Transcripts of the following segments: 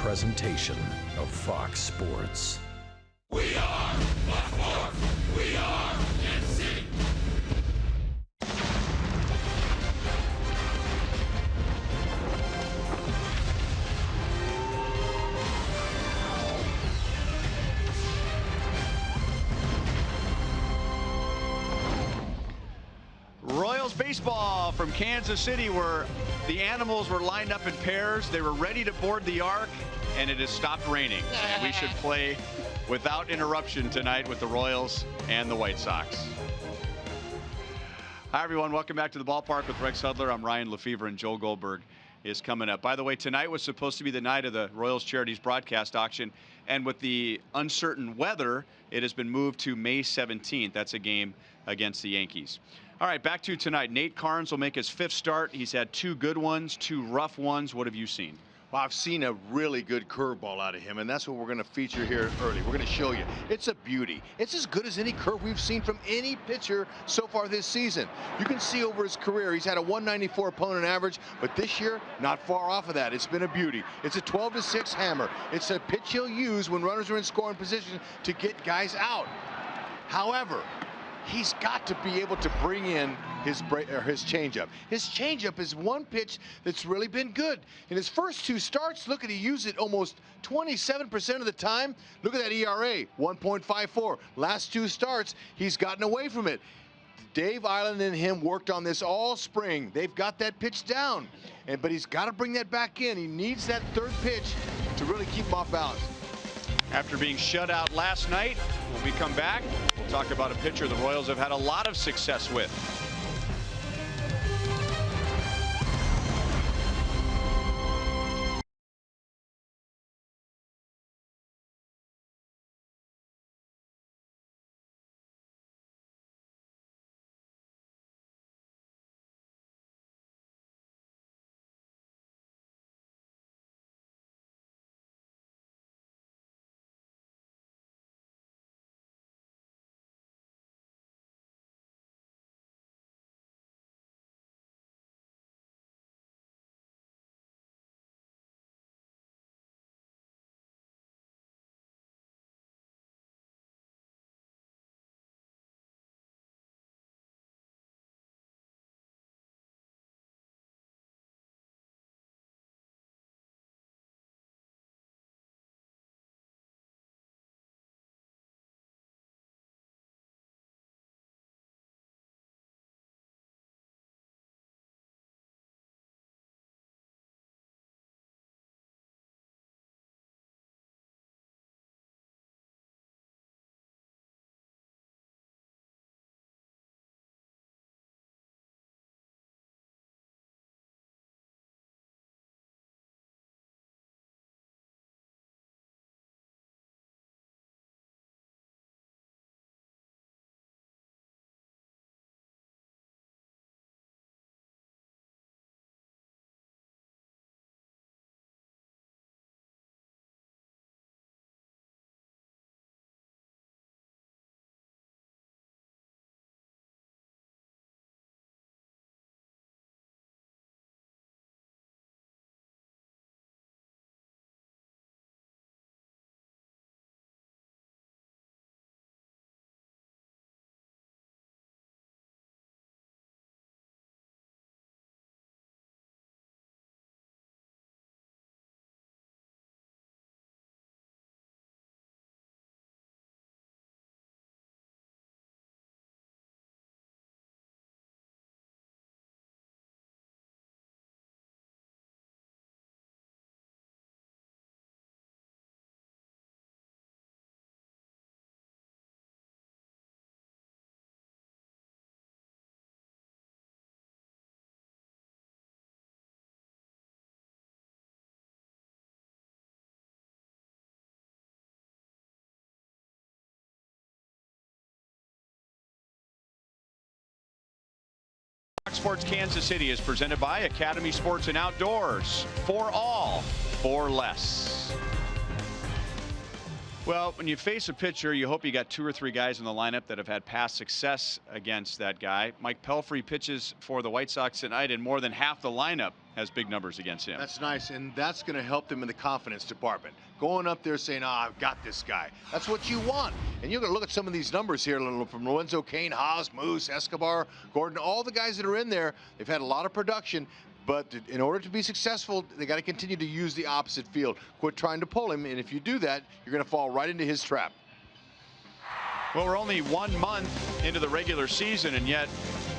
presentation of Fox Sports. We are Fox Sports. We are NC. Royals baseball from Kansas City, where the animals were lined up in pairs. They were ready to board the ark, and it has stopped raining. And we should play without interruption tonight with the Royals and the White Sox. Hi, everyone. Welcome back to the ballpark with Rex Hudler. I'm Ryan Lefevre, and Joel Goldberg is coming up. By the way, tonight was supposed to be the night of the Royals Charities broadcast auction, and with the uncertain weather, it has been moved to May 17th. That's a game against the Yankees. All right, back to tonight. Nate Carnes will make his 5th start. He's had 2 good ones, 2 rough ones. What have you seen? Well, I've seen a really good curveball out of him, and that's what we're going to feature here early. We're going to show you. It's a beauty. It's as good as any curve we've seen from any pitcher so far this season. You can see over his career, he's had a 194 opponent average, but this year, not far off of that. It's been a beauty. It's a 12-6 hammer. It's a pitch he'll use when runners are in scoring position to get guys out. However, he's got to be able to bring in his changeup. His changeup is one pitch that's really been good. In his first 2 starts, look at, he used it almost 27% of the time. Look at that ERA, 1.54. Last 2 starts, he's gotten away from it. Dave Island and him worked on this all spring. They've got that pitch down, but he's got to bring that back in. He needs that 3rd pitch to really keep him off balance. After being shut out last night, when we come back, we'll talk about a pitcher the Royals have had a lot of success with. Fox Sports Kansas City is presented by Academy Sports and Outdoors. For all, for less. Well, when you face a pitcher, you hope you got 2 or 3 guys in the lineup that have had past success against that guy. Mike Pelfrey pitches for the White Sox tonight, and more than half the lineup has big numbers against him. That's nice, and that's going to help them in the confidence department. Going up there saying, I've got this guy. That's what you want. And you're going to look at some of these numbers here from Lorenzo Cain, Haas, Moose, Escobar, Gordon, all the guys that are in there. They've had a lot of production, but in order to be successful, they got to continue to use the opposite field. Quit trying to pull him, and if you do that, you're going to fall right into his trap. Well, we're only 1 month into the regular season, and yet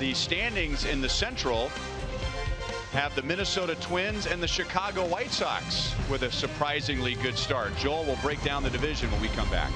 the standings in the Central have the Minnesota Twins and the Chicago White Sox with a surprisingly good start. Joel will break down the division when we come back.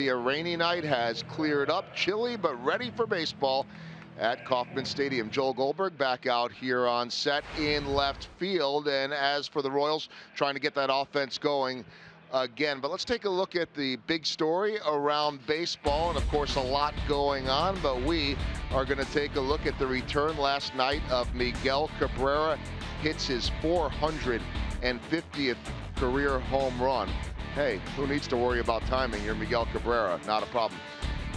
A rainy night has cleared up, chilly but ready for baseball at Kauffman Stadium. Joel Goldberg back out here on set in left field, and as for the Royals, trying to get that offense going again. But let's take a look at the big story around baseball, and of course a lot going on, but we are going to take a look at the return last night of Miguel Cabrera. Hits his 450th career home run. Hey, who needs to worry about timing? You're Miguel Cabrera, not a problem.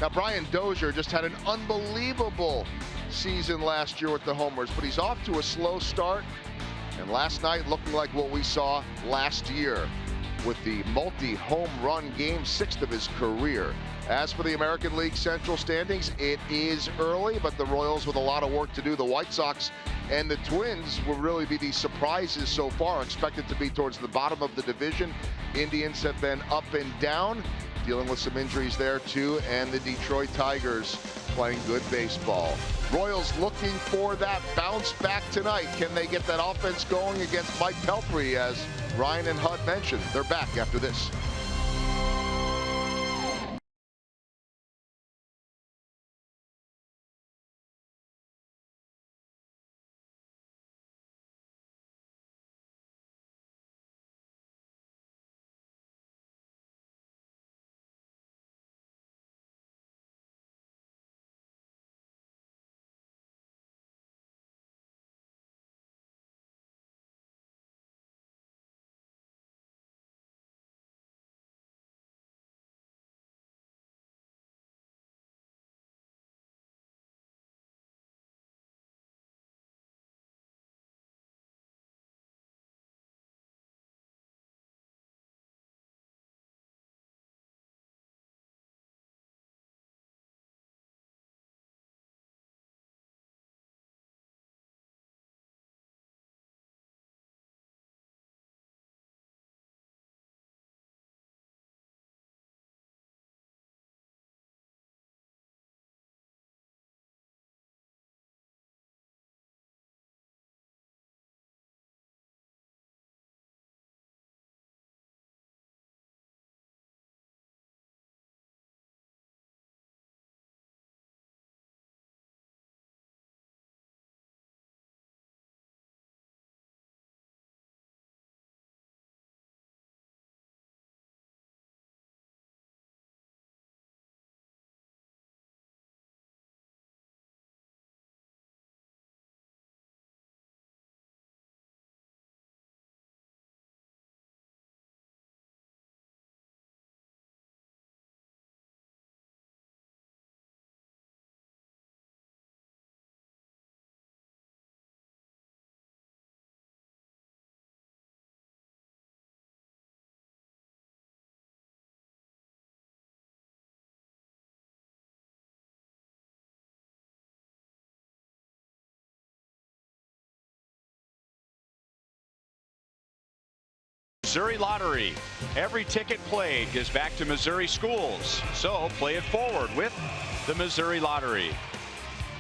Now, Brian Dozier just had an unbelievable season last year with the homers, but he's off to a slow start. And last night looking like what we saw last year with the multi-home run game, 6th of his career. As for the American League Central standings, it is early, but the Royals with a lot of work to do. The White Sox and the Twins will really be the surprises so far, expected to be towards the bottom of the division. Indians have been up and down, dealing with some injuries there too, and the Detroit Tigers playing good baseball. Royals looking for that bounce back tonight. Can they get that offense going against Mike Pelfrey? As Ryan and Hud mentioned, they're back after this. Missouri Lottery. Every ticket played gives back to Missouri schools. So play it forward with the Missouri Lottery.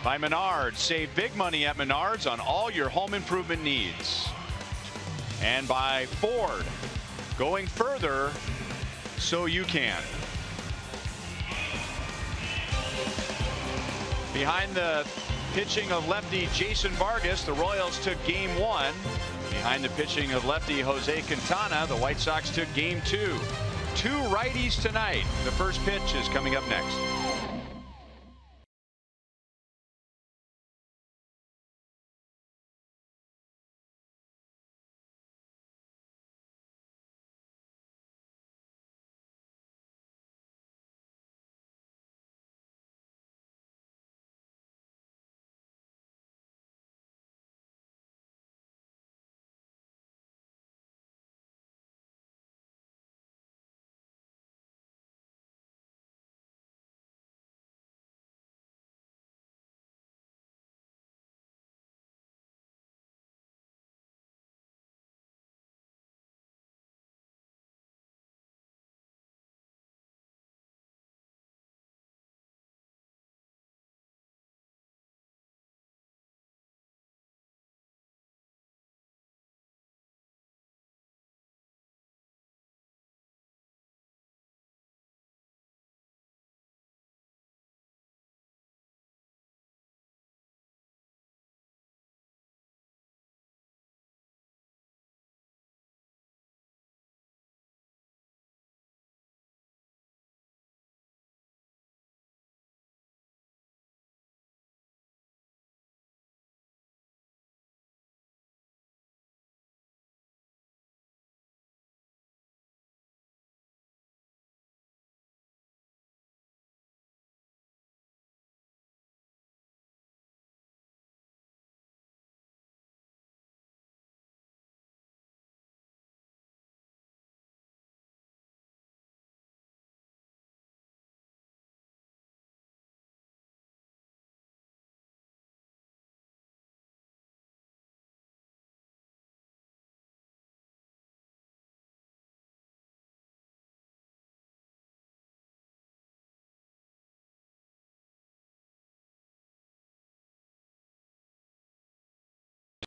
By Menards, save big money at Menards on all your home improvement needs. And by Ford, going further so you can. Behind the pitching of lefty Jason Vargas, the Royals took game 1. Behind the pitching of lefty Jose Quintana, the White Sox took game 2. 2 righties tonight. The first pitch is coming up next.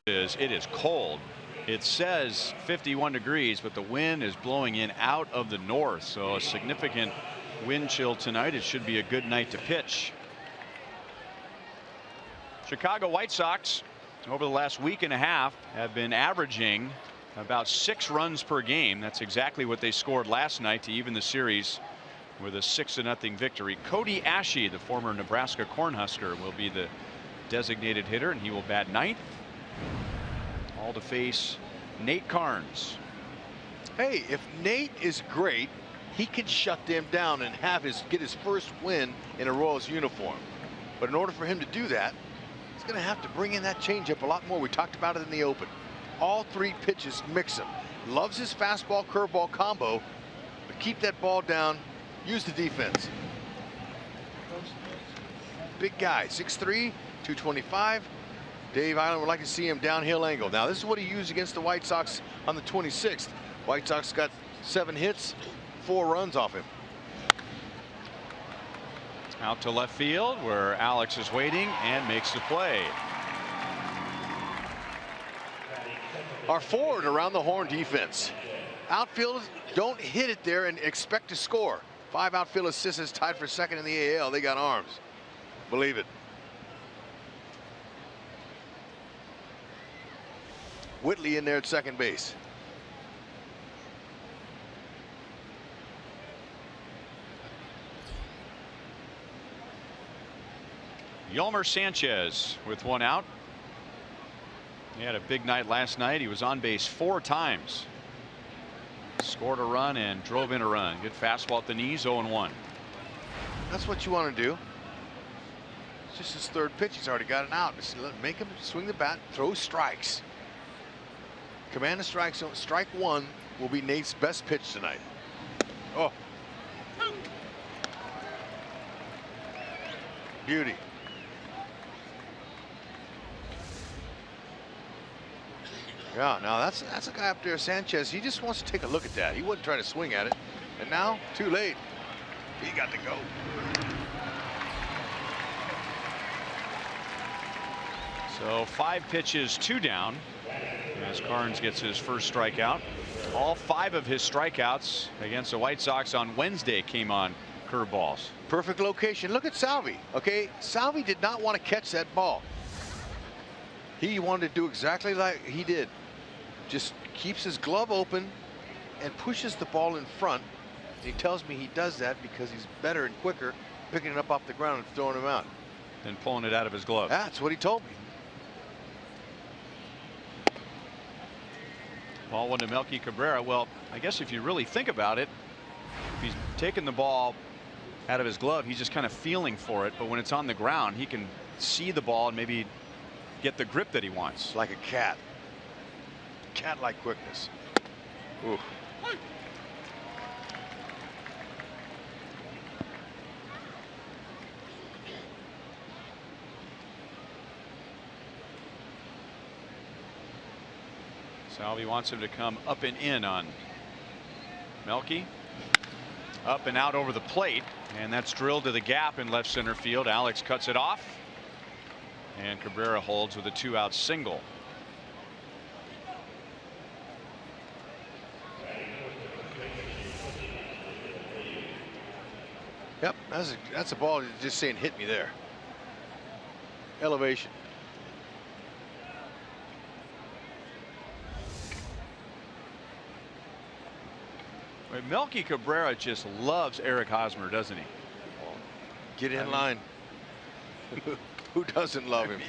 It is cold. It says 51 degrees, but the wind is blowing in out of the north, so a significant wind chill tonight. It should be a good night to pitch. Chicago White Sox over the last week and a half have been averaging about 6 runs per game. That's exactly what they scored last night to even the series with a 6-0 victory. Cody Ashe, the former Nebraska Cornhusker, will be the designated hitter, and he will bat 9th. All to face Nate Carnes. Hey, if Nate is great, he can shut them down and get his first win in a Royals uniform. But in order for him to do that, he's going to have to bring in that changeup a lot more. We talked about it in the open. All 3 pitches, mix him. Loves his fastball curveball combo, but keep that ball down. Use the defense. Big guy, 6'3", 225. Dave Island would like to see him downhill angle. Now this is what he used against the White Sox on the 26th. White Sox got 7 hits, 4 runs off him. Out to left field where Alex is waiting and makes the play. Our forward around the horn defense. Outfielders don't hit it there and expect to score. 5 outfield assists, tied for second in the AL. They got arms. Believe it. Whitley in there at second base. Yolmer Sanchez with 1 out. He had a big night last night. He was on base 4 times. Scored a run and drove in a run. Good fastball at the knees, 0-1. That's what you want to do. It's just his 3rd pitch. He's already got an out. Just make him swing the bat, throw strikes. Command the strike zone. Strike 1 will be Nate's best pitch tonight. Oh. Beauty. Yeah, now that's a guy up there, Sanchez. He just wants to take a look at that. He wasn't trying to swing at it. And now, too late. He got to go. So 5 pitches, 2 down as Carnes gets his first strikeout. All 5 of his strikeouts against the White Sox on Wednesday came on curveballs. Perfect location. Look at Salvi. Okay, Salvi did not want to catch that ball. He wanted to do exactly like he did. Just keeps his glove open and pushes the ball in front. And he tells me he does that because he's better and quicker picking it up off the ground and throwing him out. Then pulling it out of his glove. That's what he told me. Ball one to Melky Cabrera. Well, I guess if you really think about it, if he's taking the ball out of his glove, he's just kind of feeling for it. But when it's on the ground, he can see the ball and maybe get the grip that he wants. Like a cat. Cat-like quickness. Ooh. Salvi wants him to come up and in on Melky. Up and out over the plate, and that's drilled to the gap in left center field. Alex cuts it off, and Cabrera holds with a 2-out single. Yep, that's a ball just saying hit me there. Elevation. Melky Cabrera just loves Eric Hosmer, doesn't he? Get in line. Who doesn't love him?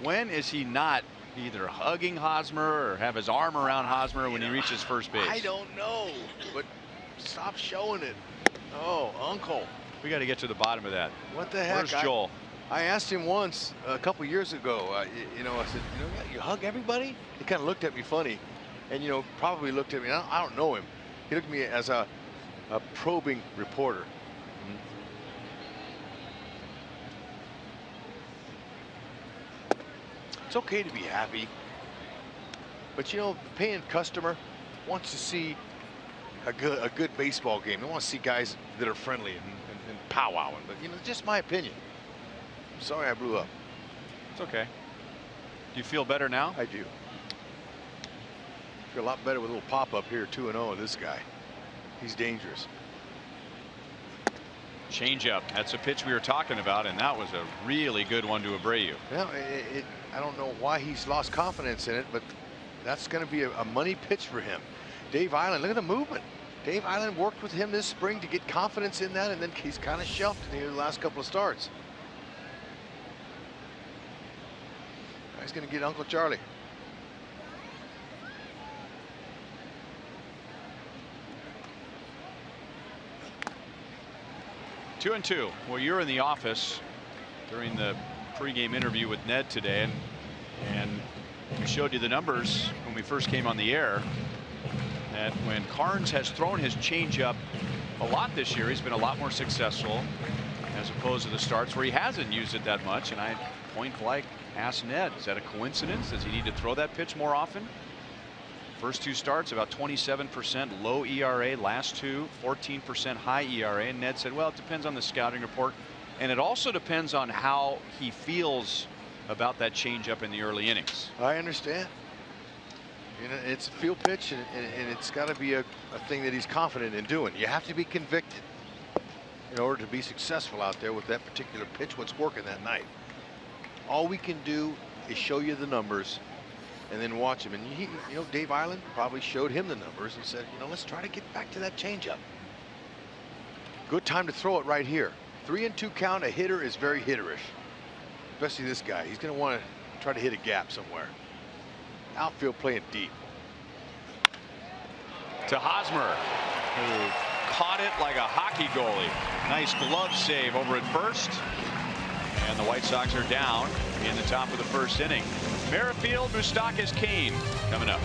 When is he not either hugging Hosmer or have his arm around Hosmer when he reaches first base? I don't know, but stop showing it. Oh, Uncle. We got to get to the bottom of that. What the heck? Where's Joel? I asked him once a couple years ago. I said, you hug everybody? He kind of looked at me funny, and probably looked at me. I don't know him. He looked at me as a probing reporter. It's okay to be happy, but the paying customer wants to see a good baseball game. They want to see guys that are friendly and powwowing. But just my opinion. I'm sorry I blew up. It's okay. Do you feel better now? I do. Feel a lot better with a little pop up here. 2-0 with this guy. He's dangerous. Changeup. That's a pitch we were talking about, and that was a really good one to Abreu. Yeah, I don't know why he's lost confidence in it, but that's going to be a money pitch for him. Dave Island, look at the movement. Dave Island worked with him this spring to get confidence in that, and then he's kind of shelved it in the last couple of starts. He's going to get Uncle Charlie. Two and two. Well, you're in the office during the pregame interview with Ned today, and we showed you the numbers when we first came on the air. That when Carnes has thrown his changeup a lot this year, he's been a lot more successful as opposed to the starts where he hasn't used it that much. And I point blank asked Ned, is that a coincidence? Does he need to throw that pitch more often? First 2 starts about 27% low ERA, last 2 14% high ERA, and Ned said, well, it depends on the scouting report, and it also depends on how he feels about that changeup in the early innings. I understand. It's a field pitch, and it's got to be a thing that he's confident in doing. You have to be convicted in order to be successful out there with that particular pitch, what's working that night. All we can do is show you the numbers and then watch him. And Dave Island probably showed him the numbers and said, let's try to get back to that changeup. Good time to throw it right here. 3-2 count. A hitter is very hitterish, especially this guy. He's going to want to try to hit a gap somewhere. Outfield playing deep. To Hosmer, who caught it like a hockey goalie. Nice glove save over at first. And the White Sox are down in the top of the first inning. Merrifield, Moustakas, Kane coming up.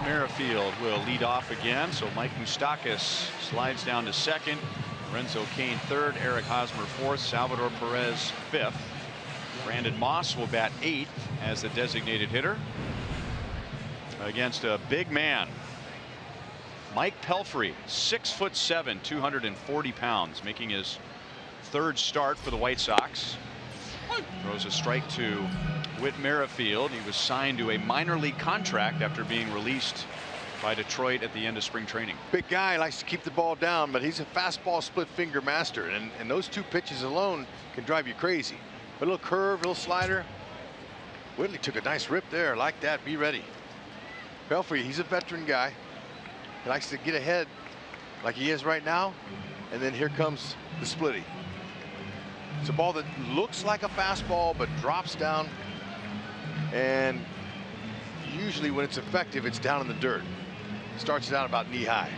Merrifield will lead off again, so Mike Moustakas slides down to second, Lorenzo Cain third, Eric Hosmer fourth, Salvador Perez fifth. Brandon Moss will bat eighth as the designated hitter against a big man, Mike Pelfrey, 6'7", 240 pounds, making his third start for the White Sox. Throws a strike to Whit Merrifield. He was signed to a minor league contract after being released by Detroit at the end of spring training. Big guy, likes to keep the ball down, but he's a fastball split finger master, and those two pitches alone can drive you crazy. A little curve, a little slider. Whitley took a nice rip there. Like that. Be ready. Pelfrey, he's a veteran guy. He likes to get ahead like he is right now, and then here comes the splitty. It's a ball that looks like a fastball but drops down, and usually when it's effective, it's down in the dirt. Starts it out about knee high.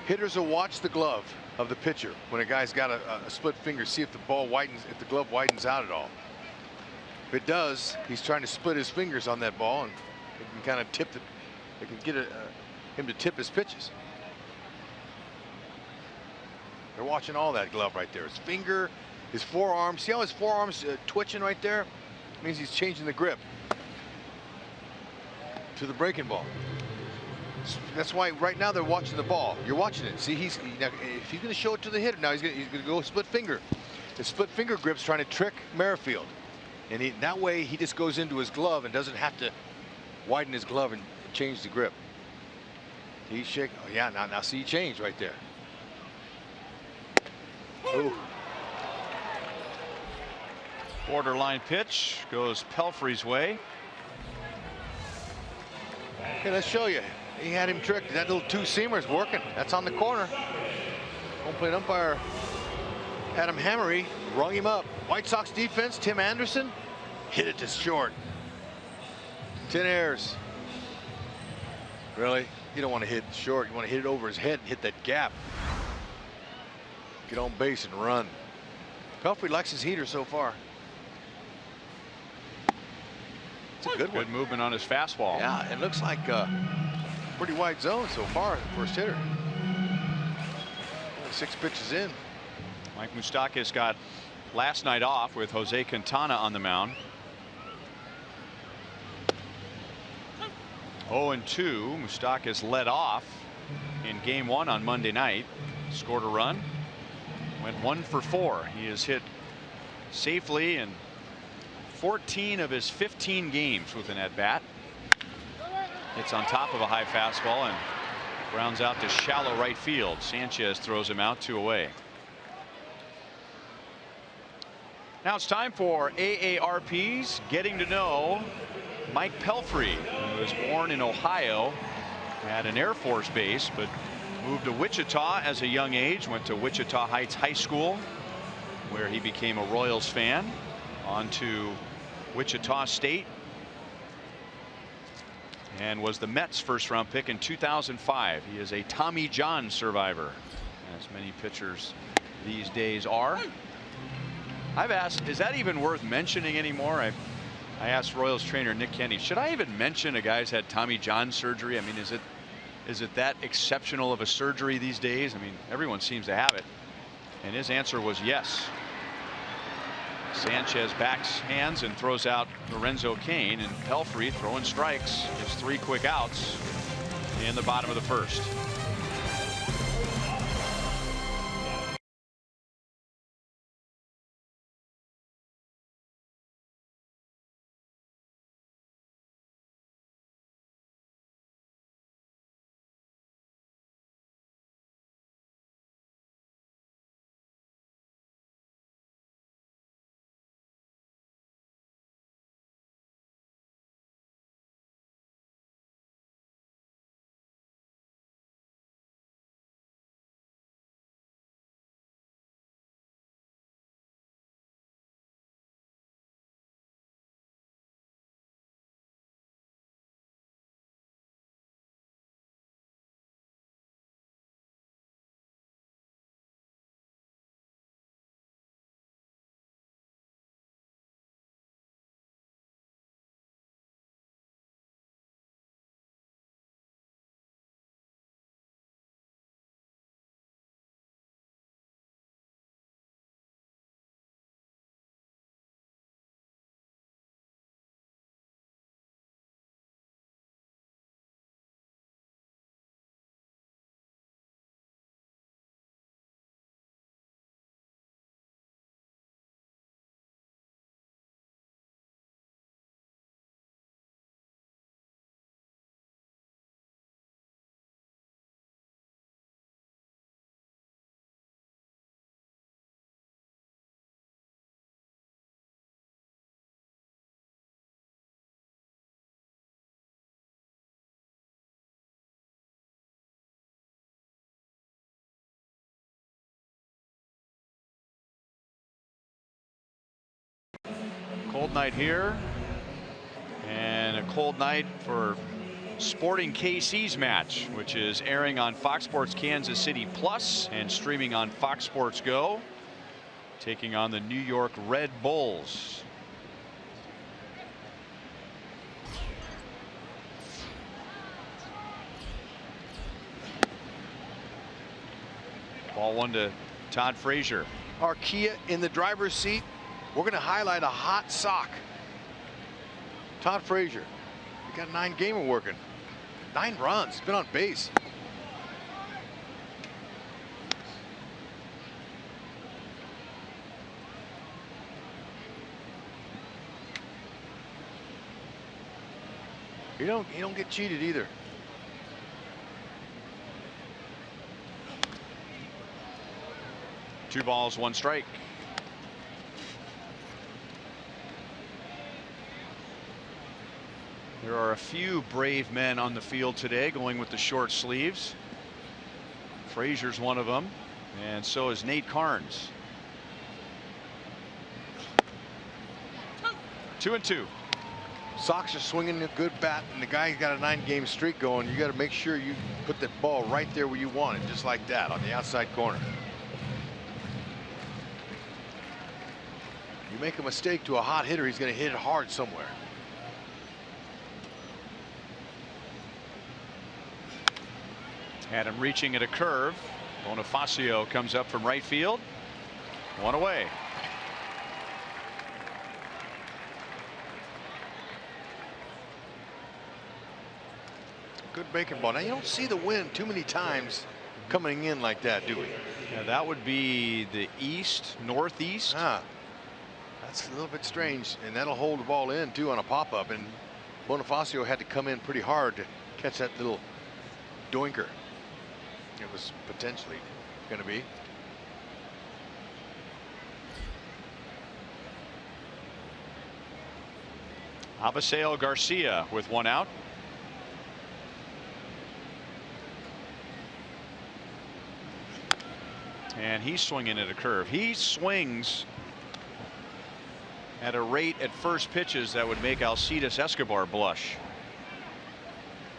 Hitters will watch the glove of the pitcher when a guy's got a split finger, see if the ball widens, if the glove widens out at all. If it does, he's trying to split his fingers on that ball, and it can kind of tip it. It can get him to tip his pitches. They're watching all that glove right there. His finger, his forearm. See how his forearm's twitching right there? It means he's changing the grip to the breaking ball. That's why right now they're watching the ball. You're watching it. See, now, if he's going to show it to the hitter, now he's going to go split finger. The split finger grip's trying to trick Merrifield, and that way he just goes into his glove and doesn't have to widen his glove and change the grip. He's shaking. Oh yeah, now see, he changed right there. Ooh. Borderline pitch goes Pelfrey's way. Okay, let's show you. He had him tricked. That little two-seamer's working. That's on the corner. Home plate umpire Adam Hammery rung him up. White Sox defense, Tim Anderson hit it to short. 10 errors. Really? You don't want to hit short. You want to hit it over his head and hit that gap. Get on base and run. Pelfrey likes his heater so far. It's a good one. Good movement on his fastball. Yeah, it looks like pretty wide zone so far, the first hitter. Only 6 pitches in. Mike Moustakas got last night off with Jose Quintana on the mound. 0-2. Moustakas led off in game 1 on Monday night. Scored a run. Went 1 for 4. He has hit safely in 14 of his 15 games with an at-bat. It's on top of a high fastball and grounds out to shallow right field. Sanchez throws him out, 2 away. Now it's time for AARP's Getting to Know Mike Pelfrey, who was born in Ohio at an Air Force base, but moved to Wichita as a young age, went to Wichita Heights High School, where he became a Royals fan, on to Wichita State, and was the Mets' first-round pick in 2005. He is a Tommy John survivor, as many pitchers these days are. I've asked, is that even worth mentioning anymore? I asked Royals trainer Nick Kenny, should I even mention a guy's had Tommy John surgery? I mean, is it that exceptional of a surgery these days? I mean, everyone seems to have it. And his answer was yes. Sanchez backs hands and throws out Lorenzo Cain, and Pelfrey throwing strikes. Gets 3 quick outs in the bottom of the first. Cold night here, and a cold night for Sporting KC's match, which is airing on Fox Sports Kansas City Plus and streaming on Fox Sports Go, taking on the New York Red Bulls. Ball one to Todd Frazier. Our Kia in the driver's seat. We're going to highlight a hot sock. Todd Frazier. He got a 9-gamer working. 9 runs. He's been on base. You don't get cheated either. Two balls, one strike. There are a few brave men on the field today going with the short sleeves. Frazier's one of them, and so is Nate Carnes. 2-2. Sox are swinging a good bat, and the guy's got a 9-game streak going. You got to make sure you put that ball right there where you want it, just like that, on the outside corner. You make a mistake to a hot hitter, he's going to hit it hard somewhere. Had him reaching at a curve. Bonifacio comes up from right field. One away. Good breaking ball. Now, you don't see the wind too many times coming in like that, do we? Yeah, that would be the east, northeast. That's a little bit strange, and that'll hold the ball in too on a pop-up, and Bonifacio had to come in pretty hard to catch that little doinker. It was potentially going to be. Avisail Garcia with one out. And he's swinging at a curve. He swings at a rate at first pitches that would make Alcides Escobar blush.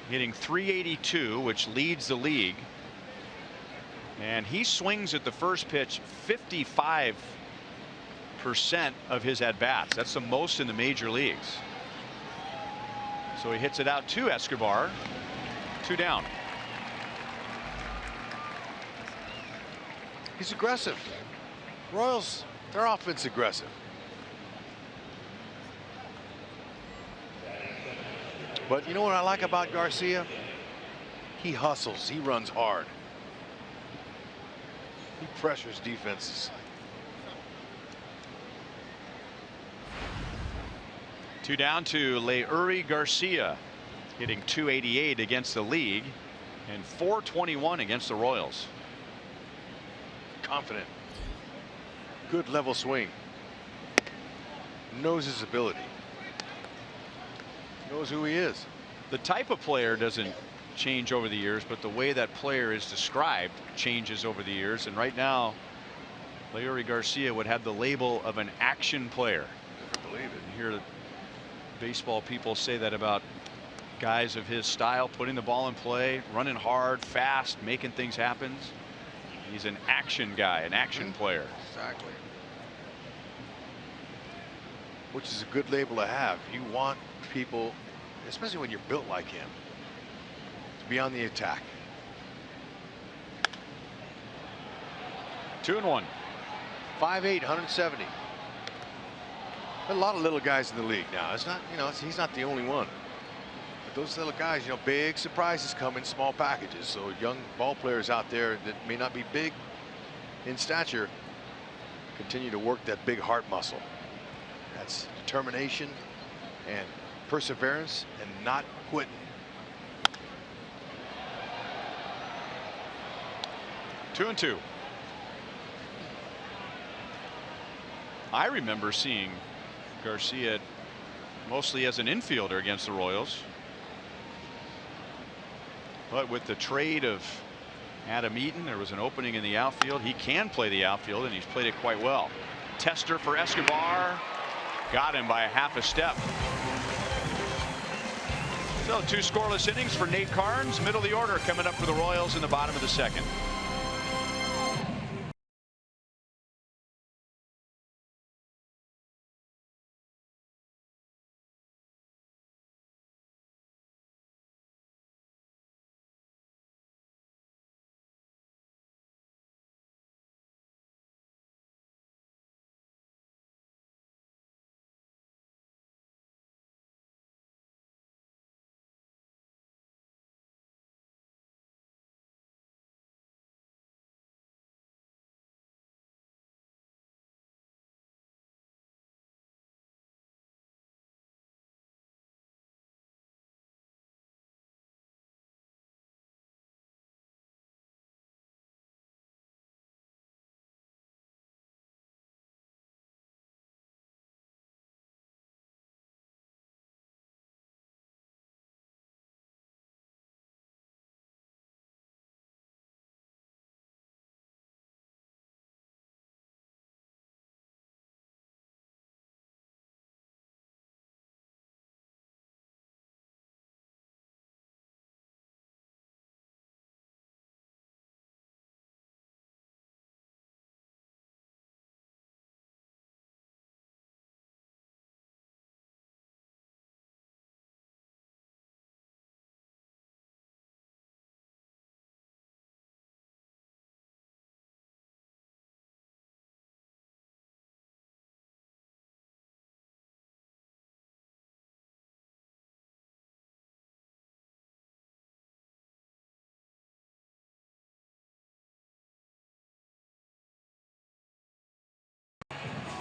Hitting .382, which leads the league. And he swings at the first pitch 55% of his at-bats. That's the most in the major leagues. So he hits it out to Escobar. 2 down. He's aggressive. Royals, they're offense aggressive. But you know what I like about Garcia? He hustles. He runs hard. He pressures defenses. 2 down to Leury Garcia, hitting .288 against the league and .421 against the Royals. Confident. Good level swing. Knows his ability. Knows who he is. The type of player doesn't change over the years, but the way that player is described changes over the years. And right now, Leury Garcia would have the label of an action player. I believe it. You hear baseball people say that about guys of his style, putting the ball in play, running hard, fast, making things happen. He's an action guy, an action player. Exactly. Which is a good label to have. You want people, especially when you're built like him, to be on the attack. 2-1. 5'8", 170. A lot of little guys in the league now. It's not, you know, he's not the only one. But those little guys, you know, big surprises come in small packages. So young ball players out there that may not be big in stature continue to work that big heart muscle. That's determination and perseverance and not quitting. 2-2. I remember seeing Garcia mostly as an infielder against the Royals. But with the trade of Adam Eaton, there was an opening in the outfield. He can play the outfield, and he's played it quite well. Tester for Escobar. Got him by a half a step. So 2 scoreless innings for Nate Carnes. Middle of the order coming up for the Royals in the bottom of the second.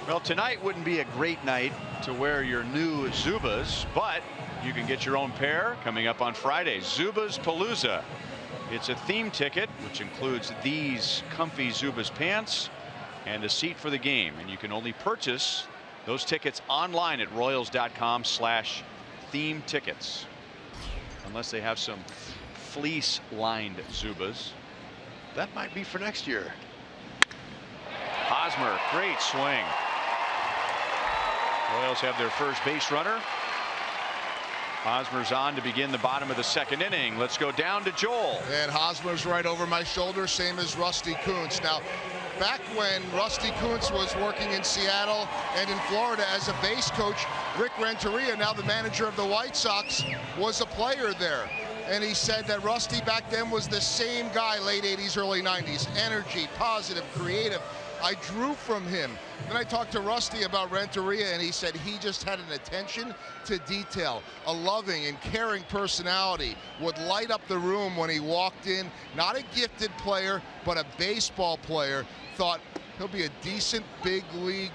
Well, tonight wouldn't be a great night to wear your new Zubaz, but you can get your own pair coming up on Friday. Zubaz Palooza. It's a theme ticket, which includes these comfy Zubaz pants and a seat for the game. And you can only purchase those tickets online at royals.com/theme tickets. Unless they have some fleece-lined Zubaz. That might be for next year. Hosmer, great swing. Royals have their first base runner. Hosmer's on to begin the bottom of the second inning. Let's go down to Joel. And Hosmer's right over my shoulder, same as Rusty Kuntz. Now, back when Rusty Kuntz was working in Seattle and in Florida as a base coach, Rick Renteria, now the manager of the White Sox, was a player there. And he said that Rusty back then was the same guy, late 80s, early 90s. Energy, positive, creative. I drew from him. Then I talked to Rusty about Renteria, and he said he just had an attention to detail, a loving and caring personality, would light up the room when he walked in. Not a gifted player, but a baseball player. Thought he'll be a decent big league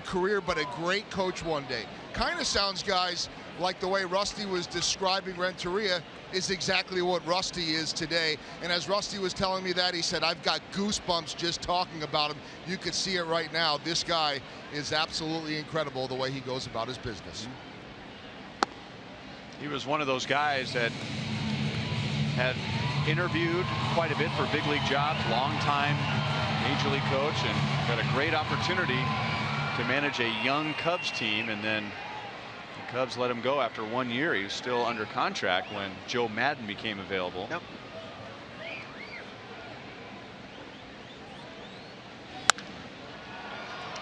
career, but a great coach one day. Kind of sounds, guys, like the way Rusty was describing Renteria is exactly what Rusty is today. And as Rusty was telling me that, he said, I've got goosebumps just talking about him. You could see it right now. This guy is absolutely incredible the way he goes about his business. He was one of those guys that had interviewed quite a bit for big league jobs, long-time major league coach, and got a great opportunity to manage a young Cubs team, and then the Cubs let him go after 1 year. He was still under contract when Joe Madden became available. Yep.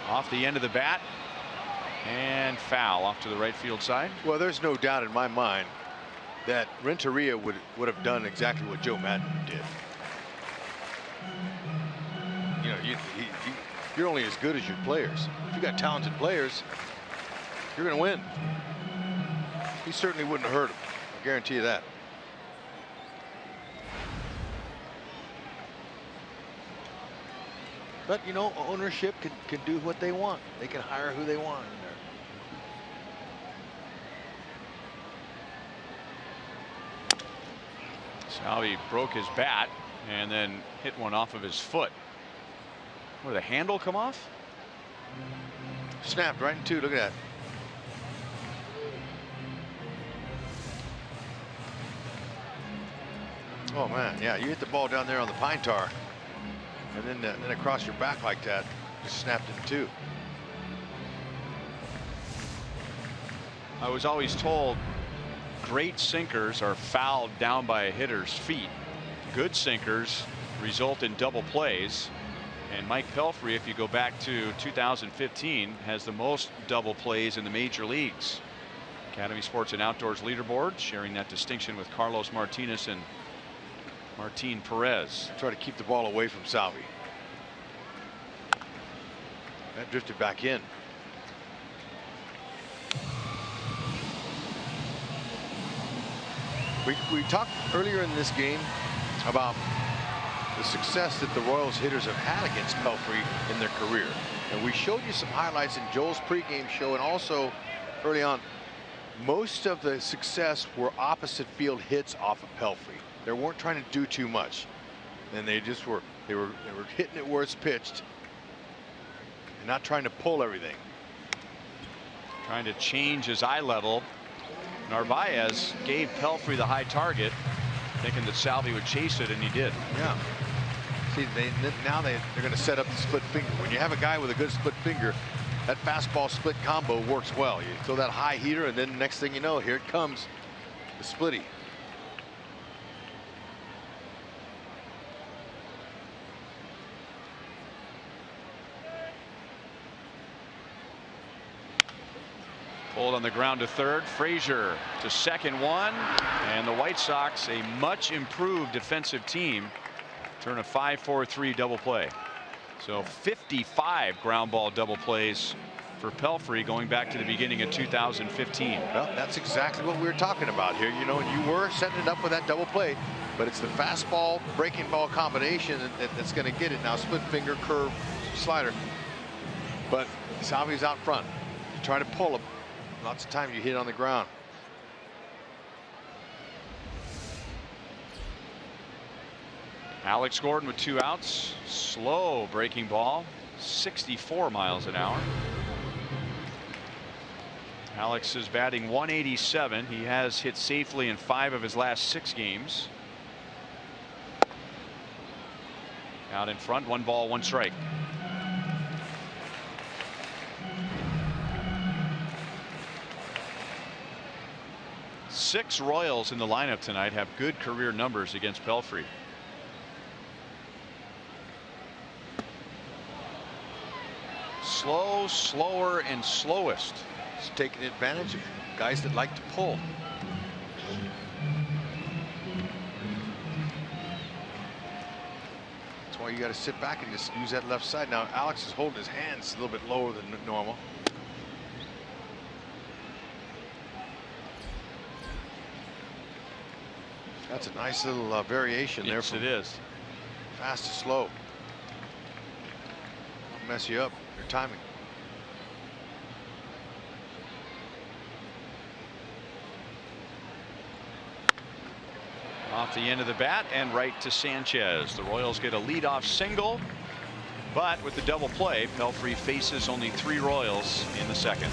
Off the end of the bat, and foul off to the right field side. Well, there's no doubt in my mind that Renteria would have done exactly what Joe Madden did. You know, you're only as good as your players. If you got talented players, you're going to win. He certainly wouldn't have hurt him. I guarantee you that. But, you know, ownership can do what they want. They can hire who they want in there. Salvi broke his bat and then hit one off of his foot. Where the handle come off? Snapped right in two. Look at that. Oh man, yeah, you hit the ball down there on the pine tar, and then across your back like that, just snapped it in two. I was always told great sinkers are fouled down by a hitter's feet. Good sinkers result in double plays. And Mike Pelfrey, if you go back to 2015, has the most double plays in the major leagues. Academy Sports and Outdoors leaderboard, sharing that distinction with Carlos Martinez and Martin Perez. Try to keep the ball away from Salvi. That drifted back in. We talked earlier in this game about the success that the Royals hitters have had against Pelfrey in their career. And we showed you some highlights in Joel's pregame show, and also early on. Most of the success were opposite field hits off of Pelfrey. They weren't trying to do too much, and they were hitting it where it's pitched and not trying to pull everything. Trying to change his eye level. Narvaez gave Pelfrey the high target, thinking that Salvi would chase it, and he did. Yeah. See, now they're going to set up the split finger. When you have a guy with a good split finger, that fastball split combo works well. You throw that high heater, and then next thing you know, here it comes, the splitty. Pulled on the ground to third. Frazier to second one. And the White Sox, a much improved defensive team, turn a 5-4-3 double play. So 55 ground ball double plays for Pelfrey going back to the beginning of 2015. Well, that's exactly what we were talking about here. You know, you were setting it up with that double play, but it's the fastball breaking ball combination that's going to get it. Now split finger, curve, slider. But Salvi's out front. You try to pull him. Lots of times you hit on the ground. Alex Gordon with 2 outs. Slow breaking ball, 64 miles an hour. Alex is batting .187. He has hit safely in 5 of his last 6 games. Out in front, 1 ball, 1 strike. Six Royals in the lineup tonight have good career numbers against Pelfrey. Slow, slower, and slowest. He's taking advantage of guys that like to pull. That's why you got to sit back and just use that left side. Now Alex is holding his hands a little bit lower than normal. That's a nice little variation there. Yes, it is. Fast to slow. Don't mess you up. Your timing. Off the end of the bat and right to Sanchez. The Royals get a leadoff single, but with the double play, Pelfrey faces only 3 Royals in the second.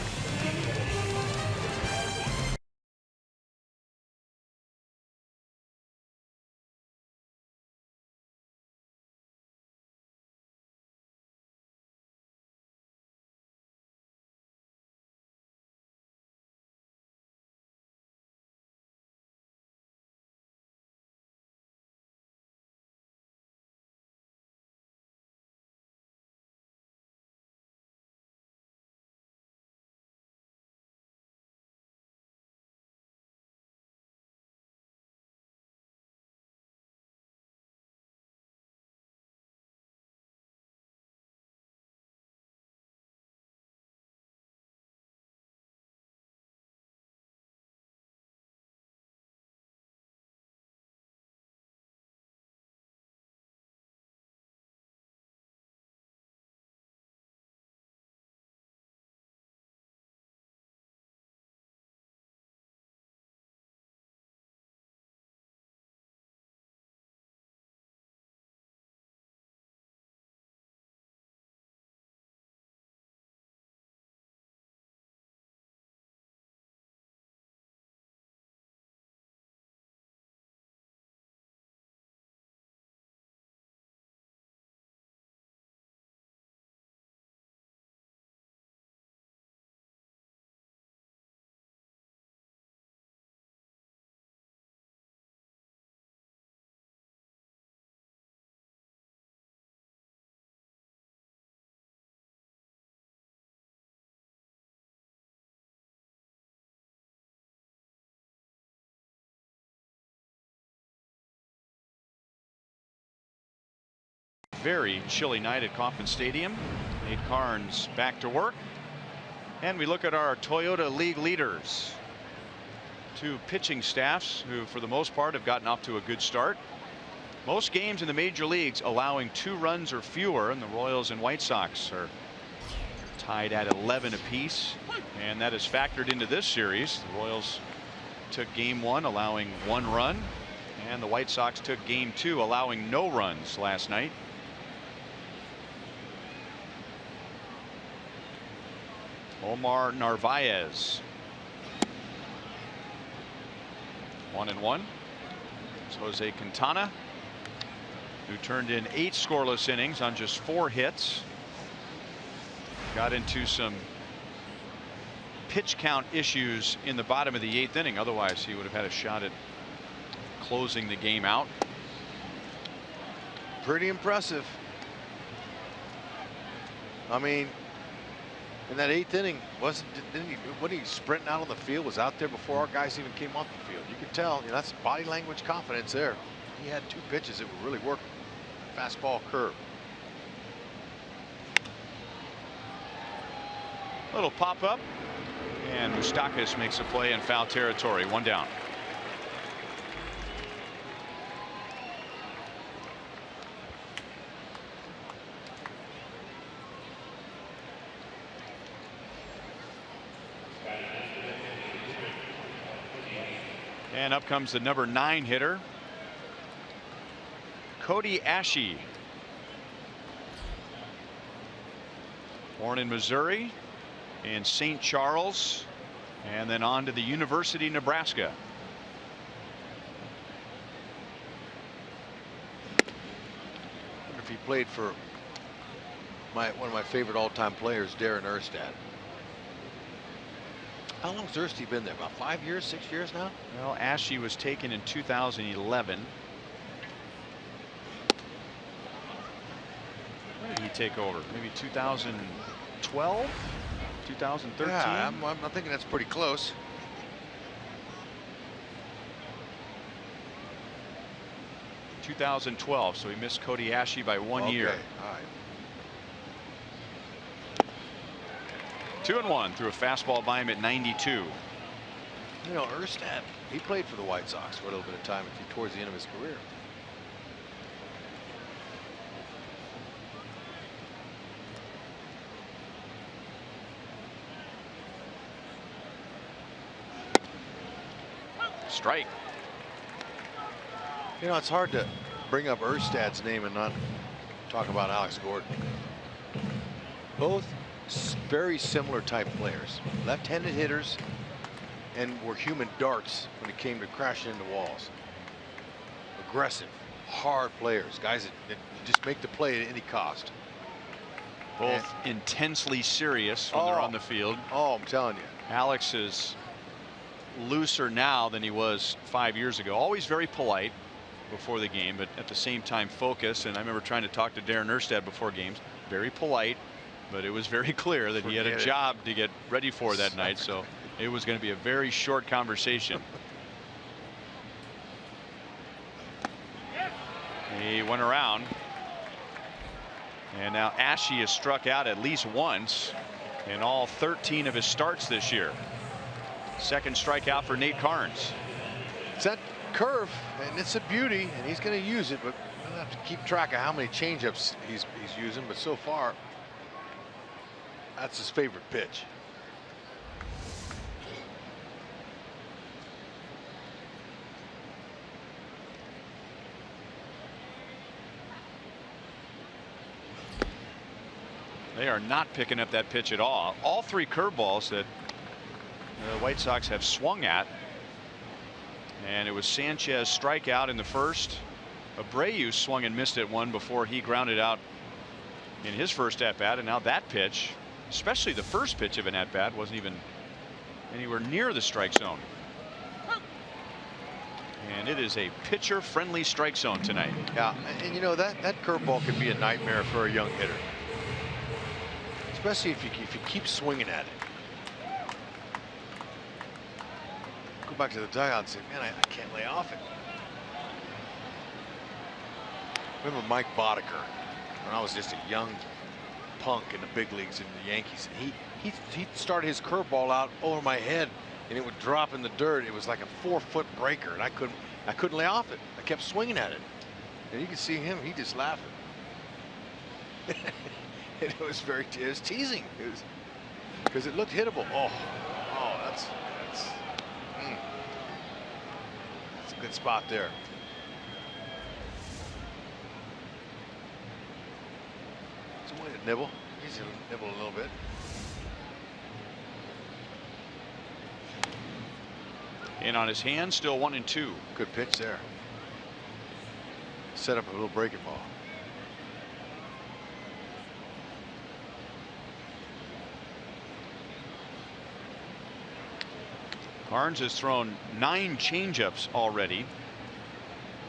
very chilly night at Kauffman Stadium. Nate Carnes back to work. And we look at our Toyota League leaders. Two pitching staffs who for the most part have gotten off to a good start. Most games in the major leagues allowing 2 runs or fewer, and the Royals and White Sox are tied at 11 apiece, and that is factored into this series. The Royals took game 1 allowing 1 run, and the White Sox took game 2 allowing no runs last night. Omar Narvaez 1-1. It's Jose Quintana, who turned in 8 scoreless innings on just 4 hits. Got into some pitch count issues in the bottom of the 8th inning. Otherwise, he would have had a shot at closing the game out. Pretty impressive. I mean, in that 8th inning, wasn't he sprinting out on the field? Was out there before our guys even came off the field. You could tell, that's body language confidence there. He had 2 pitches that were really working. Fastball, curve. Little pop up, and Moustakas makes a play in foul territory. 1 down. And up comes the number 9 hitter, Cody Ashe. Born in Missouri, in St. Charles, and then on to the University of Nebraska. I wonder if he played for one of my favorite all-time players, Darren Erstad. How long's Ersty been there? About 5 years, 6 years now? Well, Ashe was taken in 2011. When did he take over? Maybe 2012? 2013? Yeah, I'm thinking that's pretty close. ...2012, so he missed Cody Ashe by 1 year. All right. 2-1 threw a fastball by him at 92. Erstad, he played for the White Sox for a little bit of time towards the end of his career. Strike. It's hard to bring up Erstad's name and not talk about Alex Gordon. Both very similar type players, left-handed hitters, and were human darts when it came to crashing into walls. Aggressive, hard players, guys that just make the play at any cost. Both intensely serious when they're on the field. Oh, I'm telling you. Alex is looser now than he was 5 years ago. Always very polite before the game, but at the same time focused. And I remember trying to talk to Darren Erstad before games. Very polite, but it was very clear that he had a job to get ready for that night. So it was going to be a very short conversation. He went around, and now Ashe has struck out at least once in all 13 of his starts this year. Second strikeout for Nate Carnes. It's that curve, and it's a beauty, and he's going to use it, but we'll have to keep track of how many changeups he's using. But so far, that's his favorite pitch. They are not picking up that pitch at all. All 3 curveballs that the White Sox have swung at. And it was Sanchez strikeout in the first. Abreu swung and missed at one before he grounded out in his first at bat. And now that pitch, especially the first pitch of an at bat, wasn't even anywhere near the strike zone. And it is a pitcher friendly strike zone tonight. Yeah, and that curveball can be a nightmare for a young hitter, especially if you keep swinging at it. Go back to the dugout and say, man, I can't lay off it. Remember Mike Boddicker, when I was just a young punk in the big leagues in the Yankees. He started his curveball out over my head, and it would drop in the dirt. It was like a 4-foot breaker, and I couldn't lay off it. I kept swinging at it, and you could see him. He just laughing. It was teasing. It was because it looked hittable. Oh, that's a good spot there. Some way to nibble. Easy to nibble a little bit. In on his hand, still 1-2. Good pitch there. Set up a little breaking ball. Carnes has thrown 9 changeups already.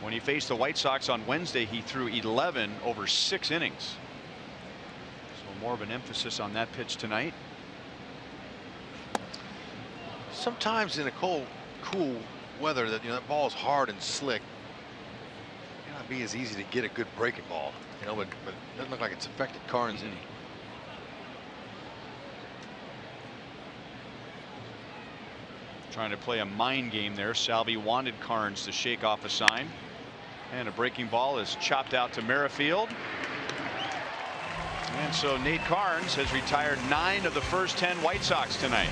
When he faced the White Sox on Wednesday, he threw 11 over 6 innings. So more of an emphasis on that pitch tonight. Sometimes in a cool weather, that ball is hard and slick. It may not be as easy to get a good breaking ball, but it doesn't look like it's affected Carnes any. Trying to play a mind game there. Salvi wanted Carnes to shake off a sign. And a breaking ball is chopped out to Merrifield. And so Nate Carnes has retired 9 of the first 10 White Sox tonight.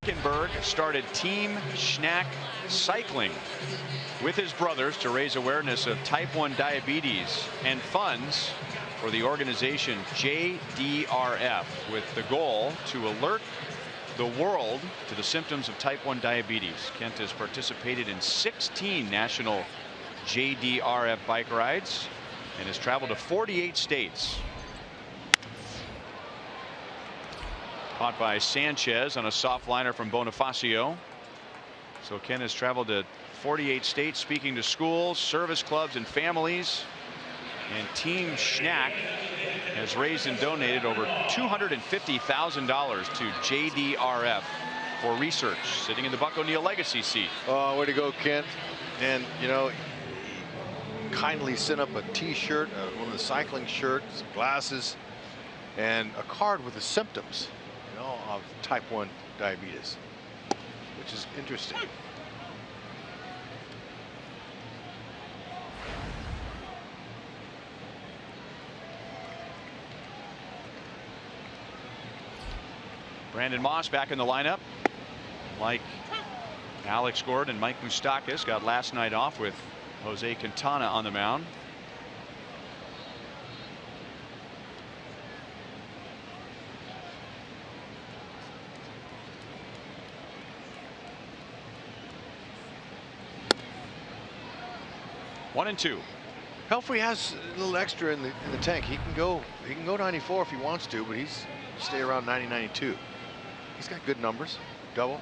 Hackenberg started Team Schnack Cycling with his brothers to raise awareness of type 1 diabetes and funds for the organization JDRF, with the goal to alert the world to the symptoms of type 1 diabetes. Kent has participated in 16 national JDRF bike rides and has traveled to 48 states. Caught by Sanchez on a soft liner from Bonifacio. So Ken has traveled to 48 states, speaking to schools, service clubs, and families. And Team Schnack has raised and donated over $250,000 to JDRF for research, sitting in the Buck O'Neil Legacy seat. Oh, way to go, Kent. And, kindly sent up a T-shirt, one of the cycling shirts, glasses, and a card with the symptoms of type 1 diabetes, which is interesting. Brandon Moss back in the lineup, like Alex Gordon and Mike Moustakas got last night off with Jose Quintana on the mound. One and two. Pelfrey has a little extra in the tank. He can go 94 if he wants to, but he's stay around 90, 92. He's got good numbers. Double.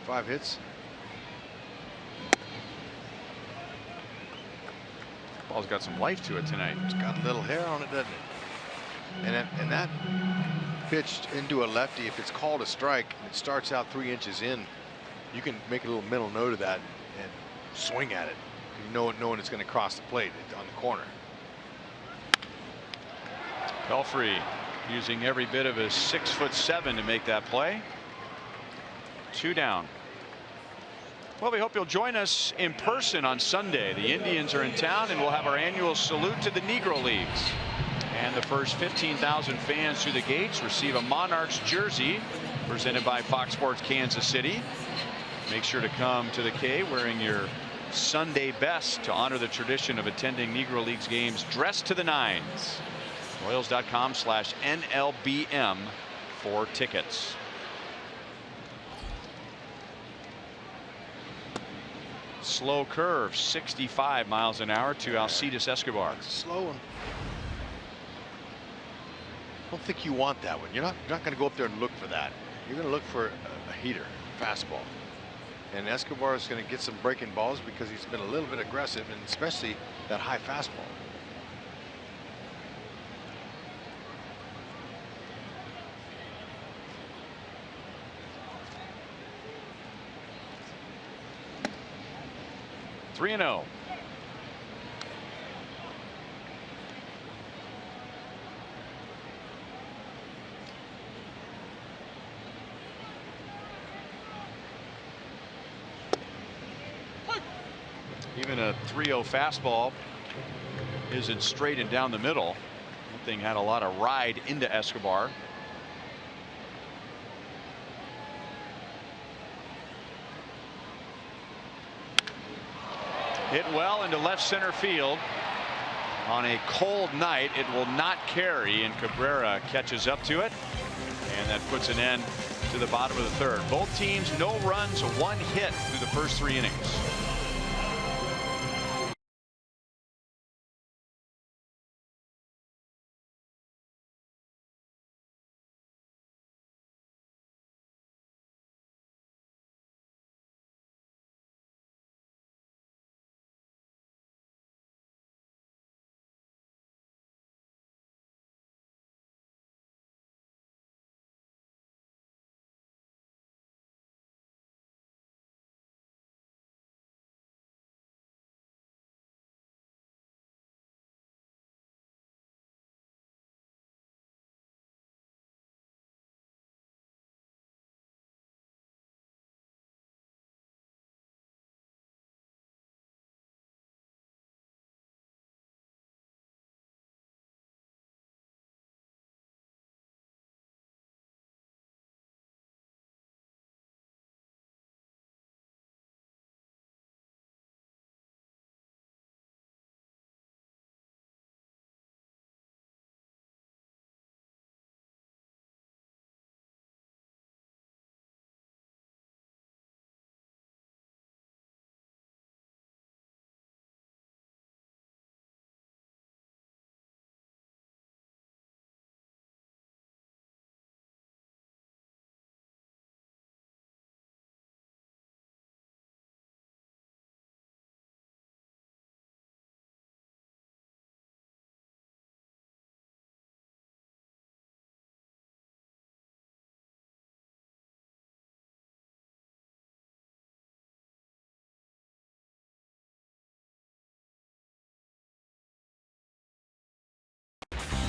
5 hits. Ball's got some life to it tonight. It's got a little hair on it, doesn't it? And that pitch into a lefty, if it's called a strike and it starts out 3 inches in, you can make a little mental note of that and swing at it. Knowing it's going to cross the plate on the corner. Pelfrey using every bit of his 6'7" to make that play. 2 down. Well, we hope you'll join us in person on Sunday. The Indians are in town, and we'll have our annual salute to the Negro Leagues. And the first 15,000 fans through the gates receive a Monarchs jersey presented by Fox Sports Kansas City. Make sure to come to the K wearing your Sunday best to honor the tradition of attending Negro Leagues games dressed to the nines. Royals.com/NLBM for tickets. Slow curve, 65 miles an hour to Alcides Escobar. Slow one. I don't think you want that one. You're not going to go up there and look for that. You're going to look for a heater, fastball. And Escobar is going to get some breaking balls because he's been a little bit aggressive, and especially that high fastball. Three and 0. Even a 3-0 fastball isn't straight and down the middle. That thing had a lot of ride into Escobar. Hit well into left center field. On a cold night, it will not carry, and Cabrera catches up to it. And that puts an end to the bottom of the third. Both teams no runs, 1 hit through the first 3 innings.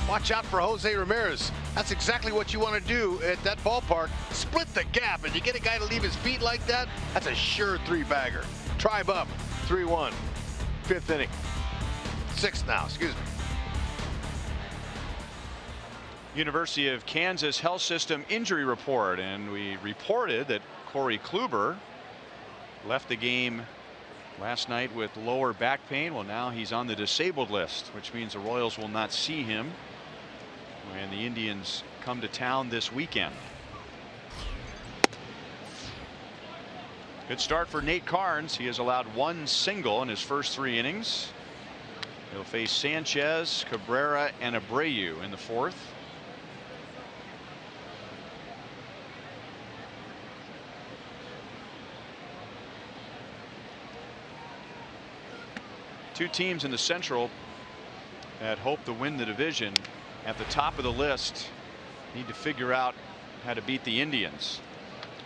Watch out for Jose Ramirez. That's exactly what you want to do at that ballpark. Split the gap. If you get a guy to leave his feet like that, that's a sure 3-bagger. Tribe up, 3-1. 5th inning. 6th now, excuse me. University of Kansas Health System injury report, and we reported that Corey Kluber left the game last night with lower back pain. Well, now he's on the disabled list, which means the Royals will not see him when the Indians come to town this weekend. Good start for Nate Carnes. He has allowed 1 single in his first 3 innings. He'll face Sanchez, Cabrera, and Abreu in the fourth. Two teams in the Central that hope to win the division at the top of the list need to figure out how to beat the Indians.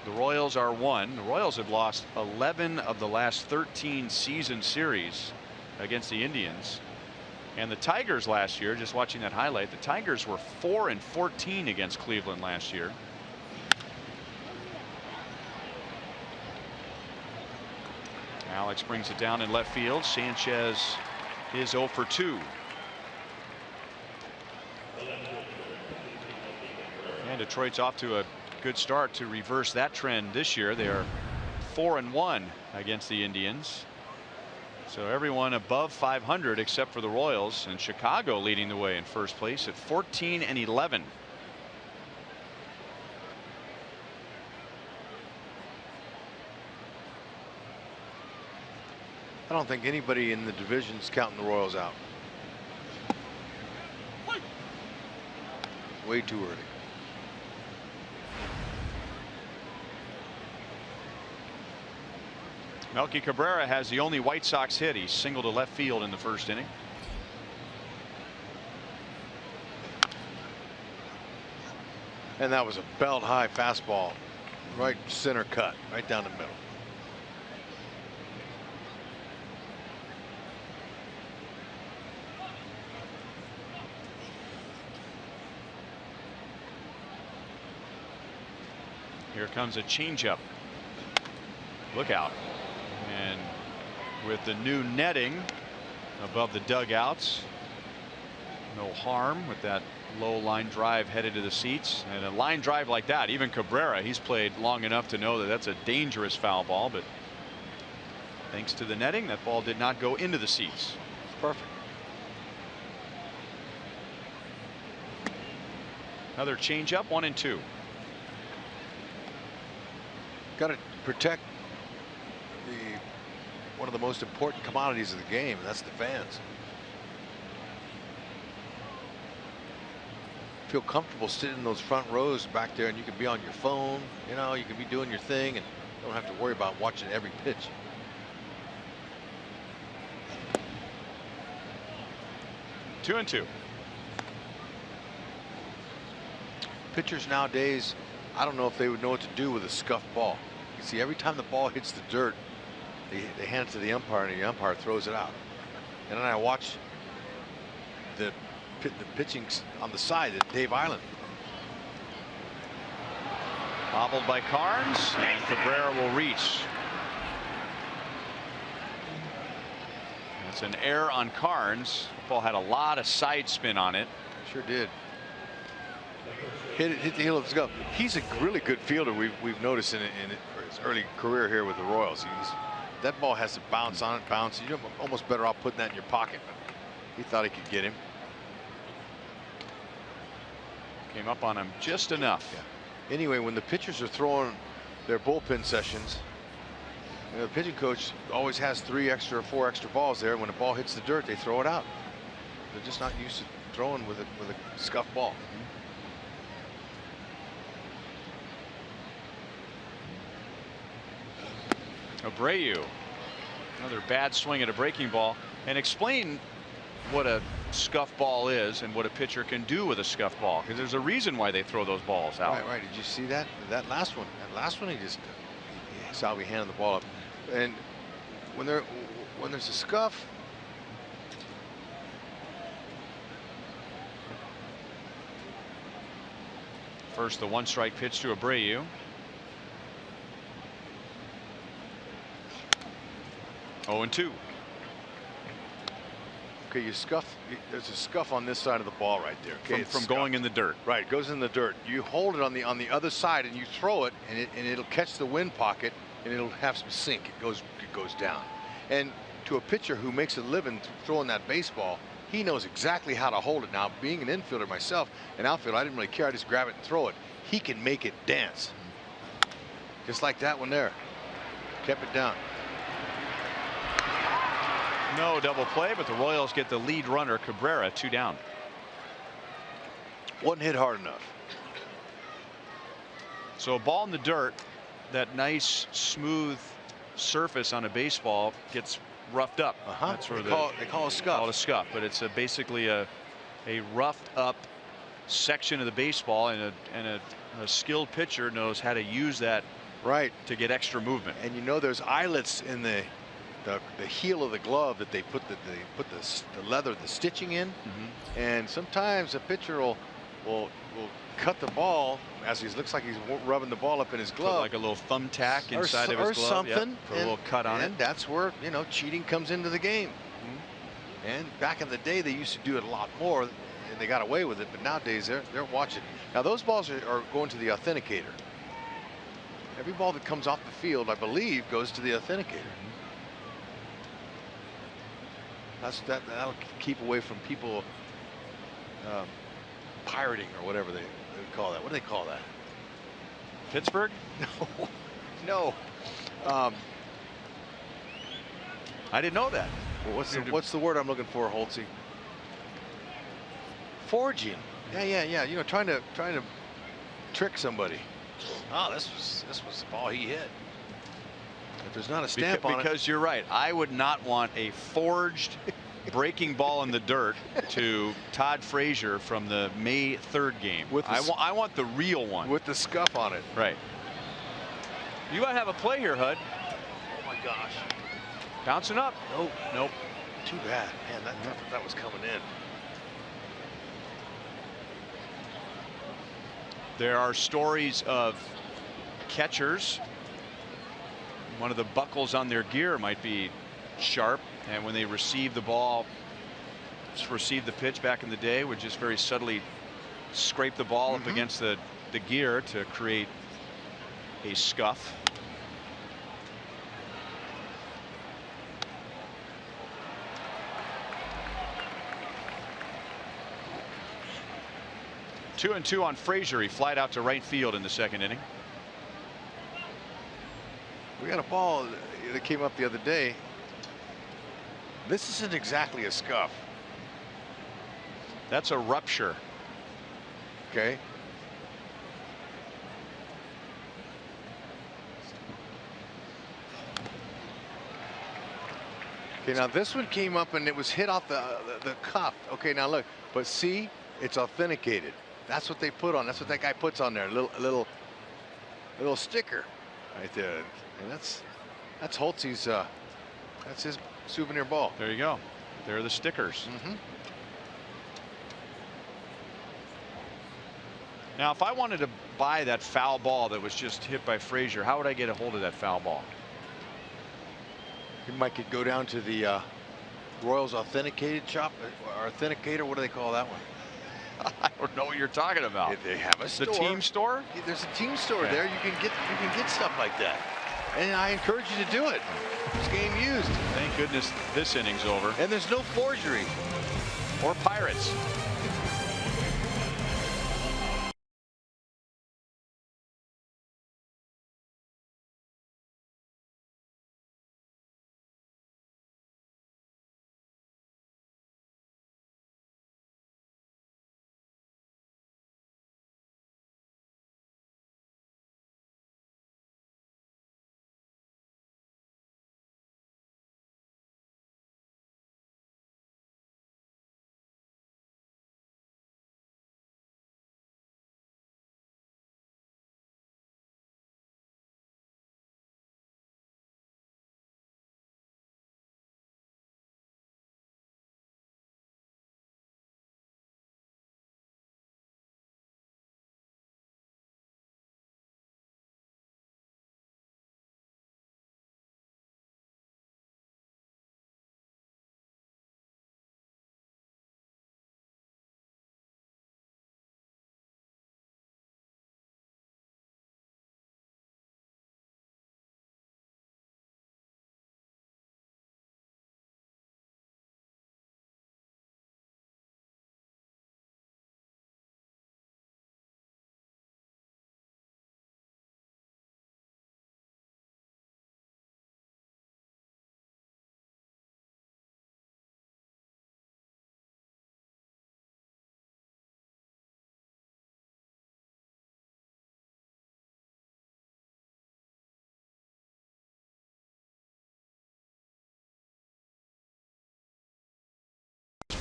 The Royals are one. The Royals have lost 11 of the last 13 season series against the Indians. And the Tigers last year, just watching that highlight, the Tigers were 4-14 against Cleveland last year. Alex brings it down in left field. Sanchez is 0 for 2. And Detroit's off to a good start to reverse that trend this year. They are 4-1 against the Indians. So everyone above 500 except for the Royals, and Chicago leading the way in first place at 14-11. I don't think anybody in the division's counting the Royals out. Way too early. Melky Cabrera has the only White Sox hit. He singled to left field in the first inning. And that was a belt high fastball, right center cut, right down the middle. Here comes a changeup. Look out. And with the new netting above the dugouts, no harm with that low line drive headed to the seats. And a line drive like that, even Cabrera, he's played long enough to know that that's a dangerous foul ball. But thanks to the netting, that ball did not go into the seats. It's perfect. Another changeup, 1-2. Got to protect one of the most important commodities of the game, and that's the fans. Feel comfortable sitting in those front rows back there, and you can be on your phone, you know, you can be doing your thing and don't have to worry about watching every pitch. Two and two. Pitchers nowadays, I don't know if they would know what to do with a scuffed ball. You see, every time the ball hits the dirt, they hand it to the umpire, and the umpire throws it out. And then I watch the pitching on the side at Dave Island. Bobbled by Carnes, and Cabrera will reach. That's an error on Carnes. The ball had a lot of side spin on it. Sure did. Hit the heel of his glove. He's a really good fielder. We've noticed in his early career here with the Royals. That ball has to bounce on it, bounce. You're almost better off putting that in your pocket. But he thought he could get him. Came up on him just enough. Yeah. Anyway, when the pitchers are throwing their bullpen sessions, you know, the pitching coach always has 3 extra or 4 extra balls there. When the ball hits the dirt, they throw it out. They're just not used to throwing with a scuffed ball. Abreu, another bad swing at a breaking ball. And explain what a scuff ball is and what a pitcher can do with a scuff ball, because there's a reason why they throw those balls out. Right. Did you see that? That last one. He just saw me handing the ball up. And when there's a scuff, first the 1-strike pitch to Abreu. 0-2. Okay, you scuff. There's a scuff on this side of the ball right there. Okay, From going in the dirt. Right, it goes in the dirt. You hold it on the other side and you throw it, and it'll catch the wind pocket, and it'll have some sink. It goes down. And to a pitcher who makes a living throwing that baseball, he knows exactly how to hold it. Now, being an infielder myself, an outfielder, I didn't really care. I just grab it and throw it. He can make it dance, just like that one there. Kept it down. No double play, but the Royals get the lead runner, Cabrera, 2 down. Wasn't hit hard enough. So a ball in the dirt, that nice smooth surface on a baseball gets roughed up. That's where they call it a scuff. Call it a scuff, but it's basically a roughed up section of the baseball, and a skilled pitcher knows how to use that to get extra movement. And you know, there's eyelets in the heel of the glove that they put the leather, the stitching in, and sometimes a pitcher will cut the ball as he looks like he's rubbing the ball up in his glove, put like a little thumbtack inside of his or glove, something, put a little cut on it. And that's where, you know, cheating comes into the game. And back in the day, they used to do it a lot more, and they got away with it. But nowadays, they're watching. Now those balls are going to the authenticator. Every ball that comes off the field, I believe, goes to the authenticator. That'll keep away from people pirating or whatever they call that. What do they call that? Pittsburgh? No. No. I didn't know that. Well, what's the word I'm looking for, Holtzy? Forging. Yeah. You know, trying to trick somebody. Oh, this was the ball he hit. If there's not a stamp on it. Because you're right. I would not want a forged breaking ball in the dirt to Todd Frazier from the May 3rd game. I want the real one. With the scuff on it. Right. You gotta have a play here, Hud. Oh my gosh. Bouncing up. Nope. Too bad. Man, that was coming in. There are stories of catchers. One of the buckles on their gear might be sharp, and when they receive the ball, receive the pitch back in the day, would just very subtly scrape the ball up against the gear to create a scuff. Two and two on Frazier. He flied out to right field in the 2nd inning. We got a ball that came up the other day. This isn't exactly a scuff. That's a rupture. Okay. Okay, now this one came up and it was hit off the cuff. Okay, now look, but see, it's authenticated. That's what they put on. That's what that guy puts on there. A little sticker right there. And that's Holtzy's. That's his souvenir ball. There you go. There are the stickers. Now, if I wanted to buy that foul ball that was just hit by Frazier, how would I get a hold of that foul ball? You might could go down to the Royals authenticated shop or authenticator. What do they call that one? I don't know what you're talking about. They have a store. The team store? There's a team store there. You can get stuff like that, and I encourage you to do it. It's game used. Thank goodness this inning's over. And there's no forgery or pirates.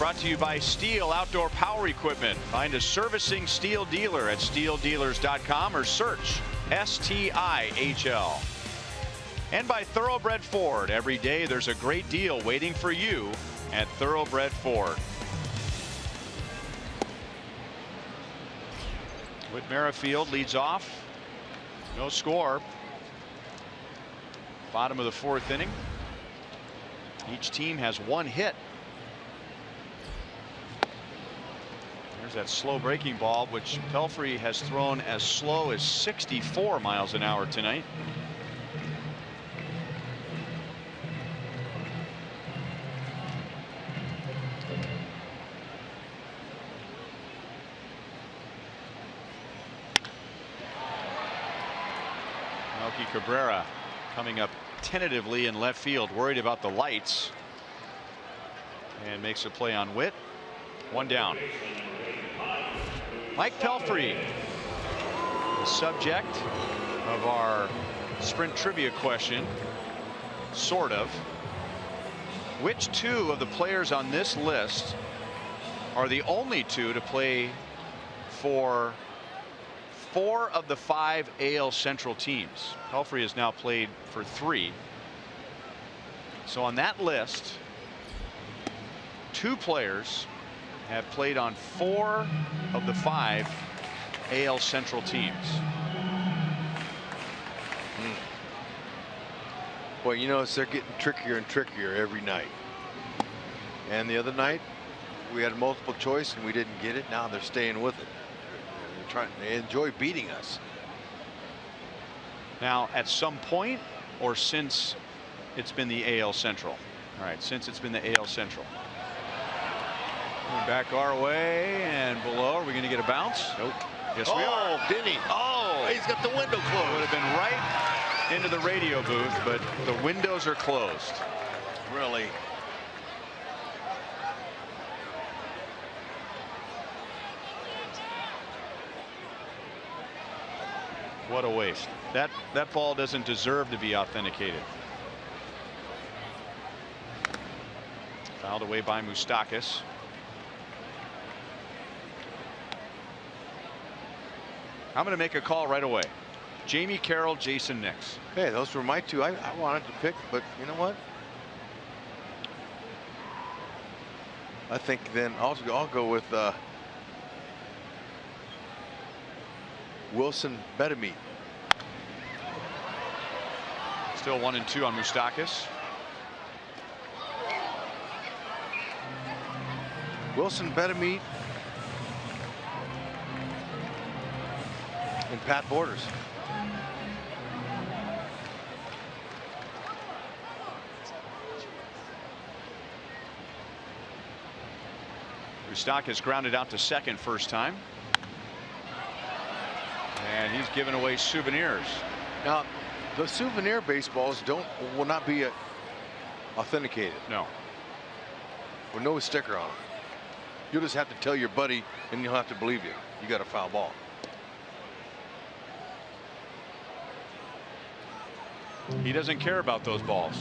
brought to you by Steel Outdoor Power Equipment. Find a servicing Steel dealer at steeldealers.com or search STIHL. And by Thoroughbred Ford. Every day there's a great deal waiting for you at Thoroughbred Ford. Whit Merrifield leads off. No score. Bottom of the 4th inning. Each team has 1 hit. There's that slow breaking ball, which Pelfrey has thrown as slow as 64 miles an hour tonight. Melky Cabrera coming up tentatively in left field, worried about the lights, and makes a play on Whit. 1 down. Mike Pelfrey, the subject of our sprint trivia question, sort of. Which 2 of the players on this list are the only 2 to play for 4 of the 5 AL Central teams? Pelfrey has now played for 3. So on that list, 2 players have played on 4 of the 5 AL Central teams. Well, you know, they're getting trickier and trickier every night. And the other night, we had multiple choice and we didn't get it. Now they're staying with it. They enjoy beating us. Now, at some point, or since it's been the AL Central? All right, since it's been the AL Central. Back our way and below. Are we going to get a bounce? Nope. Yes, we are. Oh, did he? Oh, he's got the window closed. Would have been right into the radio booth, but the windows are closed. Really? What a waste. That ball doesn't deserve to be authenticated. Fouled away by Moustakas. I'm going to make a call right away. Jamie Carroll, Jason Nix. Hey, those were my 2 I wanted to pick, but you know what? I think then I'll go with Wilson Betemit. Still 1 and 2 on Moustakas. Wilson Betemit and Pat Borders. Moustakas grounded out to second first time. And he's giving away souvenirs. Now, the souvenir baseballs will not be authenticated. No. With no sticker on them. You'll just have to tell your buddy and he'll have to believe you. You got a foul ball. He doesn't care about those balls.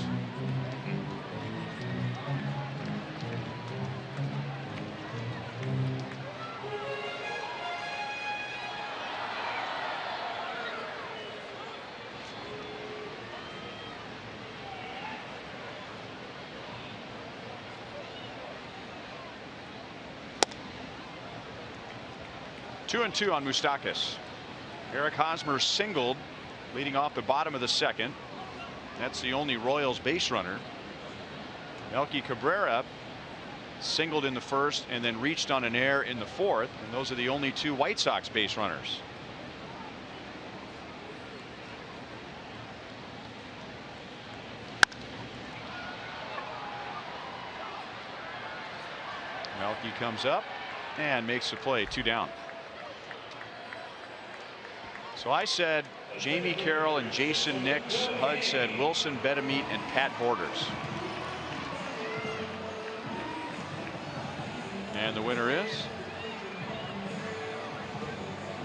Two and 2 on Moustakas. Eric Hosmer singled, leading off the bottom of the 2nd. That's the only Royals base runner. Melky Cabrera singled in the 1st and then reached on an error in the 4th, and those are the only 2 White Sox base runners. Melky comes up and makes the play. 2 down. So I said Jamie Carroll and Jason Nix. Hud said Wilson Betemit and Pat Borders. And the winner is?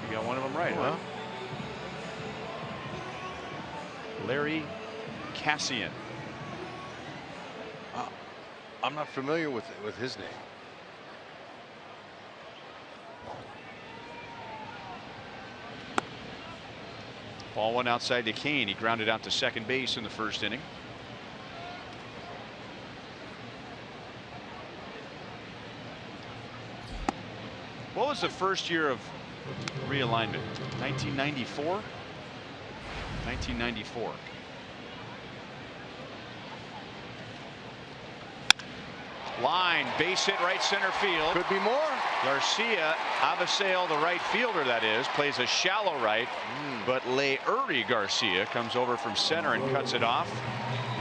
You got one of them right, huh? Larry Cassian. I'm not familiar with his name. Ball one outside to Kane. He grounded out to second base in the first inning. What was the first year of realignment? 1994? 1994. Line, base hit right center field. Could be more. Garcia, Avisale, the right fielder that is, plays a shallow right, but Leury Garcia comes over from center and cuts it off.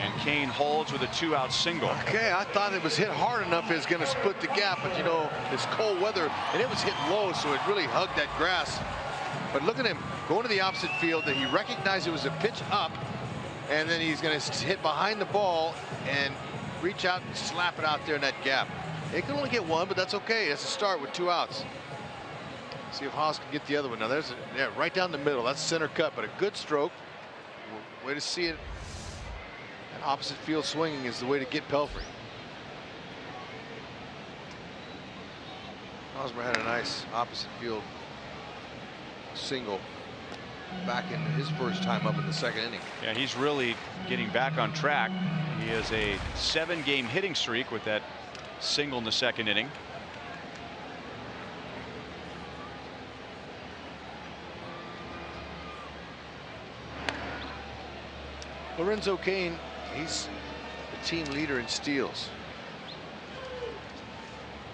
And Kane holds with a 2-out single. Okay, I thought it was hit hard enough it's going to split the gap, but you know, it's cold weather and it was hit low, so it really hugged that grass. But look at him going to the opposite field. That he recognized it was a pitch up, and then he's going to hit behind the ball and reach out and slap it out there in that gap. It can only get one, but that's okay. That's a start with 2 outs. See if Haas can get the other one. Now there's right down the middle. That's center cut, but a good stroke. Way to see it. And opposite field swinging is the way to get Pelfrey. Hosmer had a nice opposite field single back in his first time up in the second inning. Yeah, he's really getting back on track. He has a 7-game hitting streak with that single in the second inning. Lorenzo Cain, he's the team leader in steals.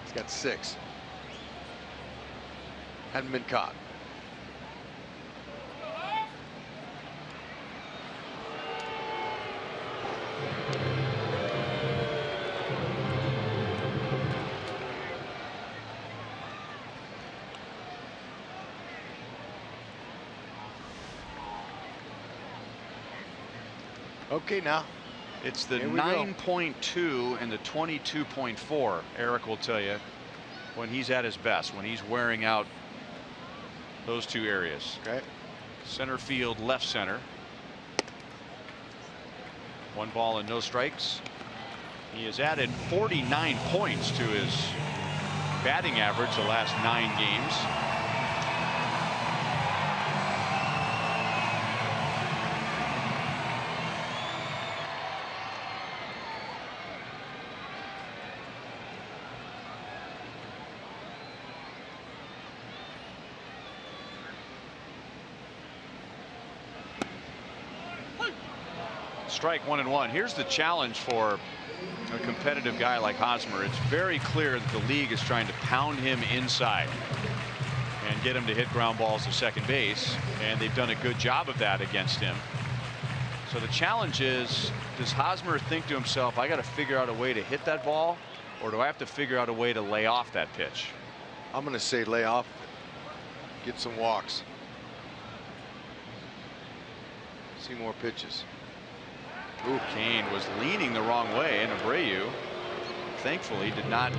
He's got 6. Hadn't been caught. Okay, now it's the 9.2 and the 22.4. Eric will tell you when he's at his best, when he's wearing out those two areas. Okay. Center field, left center. 1 ball and no strikes. He has added 49 points to his batting average the last 9 games. Strike 1-1. Here's the challenge for a competitive guy like Hosmer. It's very clear that the league is trying to pound him inside and get him to hit ground balls to second base, and they've done a good job of that against him. So the challenge is, does Hosmer think to himself, I got to figure out a way to hit that ball, or do I have to figure out a way to lay off that pitch? I'm going to say lay off, get some walks, see more pitches. Ooh, Kane was leaning the wrong way, and Abreu thankfully did not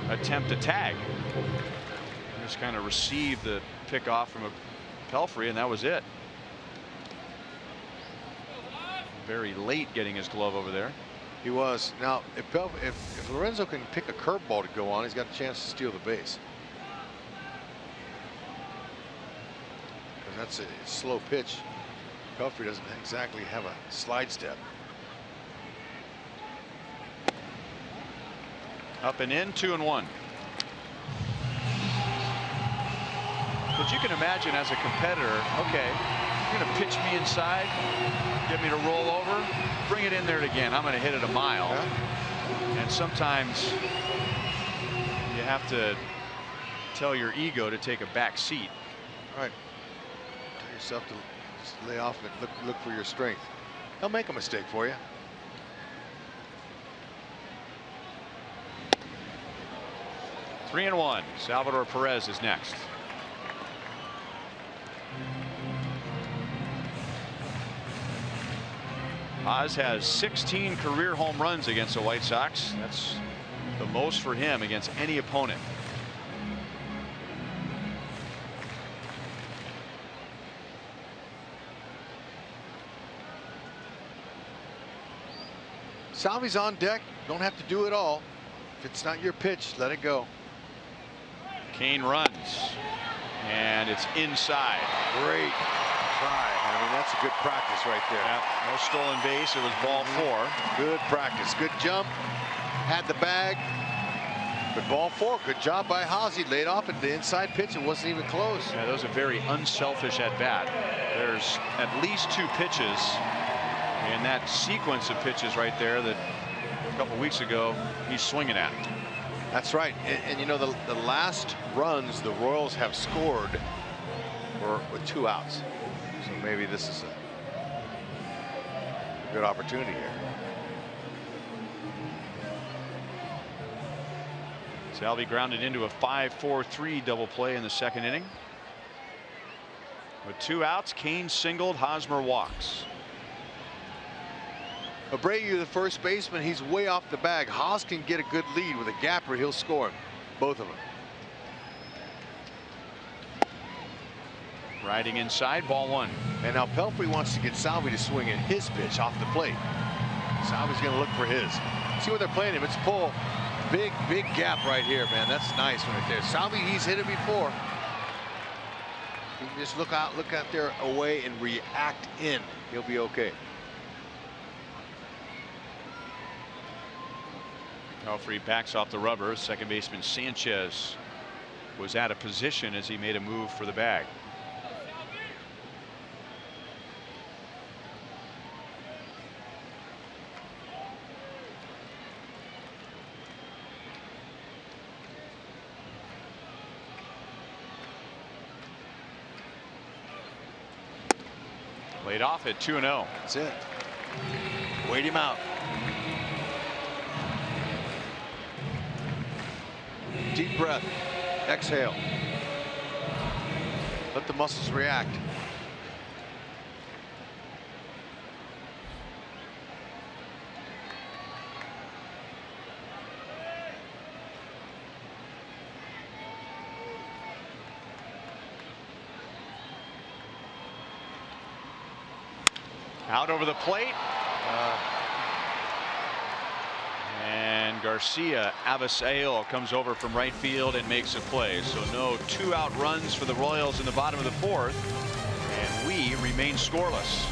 attempt to tag. He just kind of received the pickoff from a Pelfrey, and that was it. Very late getting his glove over there. He was. Now if Lorenzo can pick a curveball to go on, he's got a chance to steal the base. Because that's a slow pitch. Pelfrey doesn't exactly have a slide step. Up and in, 2-1. But you can imagine as a competitor, okay, you're going to pitch me inside, get me to roll over, bring it in there again. I'm going to hit it a mile. Yeah. And sometimes you have to tell your ego to take a back seat. All right. Tell yourself to lay off and look for your strength. They'll make a mistake for you. Three and 1. Salvador Perez is next. Oz has 16 career home runs against the White Sox. That's the most for him against any opponent. Salvi's on deck. Don't have to do it all. If it's not your pitch, let it go. Kane runs and it's inside. Great try. I mean, that's a good practice right there. Yeah, no stolen base. It was ball 4. Good practice. Good jump. Had the bag. But ball 4. Good job by Hosey. Laid off at the inside pitch. It wasn't even close. Yeah, those are very unselfish at bat. There's at least 2 pitches in that sequence of pitches right there that a couple weeks ago he's swinging at. That's right. And you know, the last runs the Royals have scored were with 2 outs. So maybe this is a good opportunity here. Salvi grounded into a 5-4-3 double play in the 2nd inning. With 2 outs, Kane singled, Hosmer walks. Abreu, the first baseman, he's way off the bag. Haas can get a good lead with a gapper. He'll score him. Both of them. Riding inside, ball 1. And now Pelfrey wants to get Salvi to swing at his pitch off the plate. Salvi's going to look for his. See what they're playing him. It's pull. Big gap right here, man. That's nice right there. Salvi, he's hit it before. He can just look out there away and react in. He'll be okay. Pelfrey backs off the rubber. 2nd baseman Sanchez was out of position as he made a move for the bag. Laid off at 2-0. That's it. Wait him out. Deep breath. Exhale. Let the muscles react. Out over the plate. And Garcia Avisail comes over from right field and makes a play. So no 2-out runs for the Royals in the bottom of the 4th. And we remain scoreless.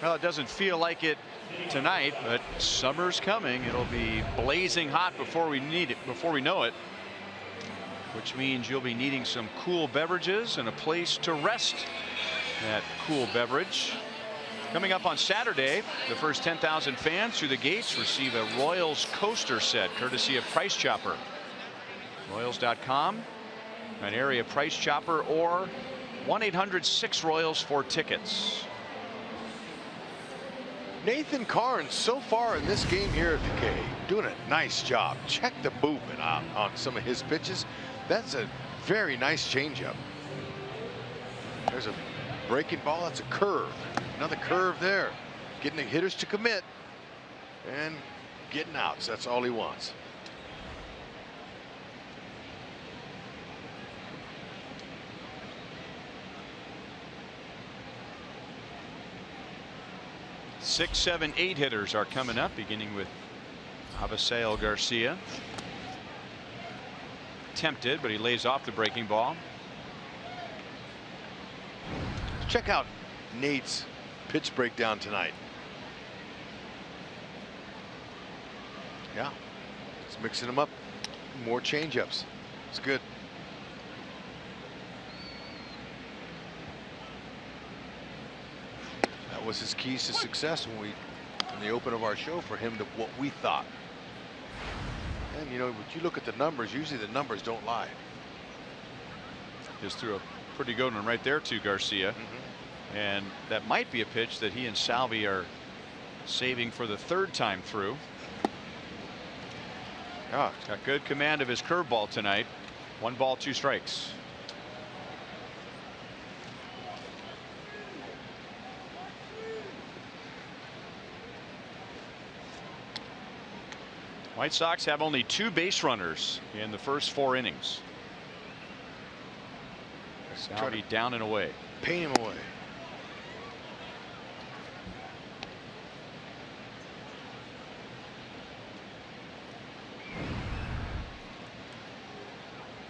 Well, it doesn't feel like it tonight, but summer's coming. It'll be blazing hot before we know it, which means you'll be needing some cool beverages and a place to rest that cool beverage. Coming up on Saturday, the first 10,000 fans through the gates receive a Royals coaster set courtesy of Price Chopper. Royals.com, an area Price Chopper, or 1-800-6-ROYALS for tickets. Nathan Carnes, so far in this game here at the K, doing a nice job. Check the movement on some of his pitches. That's a very nice changeup. There's a Breaking ball, that's a curve. Another curve there. Getting the hitters to commit and getting outs. That's all he wants. Six, 7, 8 hitters are coming up, beginning with Avisail Garcia. Tempted, but he lays off the breaking ball. Check out Nate's pitch breakdown tonight. Yeah, he's mixing them up. More changeups. It's good. That was his keys to success when in the open of our show for him to what we thought. And you know, when you look at the numbers, usually the numbers don't lie. Just threw a pretty good one right there to Garcia. And that might be a pitch that he and Salvi are saving for the third time through. He's got good command of his curveball tonight. 1 ball, 2 strikes. White Sox have only 2 base runners in the first 4 innings. Salvi down and away. Paint him away.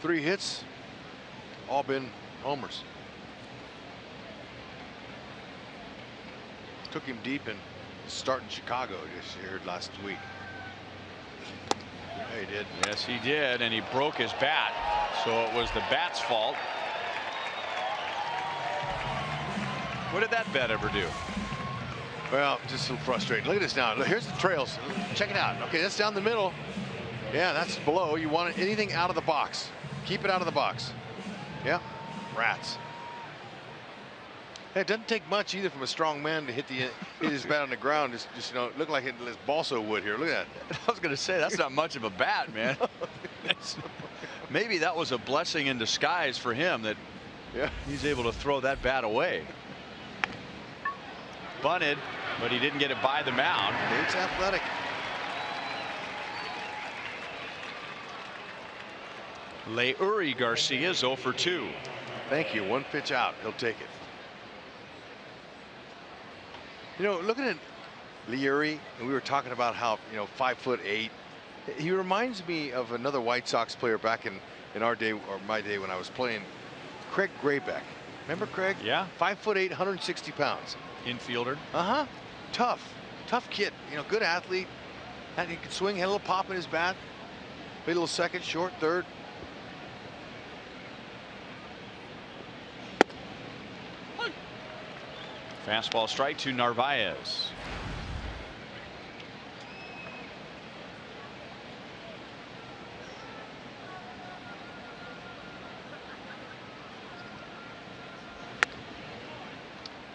Three hits, all been homers. Took him deep in starting Chicago just here last week. Yeah, he did. Yes, he did, and he broke his bat, so it was the bat's fault. What did that bat ever do? Well, just a little frustrating. Look at this now. Look, here's the trails. Check it out. Okay, that's down the middle. Yeah, that's below. You want anything out of the box. Keep it out of the box. Yeah, rats. Hey, it doesn't take much either from a strong man to hit his bat on the ground. Just you know, look like it balsa wood here. Look at that. I was going to say that's not much of a bat, man. Maybe that was a blessing in disguise for him that he's able to throw that bat away. Bunted, but he didn't get it by the mound. It's athletic. Leury Garcia is 0 for 2. Thank you. 1 pitch out. He'll take it. You know, looking at Leury, and we were talking about how, you know, 5'8". He reminds me of another White Sox player back in our day, or my day when I was playing, Craig Graybeck. Remember Craig? Yeah. 5'8", 160 pounds. Infielder. Tough kid. You know, good athlete. And he could swing, had a little pop in his bat. Played a little second, short, third. Fastball strike to Narvaez.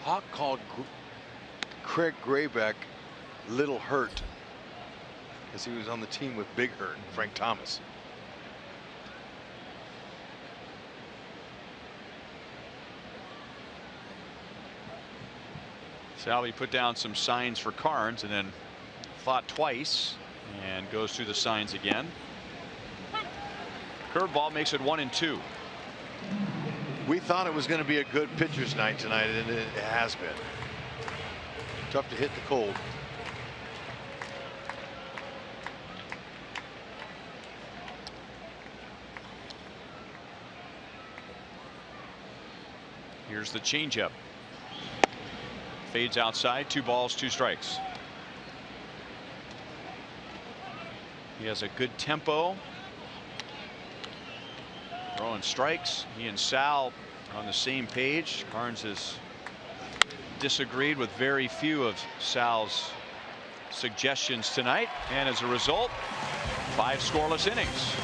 Hawk called Craig Graybeck Little Hurt because he was on the team with Big Hurt, Frank Thomas. Salvi put down some signs for Carnes and then thought twice and goes through the signs again. Curveball makes it 1-2. We thought it was going to be a good pitcher's night tonight, and it has been. Tough to hit the cold. Here's the changeup. Fades outside. 2 balls, 2 strikes. He has a good tempo. Throwing strikes. He and Sal on the same page. Carnes has disagreed with very few of Sal's suggestions tonight, and as a result, 5 scoreless innings.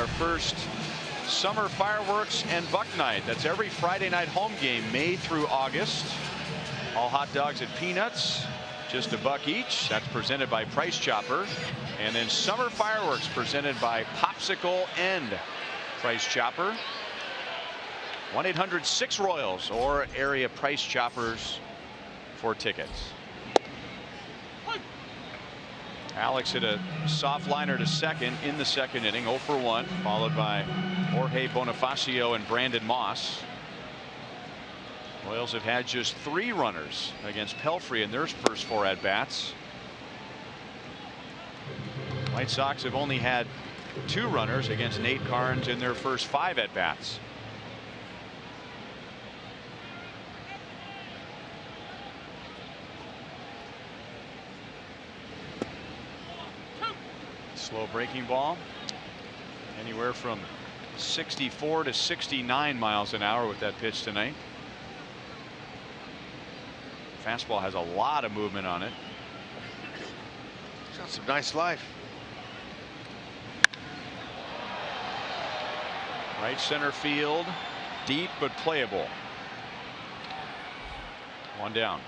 our first summer fireworks and buck night. That's every Friday night home game, May through August. All hot dogs at Peanuts, just $1 each. That's presented by Price Chopper. And then summer fireworks presented by Popsicle and Price Chopper. 1-800-6-ROYALS or area Price Choppers for tickets. Alex hit a soft liner to second in the second inning, 0 for 1, followed by Jorge Bonifacio and Brandon Moss. Royals have had just 3 runners against Pelfrey in their first 4 at-bats. White Sox have only had 2 runners against Nate Carnes in their first 5 at-bats. Slow breaking ball, anywhere from 64 to 69 miles an hour with that pitch tonight. Fastball has a lot of movement on it. He's got some nice life. Right center field, deep but playable. 1 down.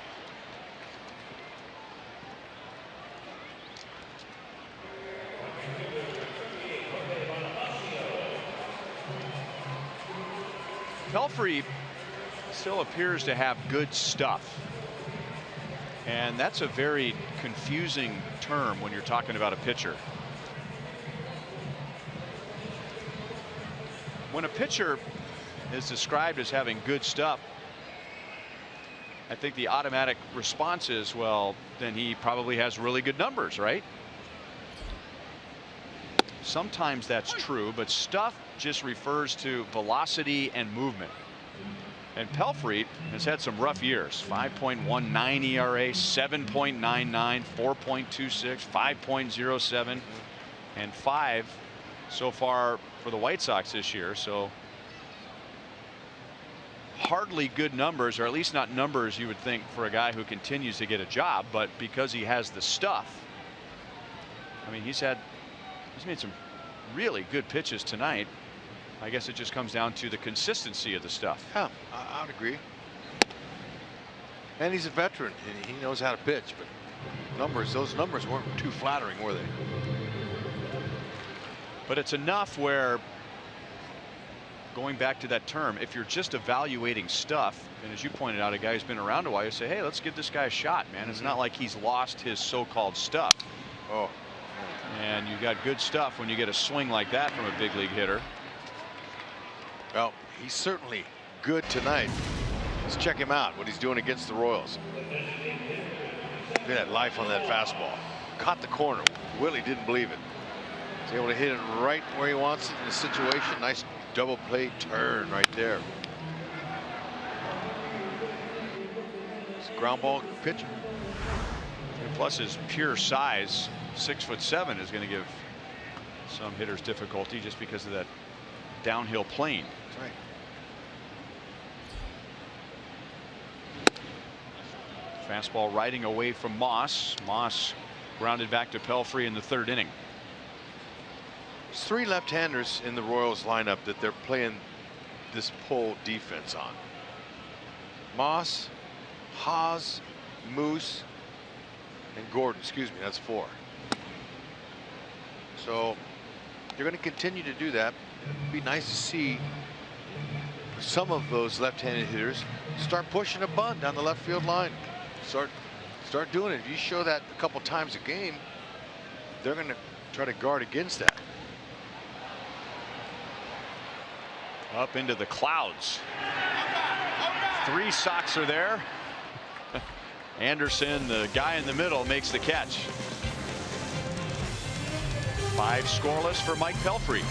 Pelfrey still appears to have good stuff. And that's a very confusing term when you're talking about a pitcher. When a pitcher is described as having good stuff, I think the automatic response is, well, then he probably has really good numbers, right? Sometimes that's true, but stuff just refers to velocity and movement. And Pelfrey has had some rough years. 5.19 ERA, 7.99, 4.26, 5.07, and 5 so far for the White Sox this year. So hardly good numbers, or at least not numbers you would think for a guy who continues to get a job. But because he has the stuff, I mean, he's made some really good pitches tonight. I guess it just comes down to the consistency of the stuff. Yeah, I would agree. And he's a veteran, and he knows how to pitch. But those numbers weren't too flattering, were they? But it's enough where, going back to that term, if you're just evaluating stuff, and as you pointed out, a guy who's been around a while, you say, hey, let's give this guy a shot, man. It's not like he's lost his so-called stuff. Oh. And you got good stuff when you get a swing like that from a big league hitter. Well, he's certainly good tonight. Let's check him out, what he's doing against the Royals. Look at that life on that fastball. Caught the corner. Willie didn't believe it. He's able to hit it right where he wants it in the situation. Nice double play turn right there. It's a ground ball pitcher. And plus his pure size, 6'7", is going to give some hitters difficulty just because of that downhill plane. That's right. Fastball riding away from Moss. Moss grounded back to Pelfrey in the 3rd inning. There's 3 left-handers in the Royals lineup that they're playing this pull defense on. Moss, Haas, Moose, and Gordon. Excuse me, that's 4. So you're going to continue to do that. It'd be nice to see some of those left-handed hitters start pushing a bunt down the left field line. Start doing it. If you show that a couple times a game, they're going to try to guard against that. Up into the clouds. 3 Sox are there. Anderson, the guy in the middle, makes the catch. 5 scoreless for Mike Pelfrey.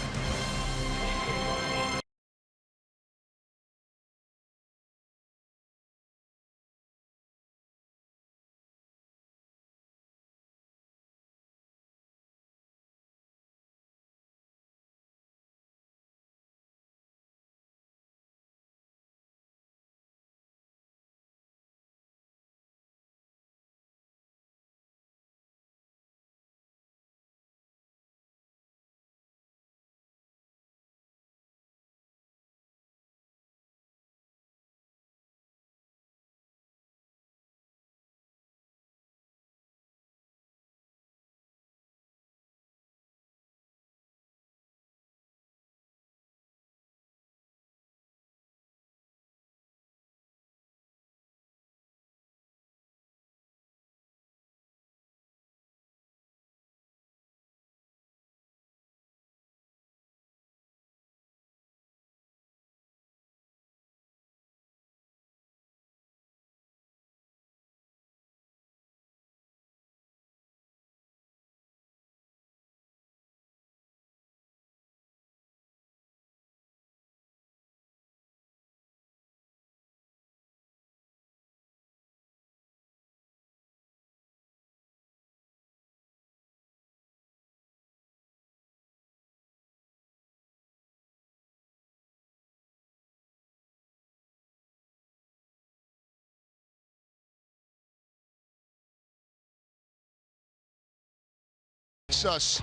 takes us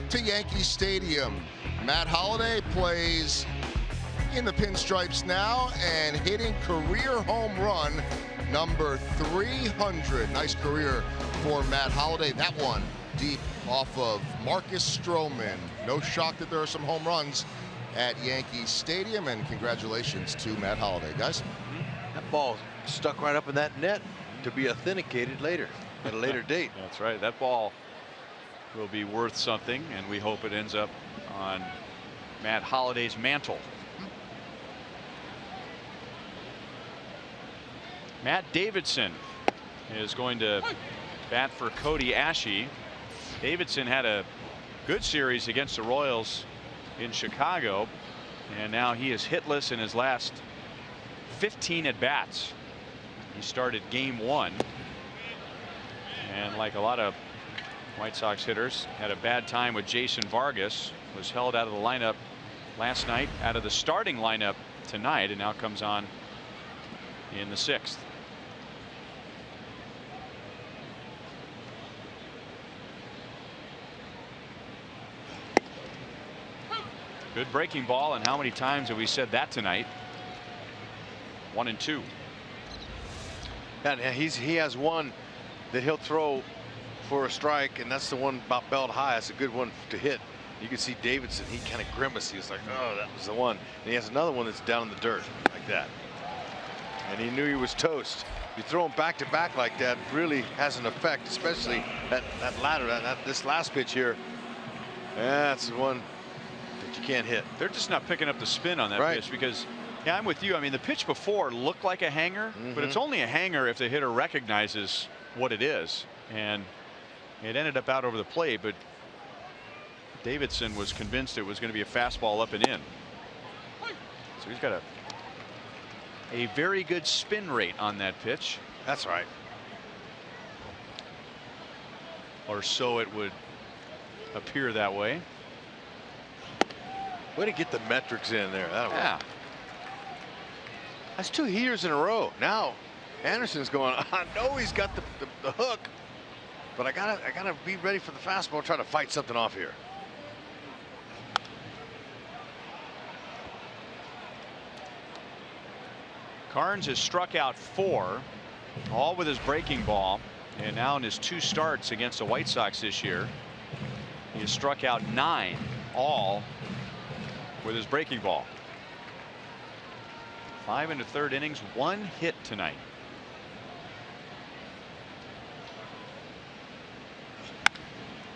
to Yankee Stadium. Matt Holliday plays in the pinstripes now and hitting career home run number 300. Nice career for Matt Holliday. That one deep off of Marcus Stroman. No shock that there are some home runs at Yankee Stadium, and congratulations to Matt Holliday, guys. That ball stuck right up in that net to be authenticated later at a later date. That's right. That ball will be worth something, and we hope it ends up on Matt Holliday's mantle. Matt Davidson is going to bat for Cody Ashe. Davidson had a good series against the Royals in Chicago, and now he is hitless in his last 15 at bats. He started game 1, and like a lot of White Sox hitters, had a bad time with Jason Vargas, was held out of the lineup last night, out of the starting lineup tonight, and now comes on in the 6th. Good breaking ball, and how many times have we said that tonight? 1 and 2. And he has one that he'll throw for a strike, and that's the one about belt high. That's a good one to hit. You can see Davidson, he kind of grimaced. He was like, oh, that was the one. And he has another one that's down in the dirt like that. And he knew he was toast. You throw him back to back like that, really has an effect, especially that latter, this last pitch here. That's the one that you can't hit. They're just not picking up the spin on that pitch because, yeah, I'm with you. I mean, the pitch before looked like a hanger, but it's only a hanger if the hitter recognizes what it is. And it ended up out over the plate, but Davidson was convinced it was going to be a fastball up and in. So he's got a very good spin rate on that pitch. That's right. Or so it would appear that way. Way to get the metrics in there. Yeah. That's 2 heaters in a row. Now Anderson's going, I know he's got the hook, but I gotta be ready for the fastball, try to fight something off here. Carnes has struck out 4, all with his breaking ball, and now in his 2 starts against the White Sox this year, he has struck out 9, all with his breaking ball. 5 1/3 innings, 1 hit tonight.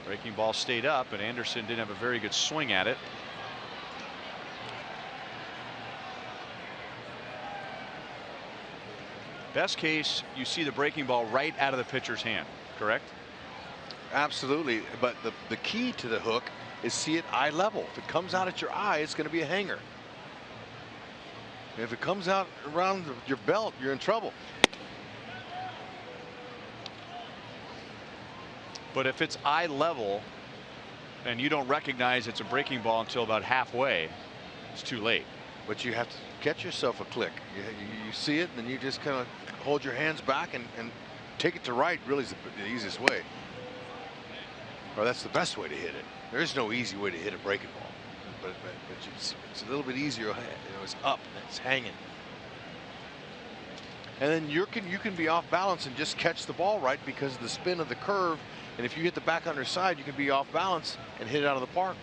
Breaking ball stayed up, but Anderson didn't have a very good swing at it. Best case, you see the breaking ball right out of the pitcher's hand, correct? Absolutely, but the key to the hook is see it eye level. If it comes out at your eye, it's going to be a hanger. If it comes out around your belt, you're in trouble. But if it's eye level and you don't recognize it's a breaking ball until about halfway, it's too late. But you have to catch yourself a click. You see it, and then you just kind of hold your hands back and take it to right. Really is the easiest way. Or that's the best way to hit it. There is no easy way to hit a breaking ball. But it's a little bit easier. You know, it's up and it's hanging. And then you can be off balance and just catch the ball right because of the spin of the curve. And if you hit the back underside, you can be off balance and hit it out of the park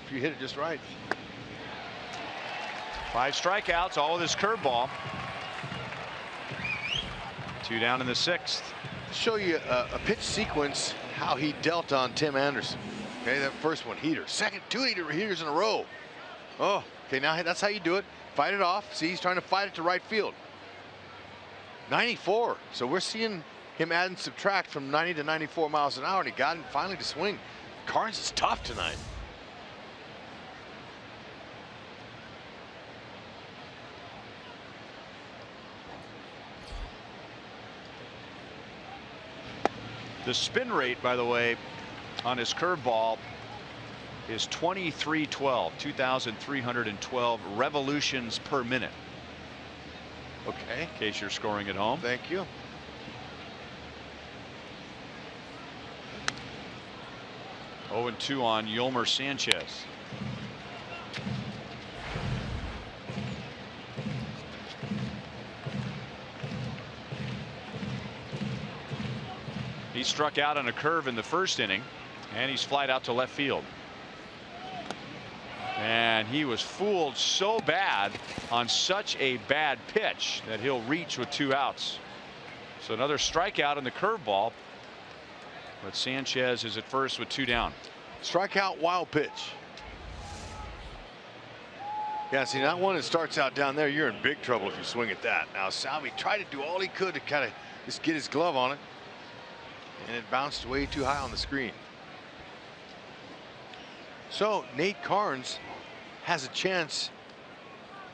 if you hit it just right. 5 strikeouts, all with his curveball. 2 down in the 6th. Show you a pitch sequence how he dealt on Tim Anderson. Okay, that first one heater, second 2 heaters in a row. Oh, okay, now that's how you do it. Fight it off. See, he's trying to fight it to right field. 94. So we're seeing him add and subtract from 90 to 94 miles an hour, and he got him finally to swing. Carnes is tough tonight. The spin rate, by the way, on his curveball is 2312, 2,312 revolutions per minute. Okay. In case you're scoring at home. Thank you. 0-2 on Yolmer Sanchez. He struck out on a curve in the first inning, and he's flied out to left field. And he was fooled so bad on such a bad pitch that he'll reach with 2 outs. So another strikeout in the curveball. But Sanchez is at first with 2 down. Strikeout, wild pitch. Yeah, see, that one that starts out down there, you're in big trouble if you swing at that. Now, Salvi tried to do all he could to kind of just get his glove on it, and it bounced way too high on the screen. So Nate Carnes has a chance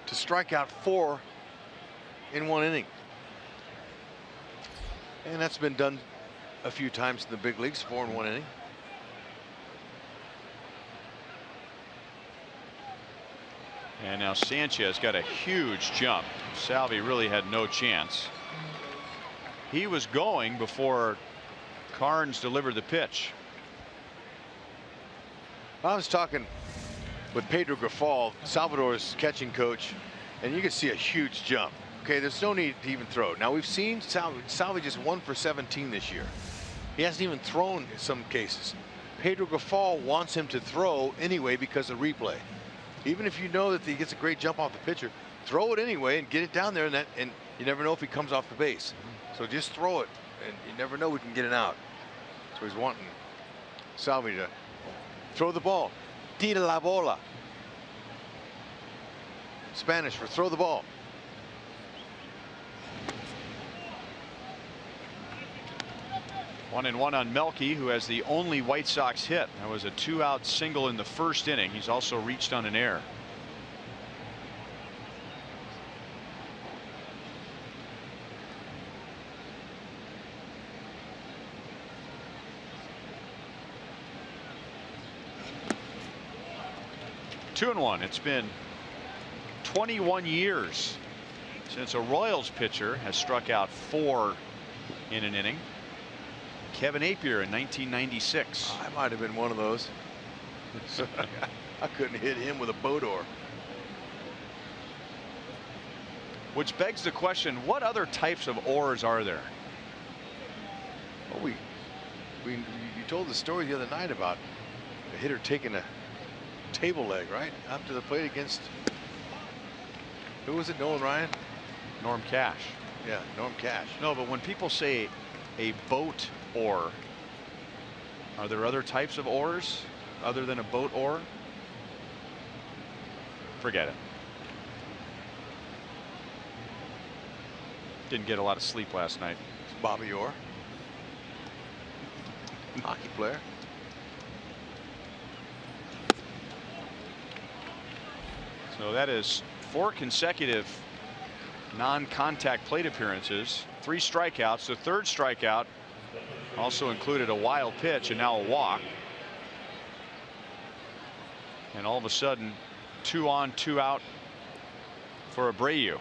to strike out 4 in 1 inning. And that's been done a few times in the big leagues, 4 in 1 inning. And now Sanchez got a huge jump. Salvi really had no chance. He was going before Carnes delivered the pitch. I was talking with Pedro Grifol, Salvador's catching coach, and you can see a huge jump. Okay, there's no need to even throw. Now we've seen Salvi just 1 for 17 this year. He hasn't even thrown in some cases. Pedro Grifol wants him to throw anyway because of replay. Even if you know that he gets a great jump off the pitcher, throw it anyway and get it down there, and you never know if he comes off the base. So just throw it, and you never know we can get it out. So he's wanting Salvi to throw the ball. Tira la bola. Spanish for throw the ball. One and one on Melky, who has the only White Sox hit. That was a 2-out single in the first inning. He's also reached on an error. Two and one. It's been 21 years since a Royals pitcher has struck out 4 in an inning. Kevin Apier in 1996. I might have been one of those. I couldn't hit him with a boat oar. Which begs the question, what other types of oars are there? Well, you told the story the other night about a hitter taking a table leg right up to the plate against, who was it? Nolan Ryan? Norm Cash. Yeah, Norm Cash. No, but when people say a boat oar, are there other types of oars other than a boat oar? Forget it. Didn't get a lot of sleep last night. It's Bobby Orr, hockey player. So that is 4 consecutive non-contact plate appearances, 3 strikeouts. The third strikeout also included a wild pitch and now a walk. And all of a sudden, 2 on, 2 out for Abreu.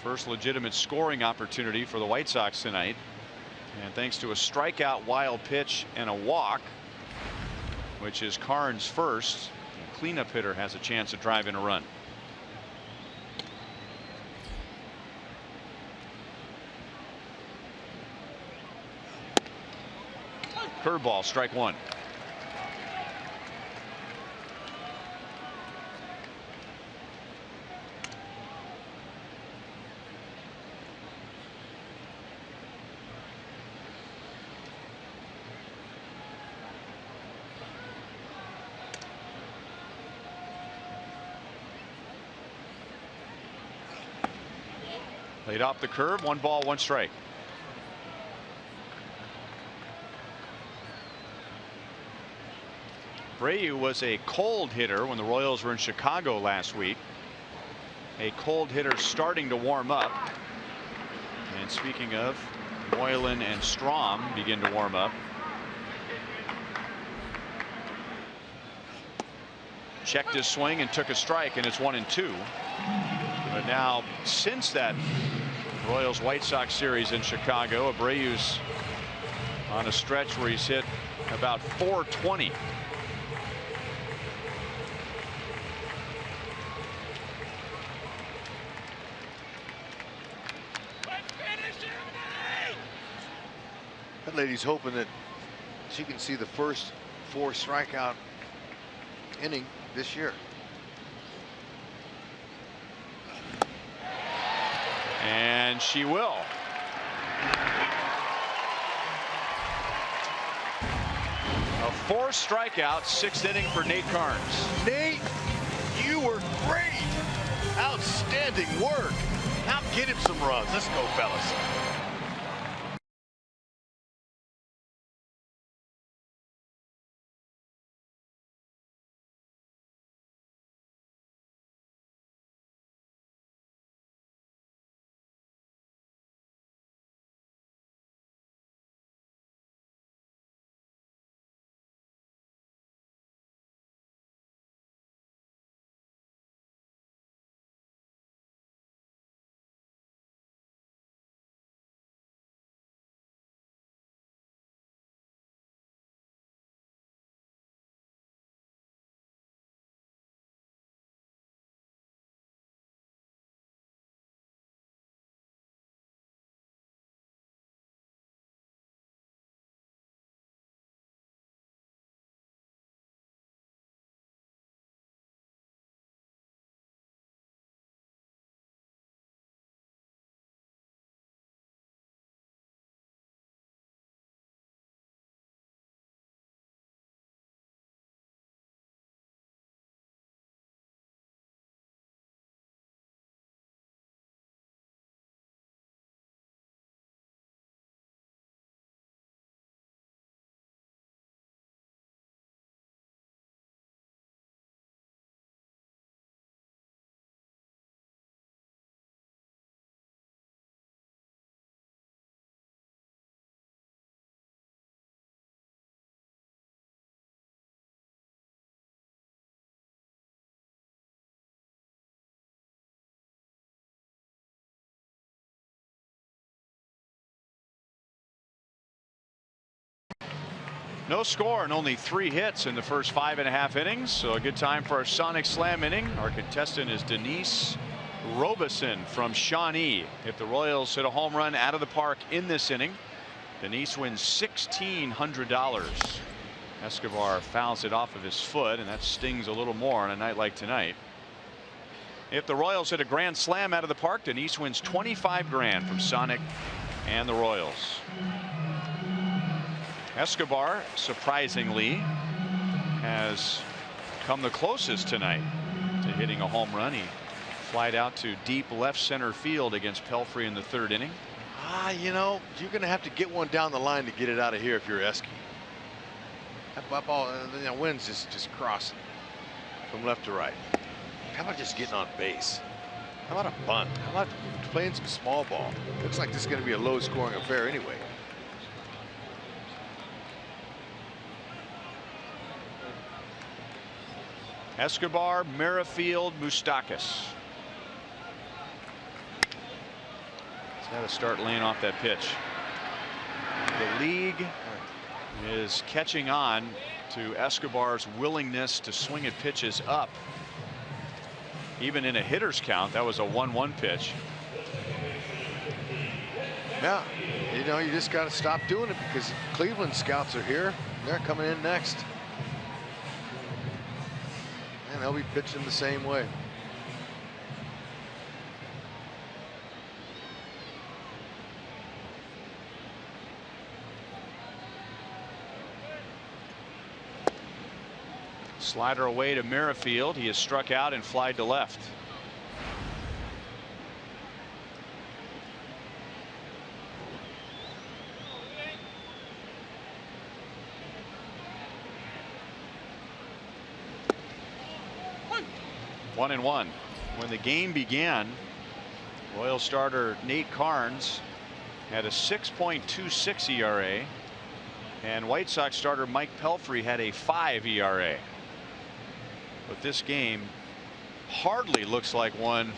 First legitimate scoring opportunity for the White Sox tonight. And thanks to a strikeout, wild pitch, and a walk, which is Carnes' first, the cleanup hitter has a chance to drive in a run. Curveball, strike 1. Laid off the curve, 1 ball, 1 strike. Abreu was a cold hitter when the Royals were in Chicago last week. A cold hitter starting to warm up. And speaking of, Moylan and Strom begin to warm up. Checked his swing and took a strike, and it's 1-2. But now, since that Royals White Sox series in Chicago, Abreu's on a stretch where he's hit about 420. That lady's hoping that she can see the first 4 strikeout inning this year. And she will. A 4th strikeout, 6th inning for Nate Carnes. Nate, you were great. Outstanding work. Now get him some runs. Let's go, fellas. No score and only 3 hits in the first 5.5 innings. So a good time for our Sonic Slam inning. Our contestant is Denise Robeson from Shawnee. If the Royals hit a home run out of the park in this inning, Denise wins $1,600. Escobar fouls it off of his foot, and that stings a little more on a night like tonight. If the Royals hit a grand slam out of the park, Denise wins 25 grand from Sonic and the Royals. Escobar, surprisingly, has come the closest tonight to hitting a home run. He flied out to deep left center field against Pelfrey in the 3rd inning. You know, you're going to have to get one down the line to get it out of here if you're Esky. That ball, the wind's just crossing from left to right. How about just getting on base? How about a bunt? How about playing some small ball? Looks like this is going to be a low-scoring affair anyway. Escobar, Merrifield, Moustakas. He's got to start laying off that pitch. The league is catching on to Escobar's willingness to swing at pitches up. Even in a hitter's count, that was a 1-1 pitch. Yeah, you know, you just got to stop doing it because Cleveland scouts are here. They're coming in next. And they'll be pitching the same way. Slider away to Merrifield. He is struck out and flied to left. One and one. When the game began, Royal starter Nate Carnes had a 6.26 ERA, and White Sox starter Mike Pelfrey had a 5 ERA. But this game hardly looks like one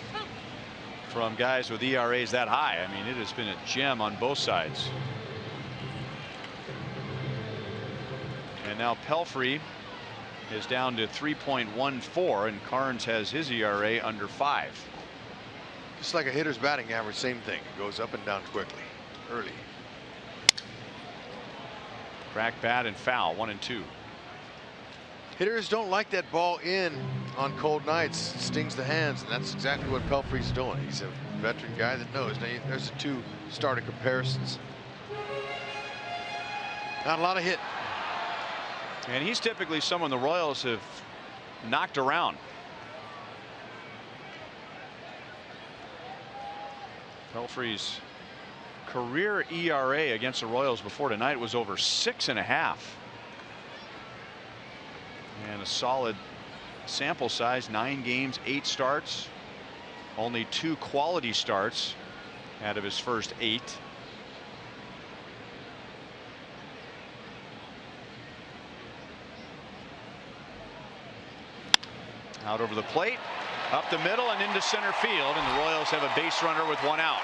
from guys with ERAs that high. I mean, it has been a gem on both sides. And now Pelfrey is down to 3.14, and Carnes has his ERA under 5. Just like a hitter's batting average, same thing. It goes up and down quickly, early. Crack bat and foul, 1-2. Hitters don't like that ball in on cold nights. It stings the hands, and that's exactly what Pelfrey's doing. He's a veteran guy that knows. Now, there's the two starter comparisons. Not a lot of hit. And he's typically someone the Royals have knocked around. Pelfrey's career ERA against the Royals before tonight was over 6.5. And a solid sample size, 9 games, 8 starts. Only 2 quality starts out of his first 8. Out over the plate, up the middle and into center field, and the Royals have a base runner with 1 out.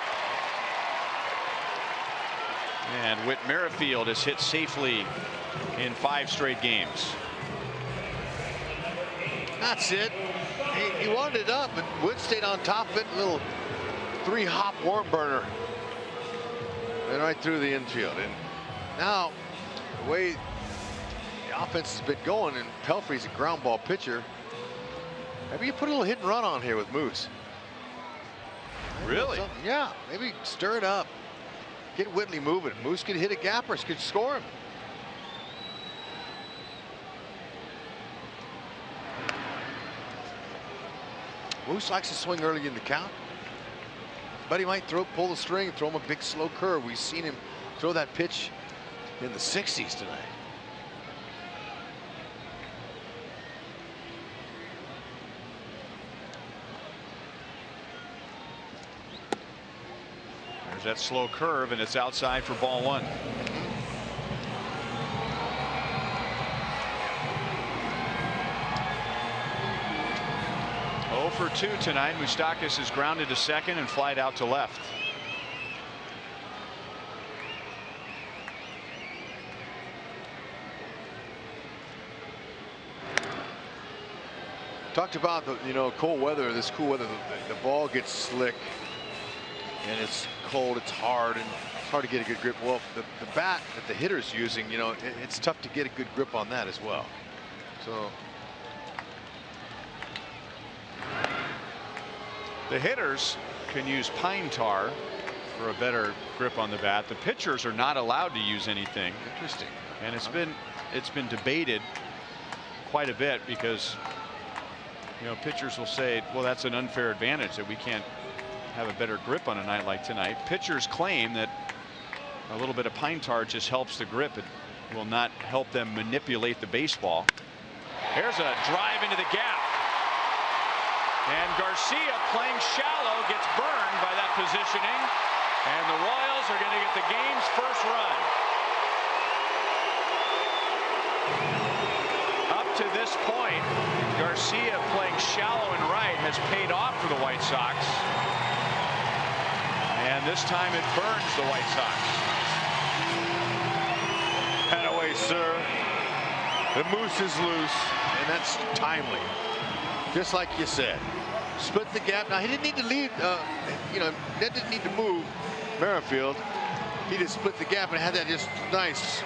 And Whit Merrifield has hit safely in 5 straight games. That's it. He wanted it up, but Wood stayed on top of it. A little 3-hop worm burner. And right through the infield. And now, the way the offense has been going, and Pelfrey's a ground ball pitcher, maybe you put a little hit and run on here with Moose. Really? Yeah, maybe stir it up. Get Whitley moving. Moose could hit a gapper, could score him. Moose likes to swing early in the count, but he might pull the string and throw him a big slow curve. We've seen him throw that pitch in the 60s tonight. There's that slow curve, and it's outside for ball 1. For 2 tonight. Moustakas is grounded to second and flied out to left. Talked about the cold weather. This cool weather, the ball gets slick and it's cold. It's hard and it's hard to get a good grip. Well, the bat that the hitter's using, it's tough to get a good grip on that as well. So. The hitters can use pine tar for a better grip on the bat. The pitchers are not allowed to use anything. Interesting. And it's been debated quite a bit because pitchers will say, well, that's an unfair advantage that we can't have a better grip on a night like tonight. Pitchers claim that a little bit of pine tar just helps the grip. It will not help them manipulate the baseball. Here's a drive into the gap. And Garcia, playing shallow, gets burned by that positioning. And the Royals are going to get the game's first run. Up to this point, Garcia playing shallow and right has paid off for the White Sox. And this time it burns the White Sox. Away, sir. The Moose is loose, and that's timely. Just like you said. Split the gap. Now, he didn't need to lead, Ned didn't need to move Merrifield. He just split the gap and had that just nice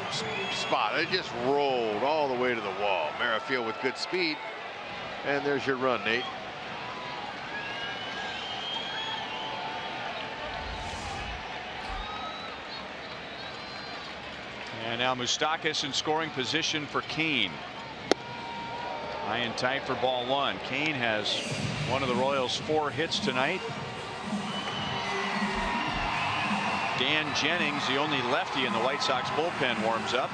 spot. It just rolled all the way to the wall. Merrifield with good speed. And there's your run, Nate. And now Moustakas in scoring position for Kane. High and tight for ball 1. Kane has one of the Royals' 4 hits tonight. Dan Jennings, the only lefty in the White Sox bullpen, warms up.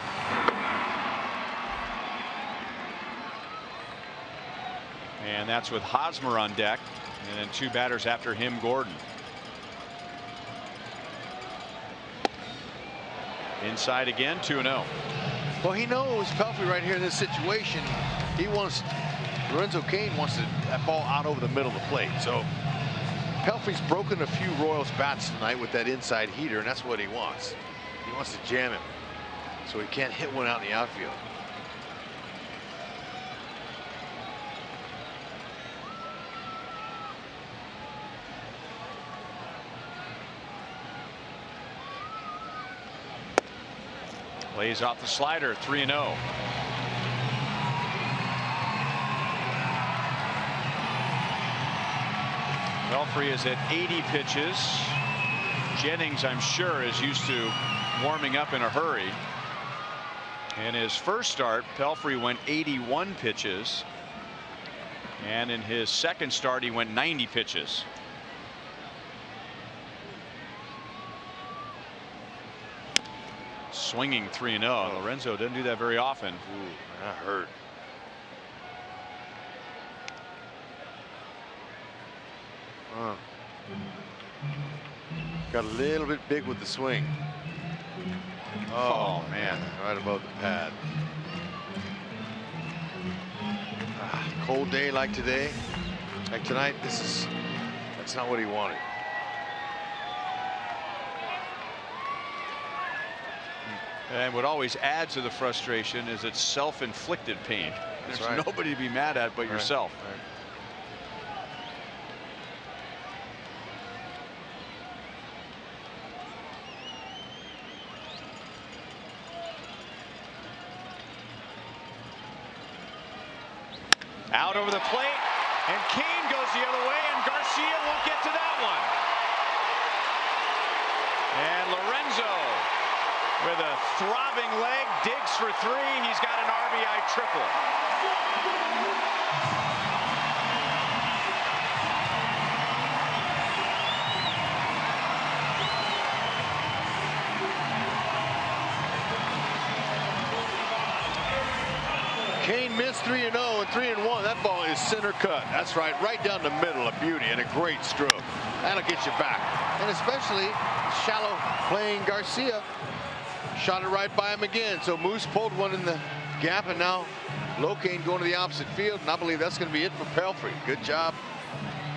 And that's with Hosmer on deck, and then 2 batters after him, Gordon. Inside again, 2-0. Well, he knows Pelfrey right here in this situation. Lorenzo Cain wants that ball out over the middle of the plate. So Pelfrey's broken a few Royals bats tonight with that inside heater, and that's what he wants. He wants to jam him so he can't hit one out in the outfield. Plays off the slider, 3-0. Pelfrey is at 80 pitches. Jennings, I'm sure, is used to warming up in a hurry. In his first start, Pelfrey went 81 pitches. And in his second start, he went 90 pitches. Swinging 3-0. Lorenzo doesn't do that very often. Ooh, that hurt. Got a little bit big with the swing. Oh man, right above the pad. Cold day like today, like tonight. That's not what he wanted. And what always adds to the frustration is it's self-inflicted pain. There's nobody to be mad at but yourself. Right. Out over the plate, and Kane goes the other way, and Garcia won't get to that one. And Lorenzo, with a throbbing leg, digs for 3. He's got an RBI triple. Kane missed 3-0 and 3-1. That ball is center cut. That's right down the middle. A beauty and a great stroke. That'll get you back. And especially shallow playing Garcia shot it right by him again. So Moose pulled one in the gap, and now Locane going to the opposite field, and I believe that's going to be it for Pelfrey. Good job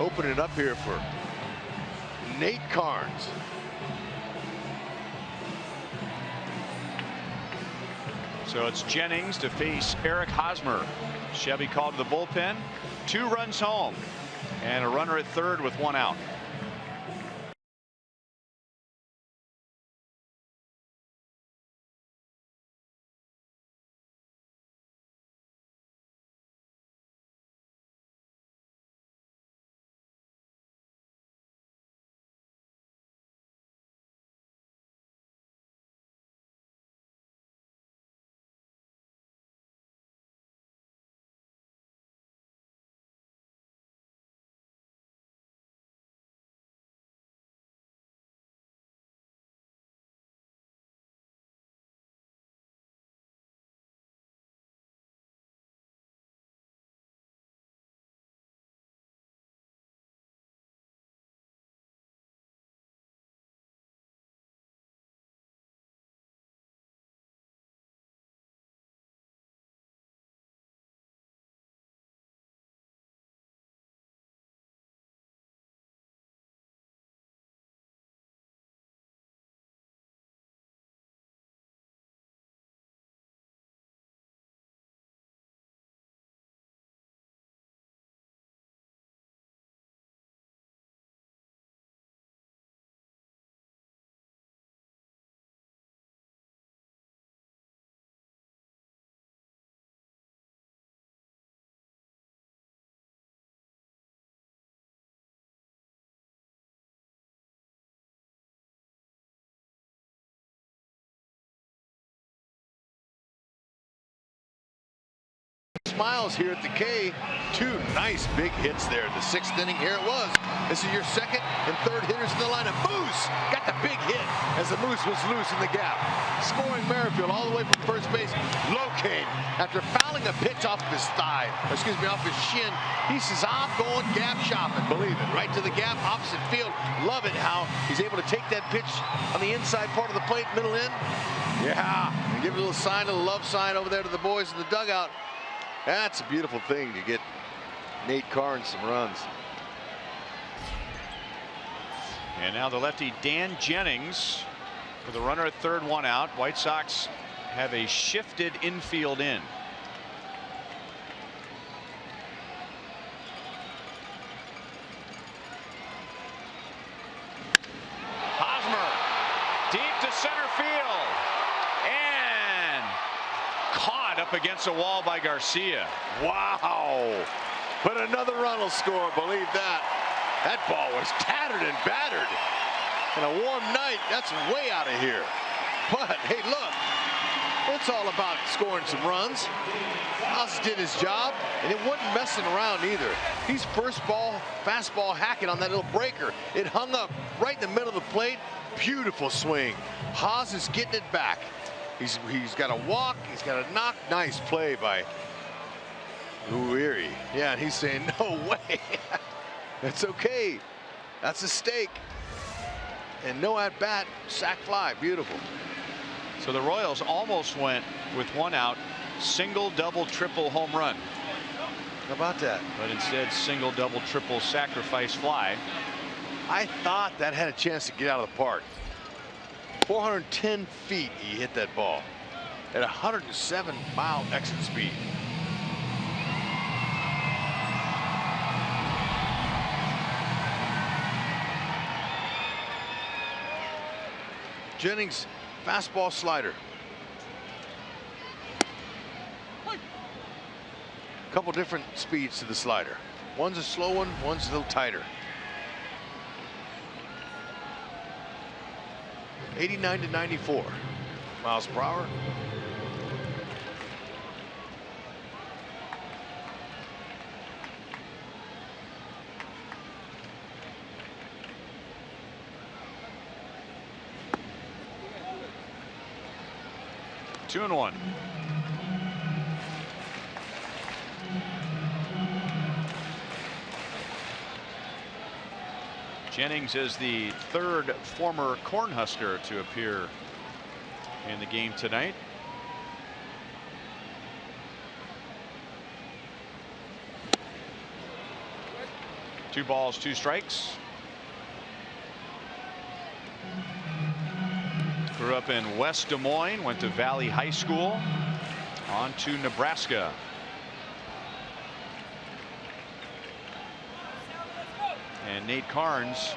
opening it up here for Nate Carnes. So it's Jennings to face Eric Hosmer. Chevy called to the bullpen. 2 runs home and a runner at third with 1 out. Smiles here at the K. 2 nice big hits there in the 6th inning. Here it was. This is your 2nd and 3rd hitters in the lineup. Moose got the big hit as the Moose was loose in the gap. Scoring Merrifield all the way from first base. Locane, after fouling a pitch off of his thigh, excuse me, off his shin, he says, I'm going gap shopping. Believe it. Right to the gap, opposite field. Love it how he's able to take that pitch on the inside part of the plate, middle in. Yeah, and give a little sign, a little love sign over there to the boys in the dugout. That's a beautiful thing to get Nate Carnes some runs. And now the lefty Dan Jennings with a runner at third, 1 out. White Sox have a shifted infield in. Hosmer deep to center field, and caught up against the wall by Garcia. Wow. But another run will score, believe that. That ball was tattered and battered. And a warm night, that's way out of here. But, hey, look, it's all about scoring some runs. Haas did his job, and it wasn't messing around either. He's first ball, fastball hacking on that little breaker. It hung up right in the middle of the plate. Beautiful swing. Haas is getting it back. He's got a walk, he's got a knock. Nice play by Uiri. Yeah, and he's saying, no way. That's okay. That's a stake. And no at bat, sac fly. Beautiful. So the Royals almost went with 1 out, single, double, triple home run. How about that? But instead, single, double, triple sacrifice fly. I thought that had a chance to get out of the park. 410 feet he hit that ball at 107-mile exit speed. Jennings, fastball slider. Couple different speeds to the slider. One's a slow one, one's a little tighter. 89 to 94 miles per hour. Two and one. Jennings is the third former Cornhusker to appear in the game tonight. Two balls, two strikes. Grew up in West Des Moines, went to Valley High School, on to Nebraska. And Nate Carnes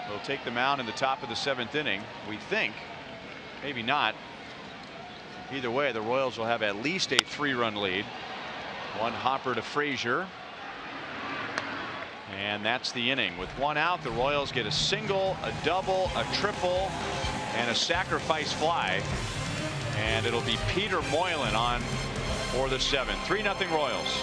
will take the mound in the top of the 7th inning. We think, maybe not. Either way, the Royals will have at least a 3-run lead. One hopper to Frazier. And that's the inning. With 1 out, the Royals get a single, a double, a triple, and a sacrifice fly. And it'll be Peter Moylan on for the 7th. 3-0 Royals.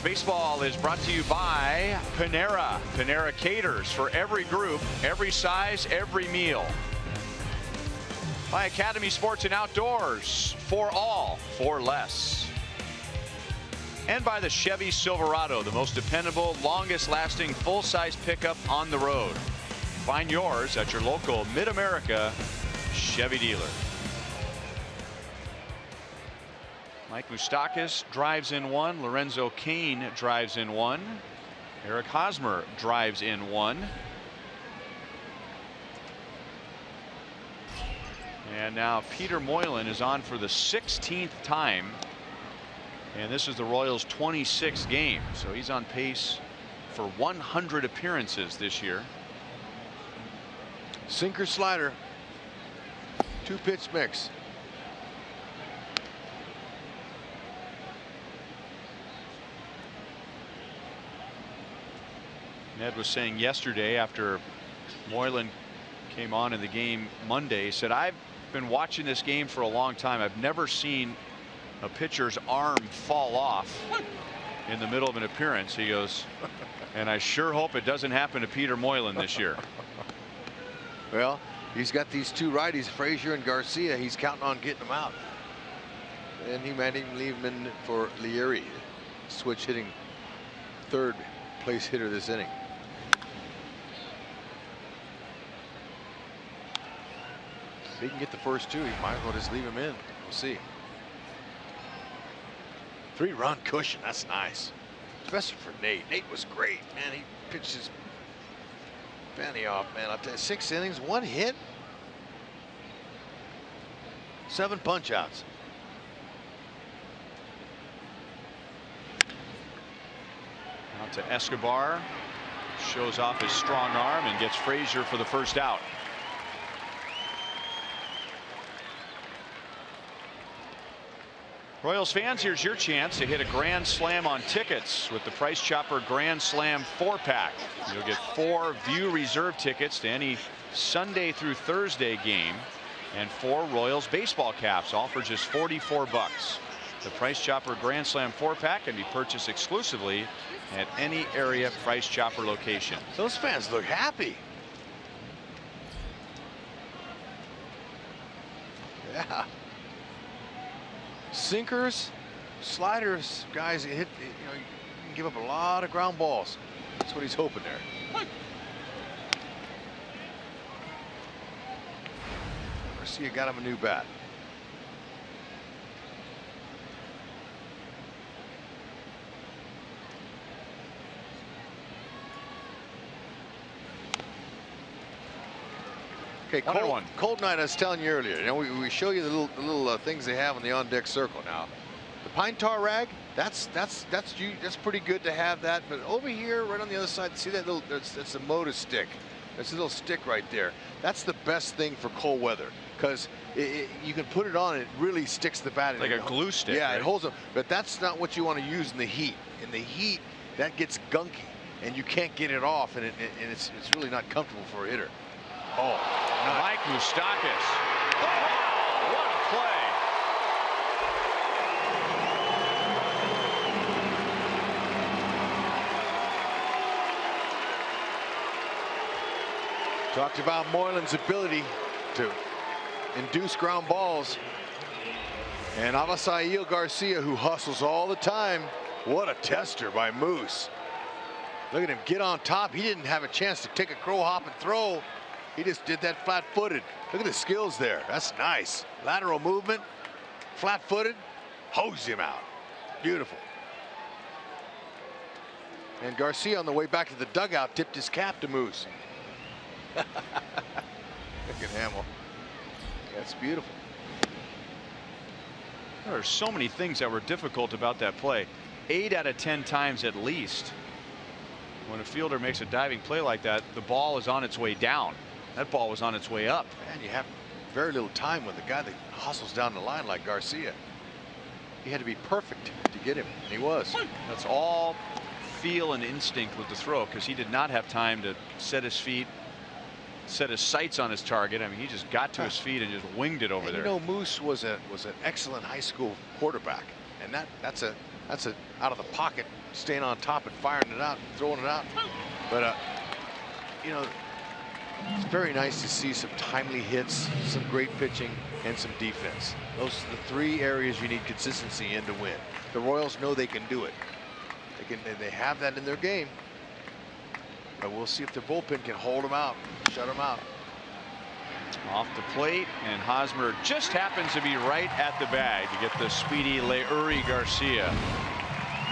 Baseball is brought to you by Panera. Panera caters for every group, every size, every meal. By Academy Sports and Outdoors, for all, for less. And by the Chevy Silverado, the most dependable, longest lasting, full-size pickup on the road. Find yours at your local Mid-America Chevy dealer. Mike Moustakas drives in one. Lorenzo Cain drives in one. Eric Hosmer drives in one. And now Peter Moylan is on for the 16th time. And this is the Royals' 26th game. So he's on pace for 100 appearances this year. Sinker slider. 2-pitch mix. Ned was saying yesterday after Moylan came on in the game Monday, he said, I've been watching this game for a long time. I've never seen a pitcher's arm fall off in the middle of an appearance. He goes, and I sure hope it doesn't happen to Peter Moylan this year. Well, he's got these two righties, Frazier and Garcia. He's counting on getting them out. And he might even leave him in for Leary, switch hitting third place hitter this inning. If he can get the first two, he might as well just leave him in. We'll see. 3-run cushion. That's nice. Especially for Nate. Nate was great, man. He pitched his fanny off, man. I'll tell you, 6 innings, 1 hit, 7 punch outs. Out to Escobar. Shows off his strong arm and gets Frazier for the first out. Royals fans, here's your chance to hit a grand slam on tickets with the Price Chopper Grand Slam 4-pack. You'll get 4 view reserve tickets to any Sunday through Thursday game and 4 Royals baseball caps, all for just $44. The Price Chopper Grand Slam 4-pack can be purchased exclusively at any area Price Chopper location. Those fans look happy. Yeah. Sinkers, sliders, guys, hit. You know, you can give up a lot of ground balls. That's what he's hoping there. Garcia got him a new bat. Okay, cold night. I was telling you earlier. You know, we show you the little things they have on the on-deck circle. Now, the pine tar rag. That's pretty good to have that. But over here, right on the other side, see that little? That's a motor stick. That's a little stick right there. That's the best thing for cold weather because you can put it on and it really sticks the bat in. Like a glue stick. Yeah, right? It holds them. But that's not what you want to use in the heat. In the heat, that gets gunky and you can't get it off, and it's really not comfortable for a hitter. Oh, Mike Moustakas. Oh, what a play. Talked about Moylan's ability to induce ground balls. And Avisail Garcia, who hustles all the time. What a tester by Moose. Look at him get on top. He didn't have a chance to take a crow hop and throw. He just did that flat-footed. Look at the skills there. That's nice. Lateral movement, flat-footed, hose him out. Beautiful. And Garcia on the way back to the dugout tipped his cap to Moose. Look at Hamill. That's beautiful. There are so many things that were difficult about that play. 8 out of 10 times at least, when a fielder makes a diving play like that, the ball is on its way down. That ball was on its way up. And you have very little time with the guy that hustles down the line like Garcia. He had to be perfect to get him, and he was. That's all feel and instinct with the throw, because he did not have time to set his feet, set his sights on his target. I mean, he just got to his feet and just winged it over there. You know, Moose was an excellent high school quarterback, and that's a out of the pocket, staying on top and firing it out, and throwing it out. But you know, it's very nice to see some timely hits, some great pitching, and some defense. Those are the 3 areas you need consistency in to win. The Royals know they can do it. They have that in their game. But we'll see if their bullpen can hold them out, shut them out. Off the plate, and Hosmer just happens to be right at the bag to get the speedy Leury Garcia.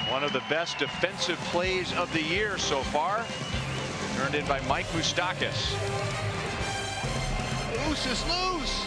One of the best defensive plays of the year so far. Turned in by Mike Moustakas. Loose is loose.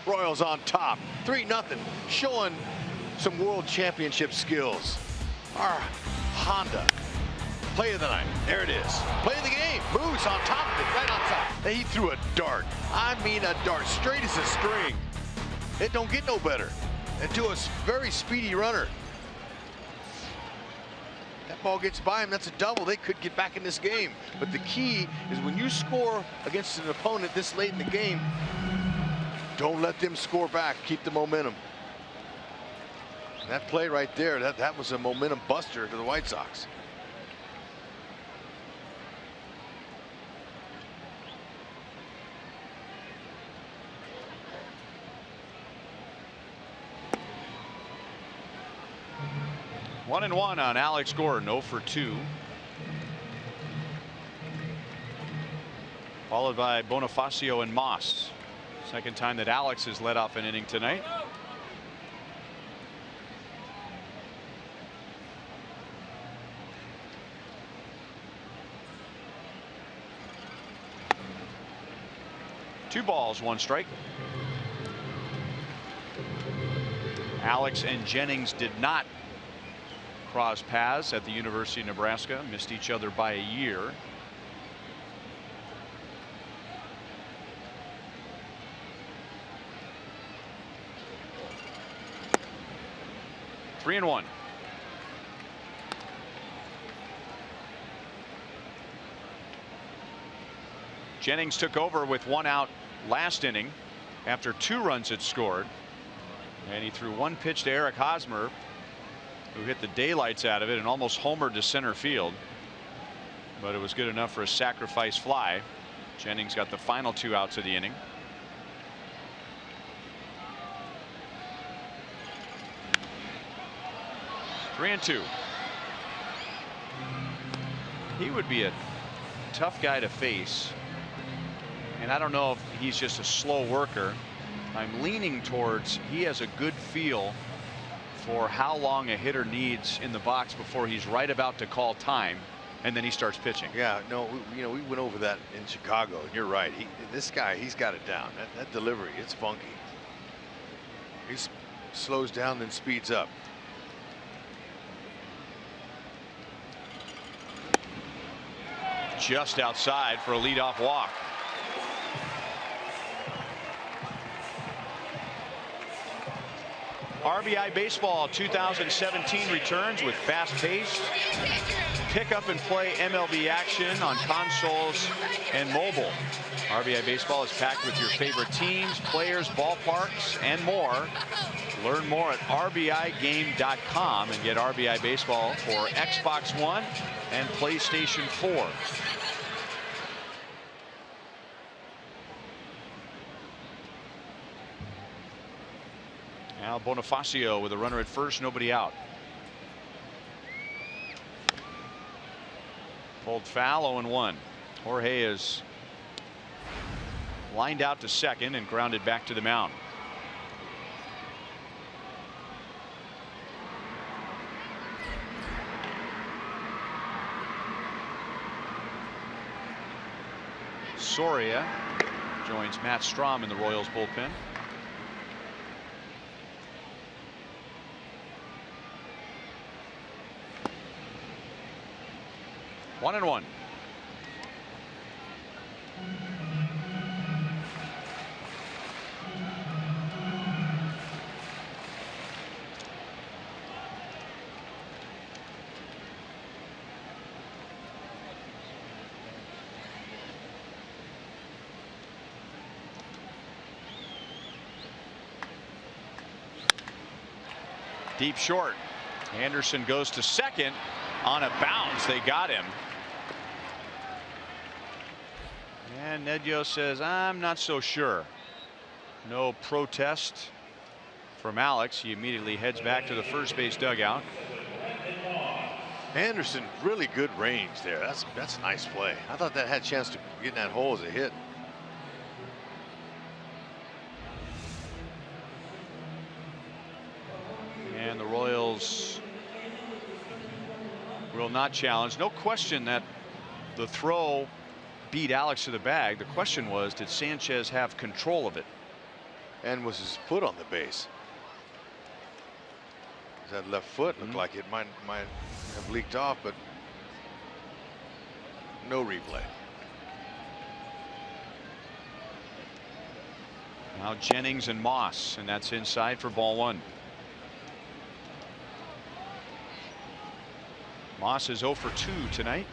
Royals on top, 3-0, showing some world championship skills. Our Honda, play of the night, there it is. Play of the game, Moose on top of it, right on top. He threw a dart, I mean a dart, straight as a string. It don't get no better. And to a very speedy runner. That ball gets by him, that's a double. They could get back in this game. But the key is when you score against an opponent this late in the game, don't let them score back. Keep the momentum. And that play right there, that was a momentum buster to the White Sox. One and one on Alex Gordon, 0 for 2. Followed by Bonifacio and Moss. Second time that Alex has led off an inning tonight. Two balls, one strike. Alex and Jennings did not cross paths at the University of Nebraska, missed each other by a year. Three and one. Jennings took over with one out last inning after 2 runs had scored, and he threw one pitch to Eric Hosmer, who hit the daylights out of it and almost homered to center field, but it was good enough for a sacrifice fly. Jennings got the final 2 outs of the inning. Three and two. He would be a tough guy to face, and I don't know if he's just a slow worker. I'm leaning towards he has a good feel for how long a hitter needs in the box before he's right about to call time, and then he starts pitching. Yeah, no, we went over that in Chicago, and you're right. This guy, he's got it down. That delivery, it's funky. He slows down, then speeds up. Just outside for a leadoff walk. RBI Baseball 2017 returns with fast-paced pick-up-and-play MLB action on consoles and mobile. RBI Baseball is packed with your favorite teams, players, ballparks, and more. Learn more at RBIGame.com and get RBI Baseball for Xbox One and PlayStation 4. Now Bonifacio with a runner at first, nobody out. Pulled foul, 0-1. Jorge is lined out to second and grounded back to the mound. Soria joins Matt Strahm in the Royals bullpen. One and one. Deep short. Anderson goes to second on a bounce. They got him. And Nedjo says, I'm not so sure. No protest from Alex. He immediately heads back to the first base dugout. Anderson, really good range there. That's a nice play. I thought that had a chance to get in that hole as a hit. And the Royals will not challenge. No question that the throw beat Alex to the bag. The question was, did Sanchez have control of it? And was his foot on the base? That left foot looked like it might have leaked off, but no replay. Now Jennings and Moss, and that's inside for ball one. Moss is 0 for 2 tonight.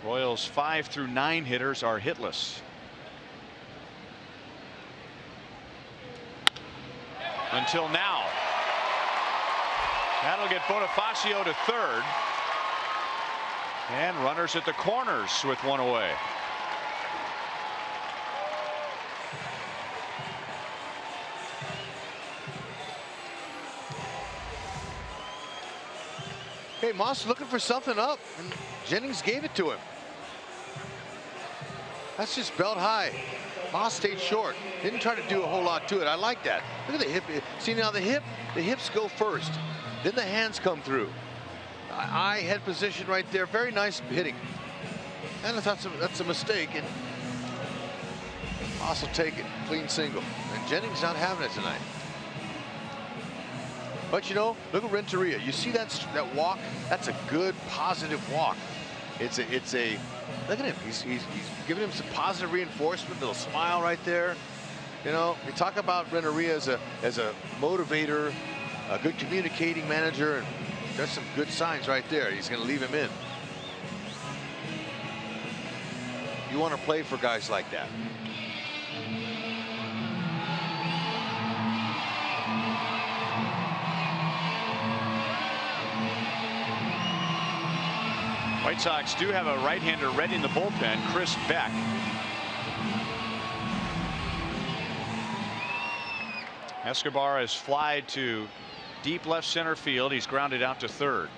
Royals 5 through 9 hitters are hitless. Until now. That'll get Bonifacio to third. And runners at the corners with one away. Hey, Moss looking for something up, and Jennings gave it to him. That's just belt high. Moss stayed short. Didn't try to do a whole lot to it. I like that. Look at the hip. See now the hips go first. Then the hands come through. Eye head position right there. Very nice hitting. And I thought that's a mistake. And Moss will take it. Clean single. And Jennings not having it tonight. But you know, look at Renteria. You see that walk? That's a good positive walk. It's a look at him. He's giving him some positive reinforcement. Little smile right there. You know, we talk about Renteria as a motivator, a good communicating manager, and there's some good signs right there. He's going to leave him in. You want to play for guys like that. White Sox do have a right-hander ready in the bullpen, Chris Beck. Escobar has flied to deep left center field. He's grounded out to third.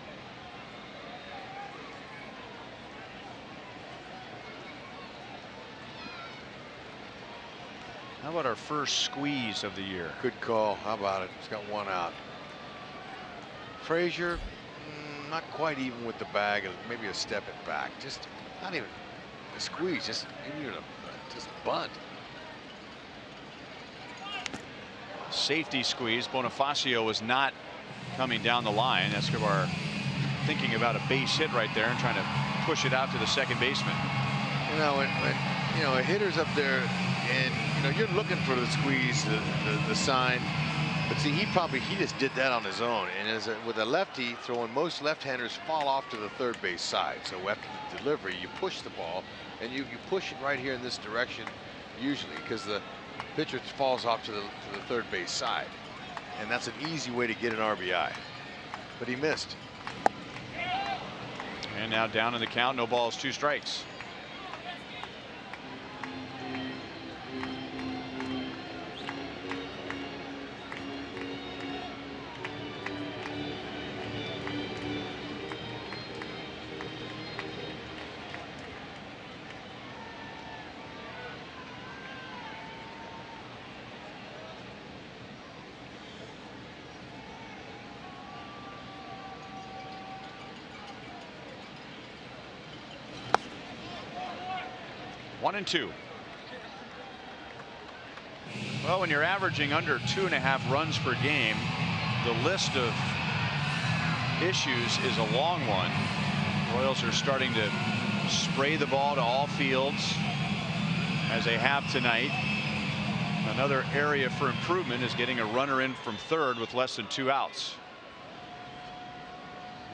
How about our first squeeze of the year? Good call. How about it? He's got one out. Frazier, not quite even with the bag, and maybe a step it back. Just not even a squeeze. Just maybe just bunt. Safety squeeze. Bonifacio was not coming down the line. Escobar thinking about a base hit right there and trying to push it out to the second baseman. You know, when a hitter's up there and you're looking for the squeeze, the sign, but see, he just did that on his own. And with a lefty throwing, most left-handers fall off to the third base side. So after the delivery, you push the ball, and you push it right here in this direction, usually, because the pitcher falls off to the third base side, and that's an easy way to get an RBI. But he missed. And now down in the count, no balls, 2 strikes. One and 2. Well, when you're averaging under 2.5 runs per game, the list of issues is a long one. Royals are starting to spray the ball to all fields, as they have tonight. Another area for improvement is getting a runner in from third with less than 2 outs.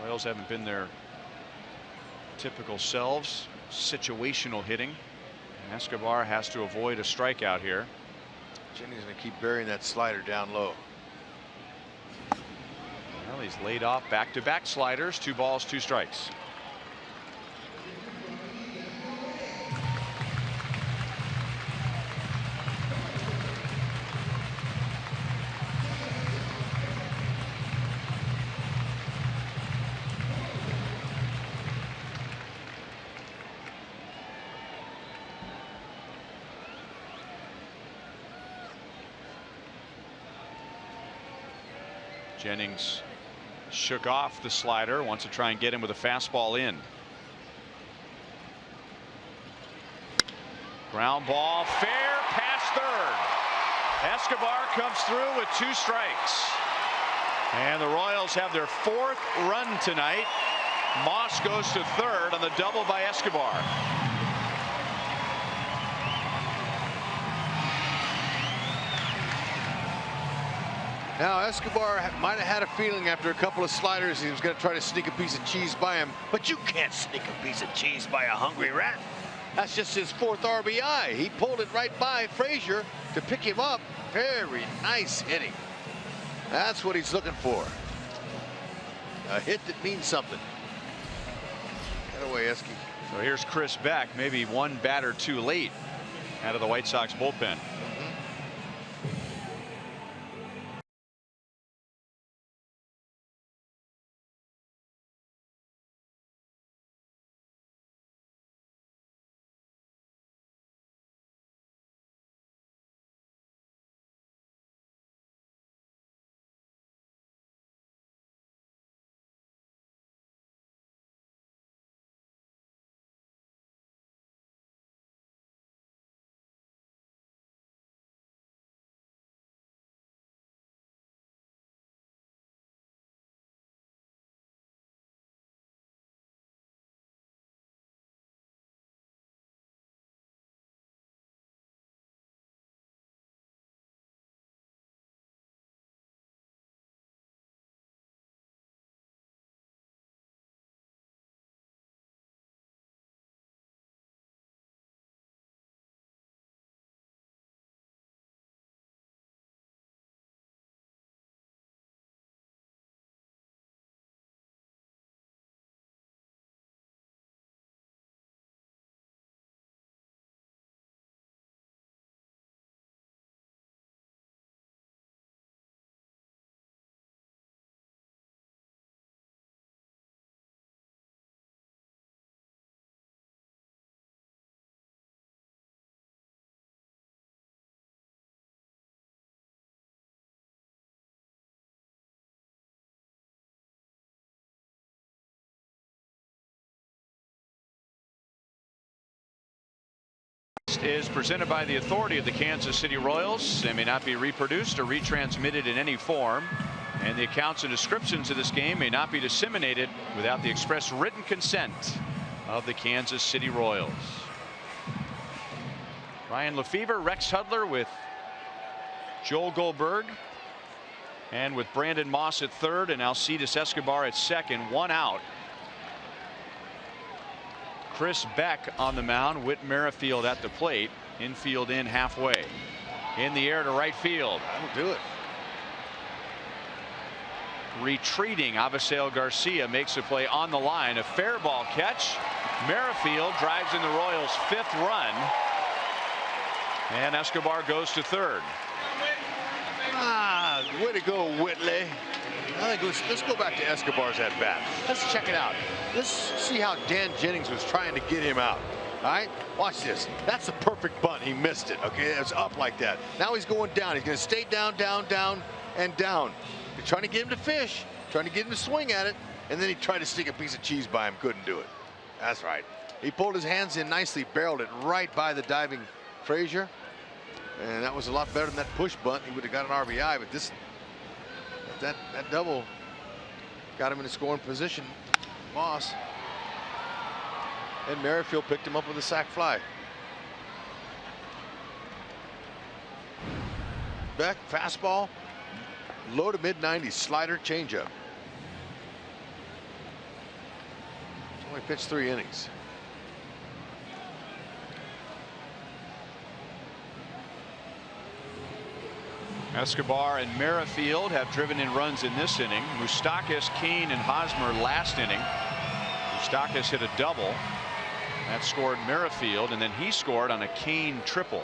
Royals haven't been their typical selves. Situational hitting. Escobar has to avoid a strikeout here. Jennings going to keep burying that slider down low. Well, he's laid off back-to-back sliders. 2 balls, 2 strikes. Jennings shook off the slider, wants to try and get him with a fastball in. Ground ball, fair, past third. Escobar comes through with 2 strikes. And the Royals have their 4th run tonight. Moss goes to third on the double by Escobar. Now Escobar might have had a feeling after a couple of sliders he was going to try to sneak a piece of cheese by him, but you can't sneak a piece of cheese by a hungry rat. That's just his 4th RBI. He pulled it right by Frazier to pick him up. Very nice hitting. That's what he's looking for. A hit that means something. Get away, Esky. So here's Chris Beck, maybe 1 batter too late out of the White Sox bullpen. Is presented by the authority of the Kansas City Royals. They may not be reproduced or retransmitted in any form, and the accounts and descriptions of this game may not be disseminated without the express written consent of the Kansas City Royals. Ryan Lefevre, Rex Hudler with Joel Goldberg, and with Brandon Moss at third and Alcides Escobar at second. 1 out. Chris Beck on the mound. Whit Merrifield at the plate. Infield in halfway. In the air to right field. That'll do it. Retreating Avisail Garcia makes a play on the line. A fair ball catch. Merrifield drives in the Royals' 5th run. And Escobar goes to third. Way to go, Whitley. I think let's go back to Escobar's at bat. Let's check it out. Let's see how Dan Jennings was trying to get him out. All right, watch this. That's a perfect bunt. He missed it. Okay, it's up like that. Now he's going down. He's going to stay down, down, down, and down. They're trying to get him to fish, trying to get him to swing at it, and then he tried to stick a piece of cheese by him. Couldn't do it. That's right. He pulled his hands in nicely, barreled it right by the diving Frazier, and that was a lot better than that push bunt. He would have got an RBI, but that double got him in a scoring position. Moss and Merrifield picked him up with a sac fly. Beck, fastball, low to mid 90s, slider, changeup. Only pitched 3 innings. Escobar and Merrifield have driven in runs in this inning. Moustakas, Kane, and Hosmer last inning. Moustakas hit a double. That scored Merrifield, and then he scored on a Kane triple.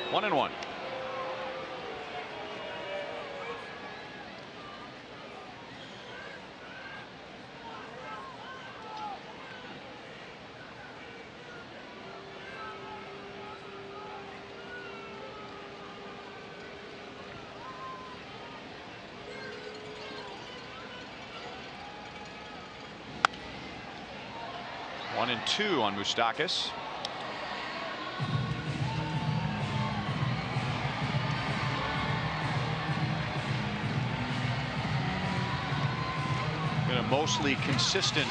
One and one. One and two on Moustakas. Been a mostly consistent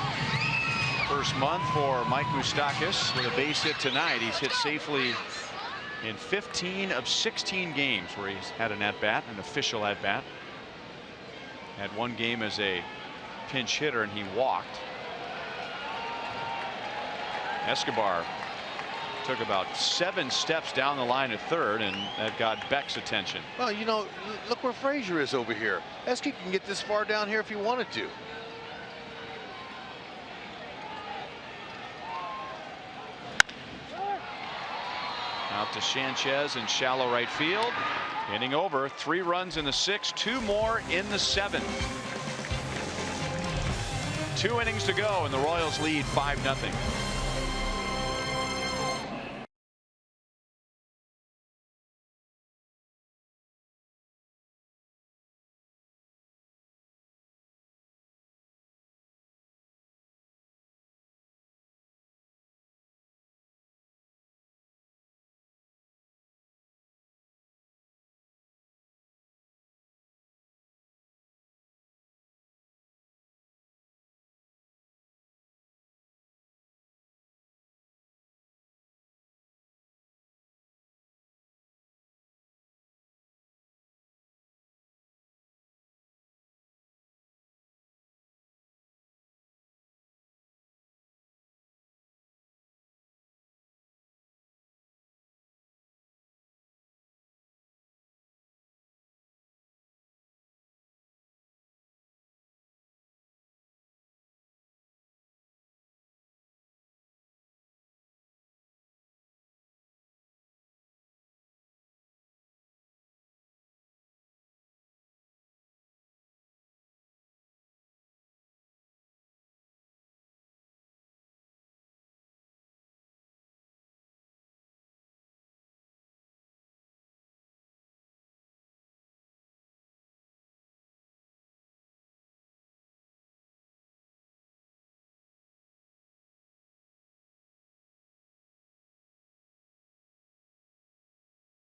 first month for Mike Moustakas with a base hit tonight. He's hit safely in 15 of 16 games where he's had an at-bat, an official at-bat. Had one game as a pinch hitter and he walked. Escobar took about 7 steps down the line at third, and that got Beck's attention. Well, you know, look where Frazier is over here. Esky can get this far down here if he wanted to. Out to Sanchez in shallow right field. Inning over. 3 runs in the 6th, 2 more in the 7th. 2 innings to go, and the Royals lead 5-0.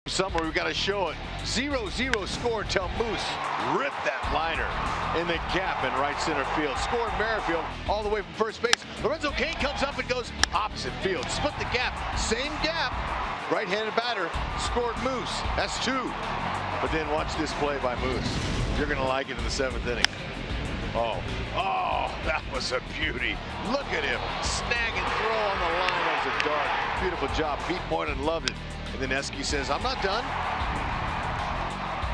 Somewhere we've got to show it. 0-0 score till Moose ripped that liner in the gap in right center field. Scored Merrifield all the way from first base. Lorenzo Cain comes up and goes opposite field. Split the gap. Same gap. Right-handed batter scored Moose. That's 2. But then watch this play by Moose. You're going to like it in the 7th inning. Oh, that was a beauty. Look at him. Snag and throw on the line. That was a dart. Beautiful job. Pete Moylan loved it. And then Esky says, I'm not done.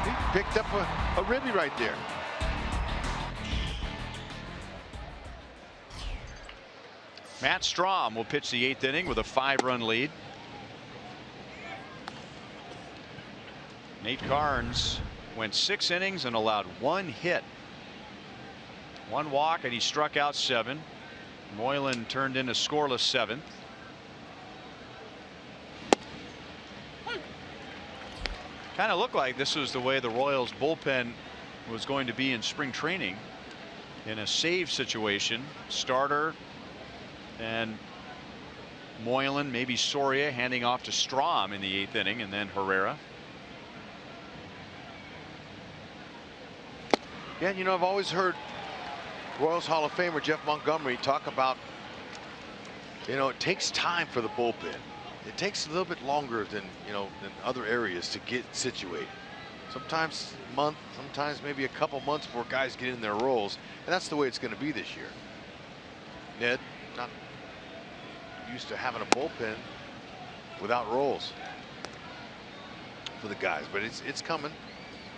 He picked up a ribby right there. Matt Strahm will pitch the 8th inning with a 5-run lead. Nate Carnes went 6 innings and allowed 1 hit. 1 walk, and he struck out 7. Moylan turned in a scoreless 7th. Kind of looked like this was the way the Royals bullpen was going to be in spring training, in a save situation. Starter and Moylan, maybe Soria, handing off to Strahm in the 8th inning, and then Herrera. Yeah, you know, I've always heard Royals Hall of Famer Jeff Montgomery talk about, you know, it takes time for the bullpen. It takes a little bit longer than, you know, than other areas to get situated. Sometimes a month, sometimes maybe a couple months before guys get in their roles, and that's the way it's going to be this year. Ned, not used to having a bullpen without roles for the guys, but it's coming.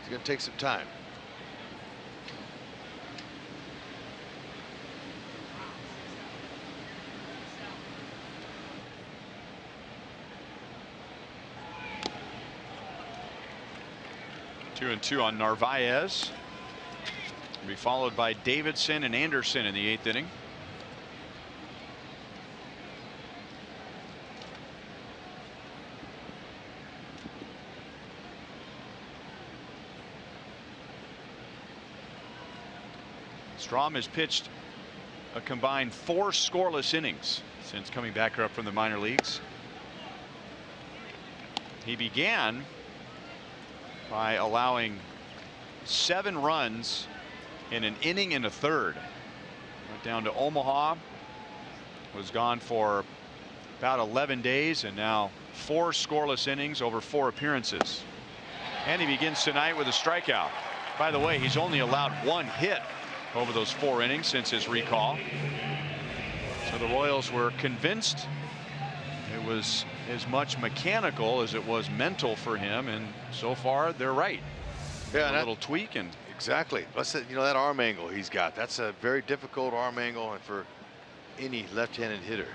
It's going to take some time. Two and 2 on Narvaez. Will be followed by Davidson and Anderson in the 8th inning. Strahm has pitched a combined 4 scoreless innings since coming back up from the minor leagues. He began by allowing 7 runs in an inning and a third. Went down to Omaha, was gone for about 11 days, and now 4 scoreless innings over 4 appearances. And he begins tonight with a strikeout. By the way, he's only allowed 1 hit over those 4 innings since his recall. So the Royals were convinced it was as much mechanical as it was mental for him, and so far they're right. Yeah, a little tweak, and exactly. Plus, you know, that arm angle he's got, that's a very difficult arm angle and for any left-handed hitter.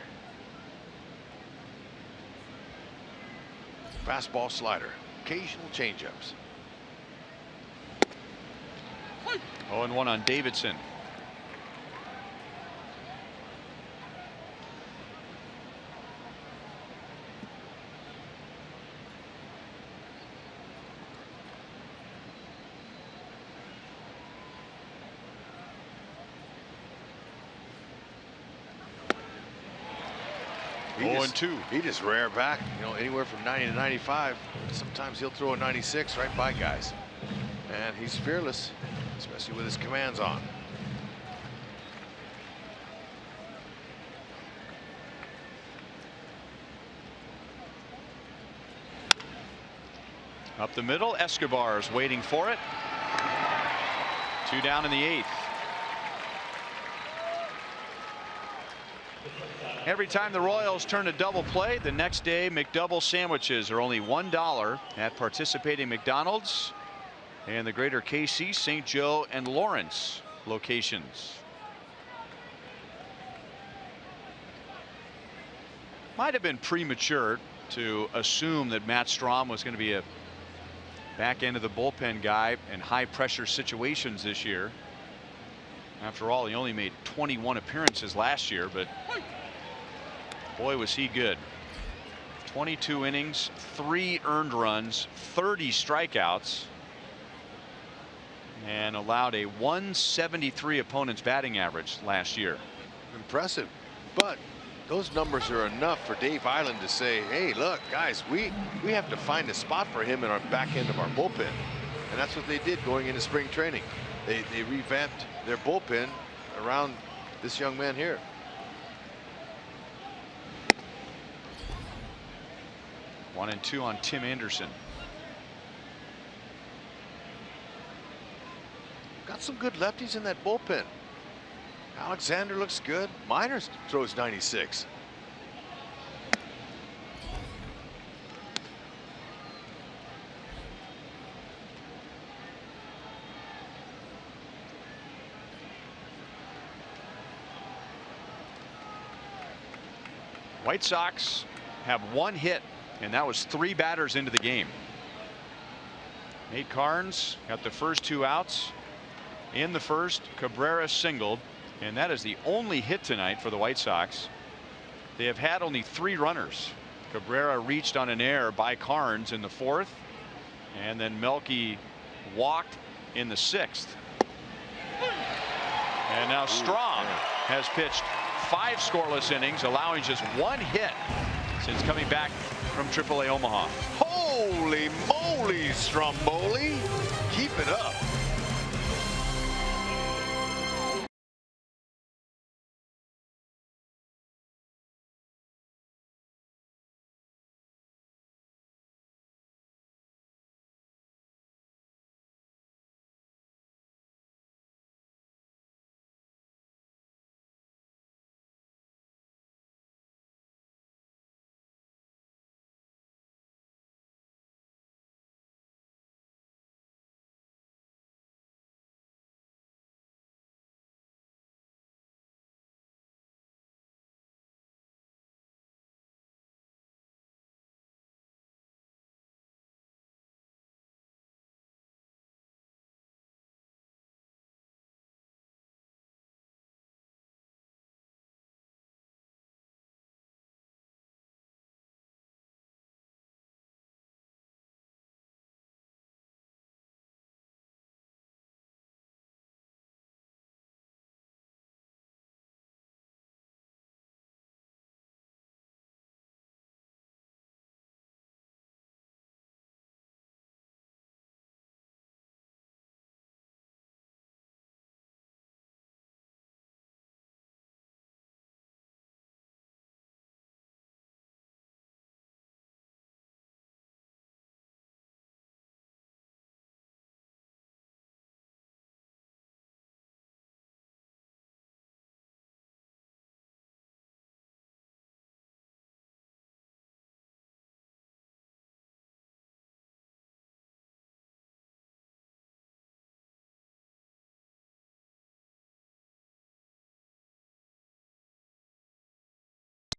Fastball, slider, occasional changeups. 0-1 on Davidson. He just rare back, you know, anywhere from 90 to 95. Sometimes he'll throw a 96 right by guys, and he's fearless, especially with his commands on. Up the middle, Escobar's waiting for it. 2 down in the 8th. Every time the Royals turn a double play, the next day McDouble sandwiches are only $1 at participating McDonald's and the greater KC, St. Joe, and Lawrence locations. Might have been premature to assume that Matt Strahm was going to be a back end of the bullpen guy in high pressure situations this year. After all, he only made 21 appearances last year, but boy, was he good. 22 innings, 3 earned runs, 30 strikeouts, and allowed a 173 opponent's batting average last year. Impressive, but those numbers are enough for Dave Island to say, hey, look, guys, we have to find a spot for him in our back end of our bullpen. And that's what they did going into spring training. They revamped their bullpen around this young man here. 1-2 on Tim Anderson. Got some good lefties in that bullpen. Alexander looks good. Miners throws 96. White Sox have 1 hit, and that was 3 batters into the game. Nate Carnes got the first 2 outs. In the first, Cabrera singled, and that is the only hit tonight for the White Sox. They have had only 3 runners. Cabrera reached on an error by Carnes in the 4th, and then Melky walked in the 6th. And now Strong has pitched 5 scoreless innings, allowing just 1 hit since coming back from AAA Omaha. Holy moly, Stromboli. Keep it up.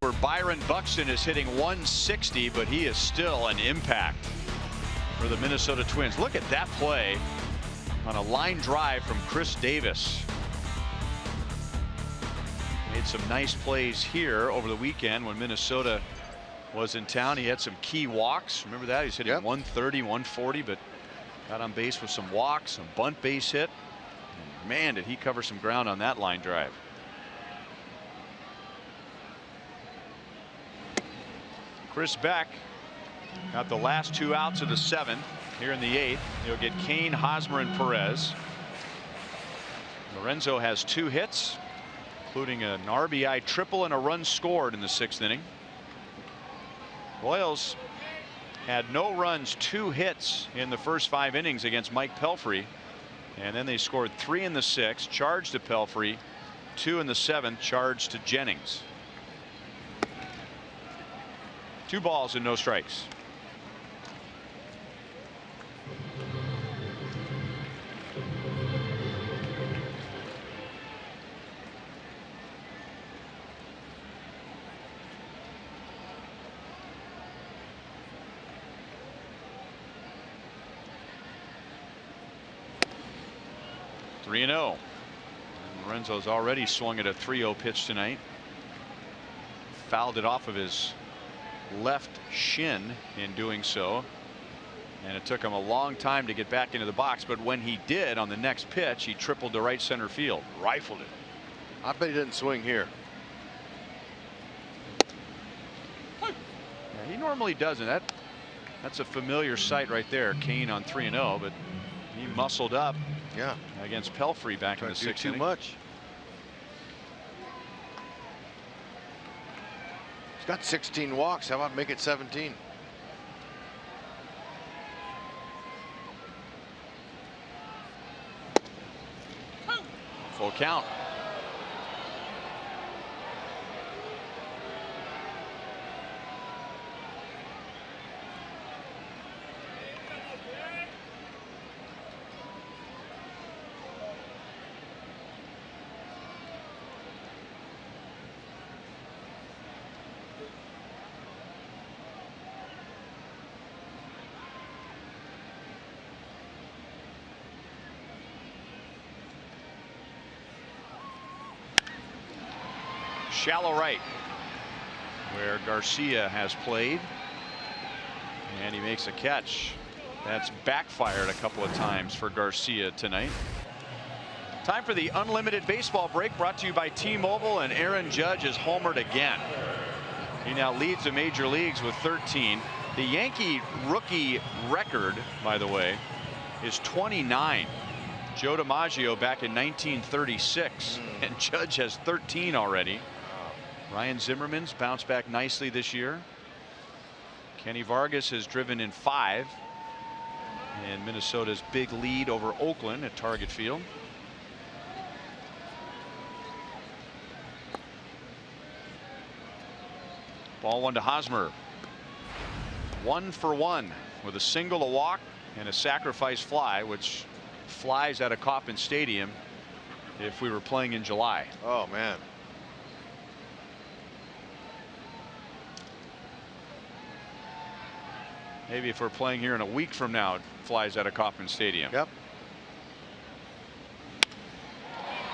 Where Byron Buxton is hitting 160, but he is still an impact for the Minnesota Twins. Look at that play on a line drive from Chris Davis. Made some nice plays here over the weekend when Minnesota was in town. He had some key walks. Remember that? He's hitting 130, 140, but got on base with some walks, some bunt base hit. And man, did he cover some ground on that line drive. Chris Beck got the last 2 outs of the 7th. Here in the 8th, he'll get Kane, Hosmer, and Perez. Lorenzo has 2 hits, including an RBI triple and a run scored in the 6th inning. Royals had no runs, 2 hits in the first 5 innings against Mike Pelfrey, and then they scored 3 in the 6th, charged to Pelfrey, 2 in the 7th, charged to Jennings. 2 balls and no strikes. Three 3-0. Lorenzo's already swung at a 3-0 pitch tonight. Fouled it off of his left shin in doing so, and it took him a long time to get back into the box, but when he did on the next pitch, he tripled to right center field, rifled it. I bet he didn't swing here. He normally doesn't. That's a familiar sight right there. Kane on 3-0, but he muscled up. Yeah. Against Pelfrey back in the 6th too inning. much. He's got 16 walks. How about make it 17? Full count. Shallow right, where Garcia has played, and he makes a catch. That's backfired a couple of times for Garcia tonight. Time for the unlimited baseball break, brought to you by T-Mobile, and Aaron Judge is homered again. He now leads the major leagues with 13. The Yankee rookie record, by the way, is 29. Joe DiMaggio back in 1936, and Judge has 13 already. Ryan Zimmerman's bounced back nicely this year. Kenny Vargas has driven in 5 in Minnesota's big lead over Oakland at Target Field. Ball 1 to Hosmer. 1 for 1 with a single, a walk, and a sacrifice fly, which flies out of Kauffman Stadium if we were playing in July. Oh, man. Maybe if we're playing here in a week from now, it flies out of Kauffman Stadium. Yep.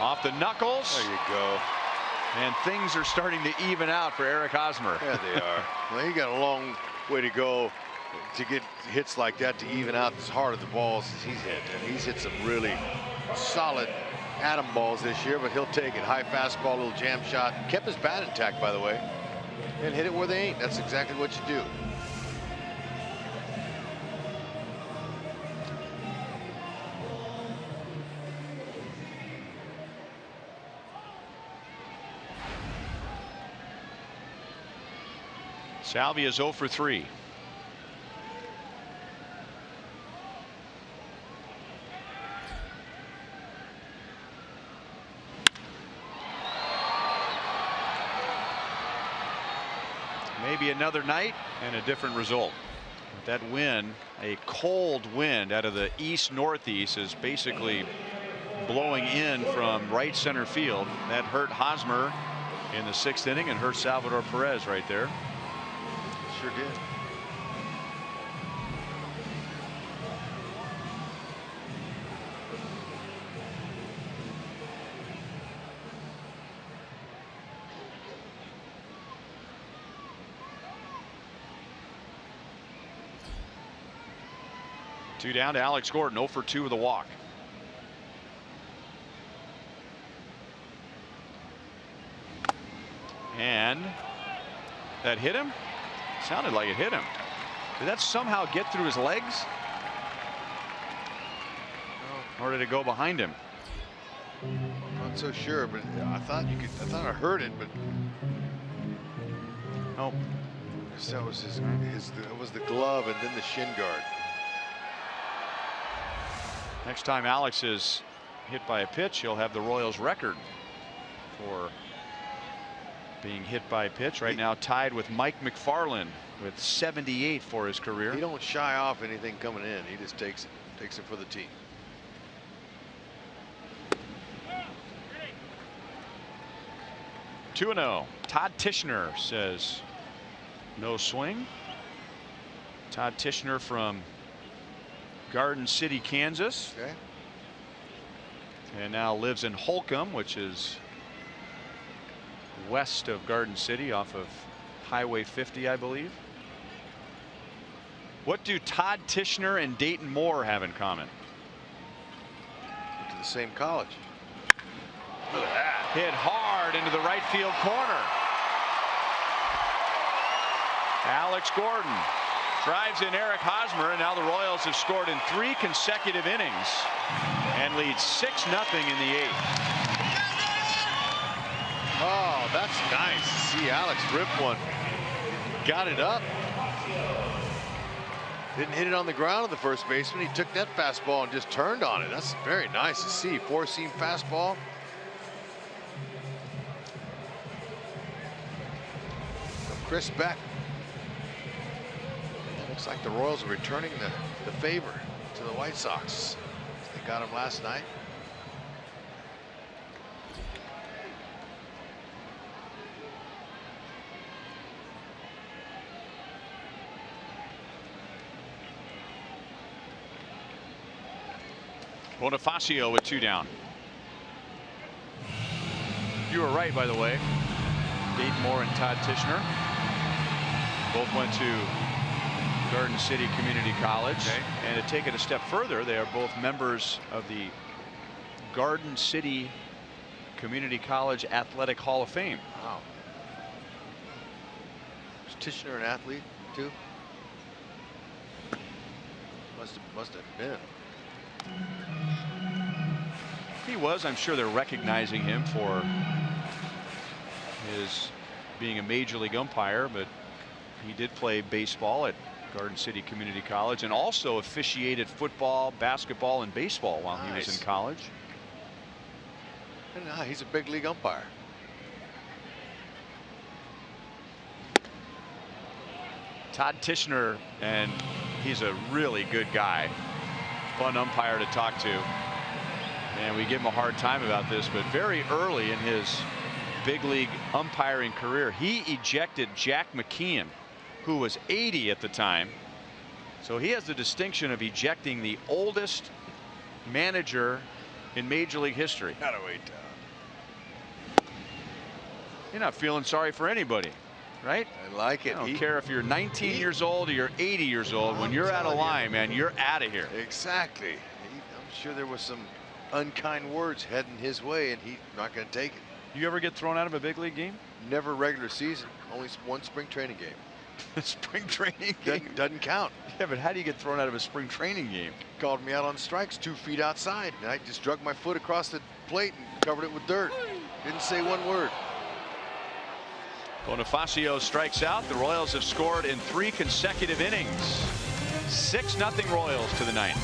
Off the knuckles. There you go. And things are starting to even out for Eric Hosmer. Yeah, they are. Well, he got a long way to go to get hits like that to even out as hard of the balls as he's hit. And he's hit some really solid atom balls this year, but he'll take it. High fastball, little jam shot. Kept his bat intact, by the way, and hit it where they ain't. That's exactly what you do. Salvia is 0 for 3. Maybe another night and a different result. That wind, a cold wind out of the east northeast, is basically blowing in from right center field. That hurt Hosmer in the 6th inning and hurt Salvador Perez right there. Sure did. Two down to Alex Gordon, 0 for 2 with a walk. And that hit him. Sounded like it hit him. Did that somehow get through his legs? Or did it go behind him? Not so sure, but I thought I heard it, but oh, that was that was the glove and then the shin guard. Next time Alex is hit by a pitch, he'll have the Royals record for being hit by a pitch. Right now tied with Mike McFarland with 78 for his career. He don't shy off anything coming in. He just takes it for the team. Two 2-0. Todd Tishner says no swing. Todd Tishner from Garden City, Kansas. Okay. And now lives in Holcomb, which is west of Garden City off of Highway 50, I believe. What do Todd Tishner and Dayton Moore have in common? Went to the same college. Look at that. Hit hard into the right field corner. Alex Gordon drives in Eric Hosmer, and now the Royals have scored in 3 consecutive innings and lead 6-0 in the 8th. Oh, that's nice to see Alex rip one. Got it up. Didn't hit it on the ground of the first baseman. He took that fastball and just turned on it. That's very nice to see. 4-seam fastball. From Chris Beck. It looks like the Royals are returning the favor to the White Sox. They got him last night. Bonifacio with 2 down. You were right, by the way. Dayton Moore and Todd Tishner both went to Garden City Community College. Okay. And to take it a step further, they are both members of the Garden City Community College Athletic Hall of Fame. Wow. Was Tishner an athlete too? Must have been. He was. I'm sure they're recognizing him for his being a major league umpire, but he did play baseball at Garden City Community College and also officiated football, basketball, and baseball while he was in college. And he's a big league umpire. Todd Tishner, and he's a really good guy. Fun umpire to talk to. And we give him a hard time about this, but very early in his big league umpiring career, he ejected Jack McKeon, who was 80 at the time. So he has the distinction of ejecting the oldest manager in Major League history. Gotta wait. You're not feeling sorry for anybody, right? I like it. I don't care if you're 19 years old or you're 80 years old. When you're out of line, man, you're out of here. Exactly. I'm sure there was some unkind words heading his way, and he's not going to take it. You ever get thrown out of a big league game? Never regular season. Only one spring training game. Spring training game doesn't count. Yeah, but how do you get thrown out of a spring training game? Called me out on strikes 2 feet outside, and I just drug my foot across the plate and covered it with dirt. Didn't say one word. Bonifacio strikes out. The Royals have scored in 3 consecutive innings. 6-0 Royals to the 9th.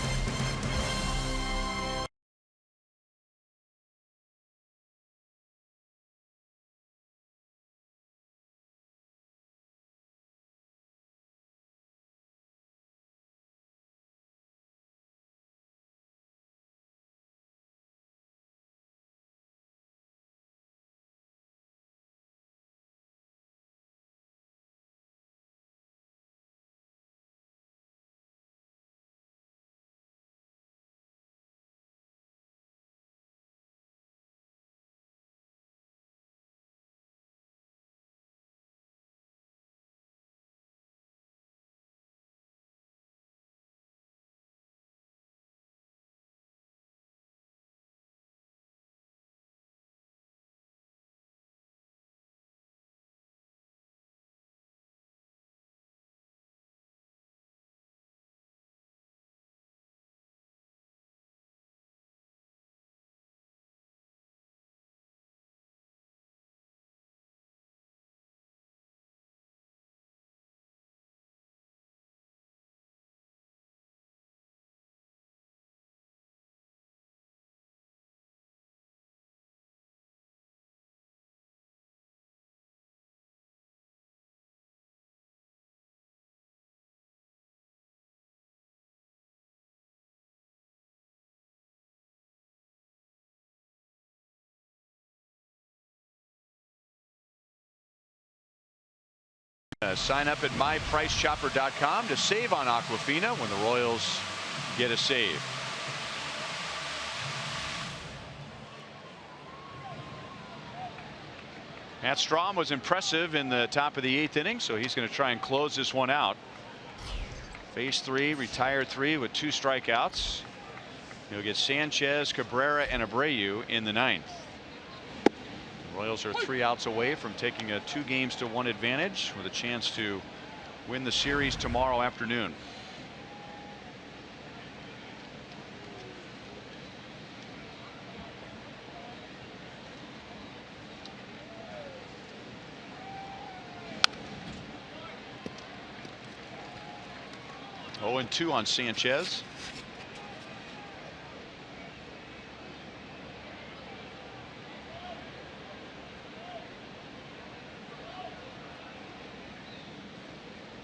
Sign up at mypricechopper.com to save on Aquafina when the Royals get a save. Matt Strahm was impressive in the top of the 8th inning, so he's going to try and close this one out. Phase 3, retired 3 with 2 strikeouts. He'll get Sanchez, Cabrera, and Abreu in the 9th. The Royals are 3 outs away from taking a 2-1 advantage with a chance to win the series tomorrow afternoon. Oh, and 2 on Sanchez.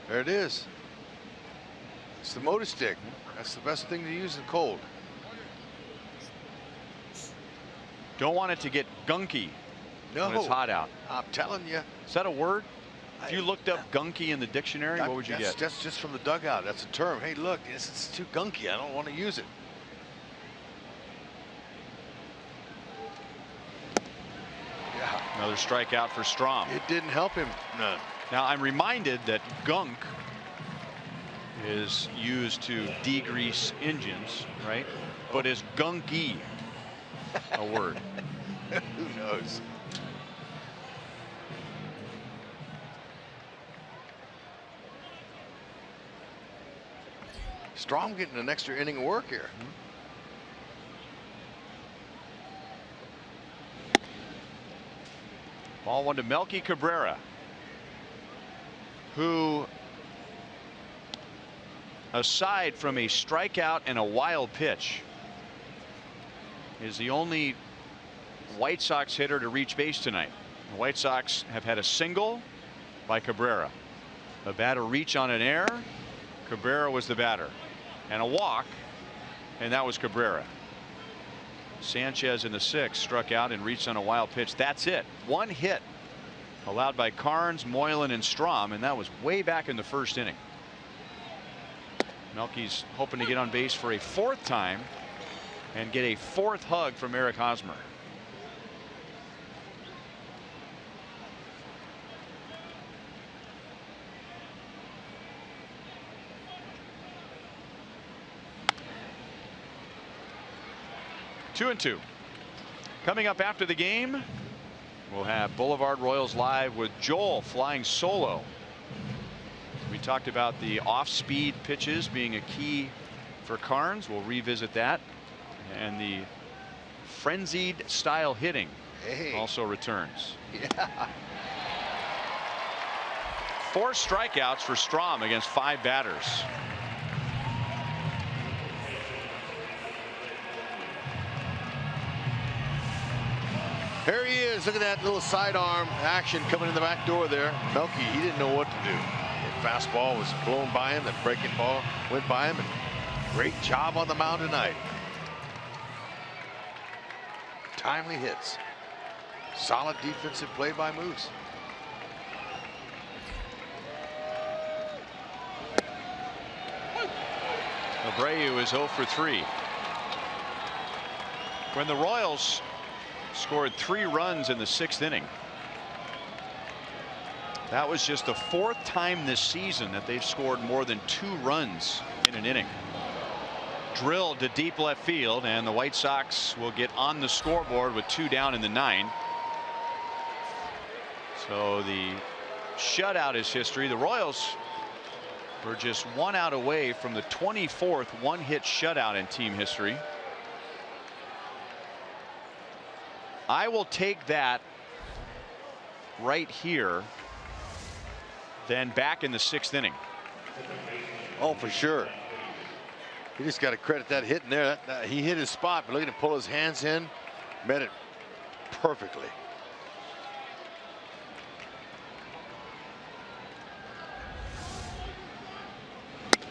There it is. It's the motor stick. That's the best thing to use in cold. Don't want it to get gunky when it's hot out. I'm telling you. Is that a word? If you looked up gunky in the dictionary, what would you get? That's just from the dugout. That's a term. Hey, look, it's too gunky. I don't want to use it. Yeah. Another strikeout for Strom. It didn't help him none. Now I'm reminded that gunk is used to degrease engines, right? But is gunky a word? Who knows? Strom getting an extra inning of work here. Ball 1 to Melky Cabrera, who, aside from a strikeout and a wild pitch, is the only White Sox hitter to reach base tonight. The White Sox have had a single by Cabrera, a batter reach on an error. Cabrera was the batter, and a walk, and that was Cabrera. Sanchez in the 6th struck out and reached on a wild pitch. That's it. 1 hit allowed by Carnes, Moylan, and Strom, and that was way back in the 1st inning. Melky's hoping to get on base for a 4th time and get a 4th hug from Eric Hosmer. Two and 2. Coming up after the game, we'll have Boulevard Royals Live with Joel flying solo. We talked about the off-speed pitches being a key for Carnes. We'll revisit that, and the frenzied style hitting also returns. Yeah. 4 strikeouts for Strom against 5 batters. Here he is. Look at that little sidearm action coming in the back door there. Melky, he didn't know what to do. The fastball was blown by him. The breaking ball went by him. And great job on the mound tonight. Timely hits. Solid defensive play by Moose. Abreu is 0 for 3. When the Royals scored 3 runs in the 6th inning, that was just the 4th time this season that they've scored more than 2 runs in an inning. Drilled to deep left field, and the White Sox will get on the scoreboard with 2 down in the 9th. So the shutout is history. The Royals were just 1 out away from the 24th 1-hit shutout in team history. I will take that right here, then back in the 6th inning. Oh, for sure. You just got to credit that hit in there. He hit his spot, but look at him pull his hands in. Met it perfectly.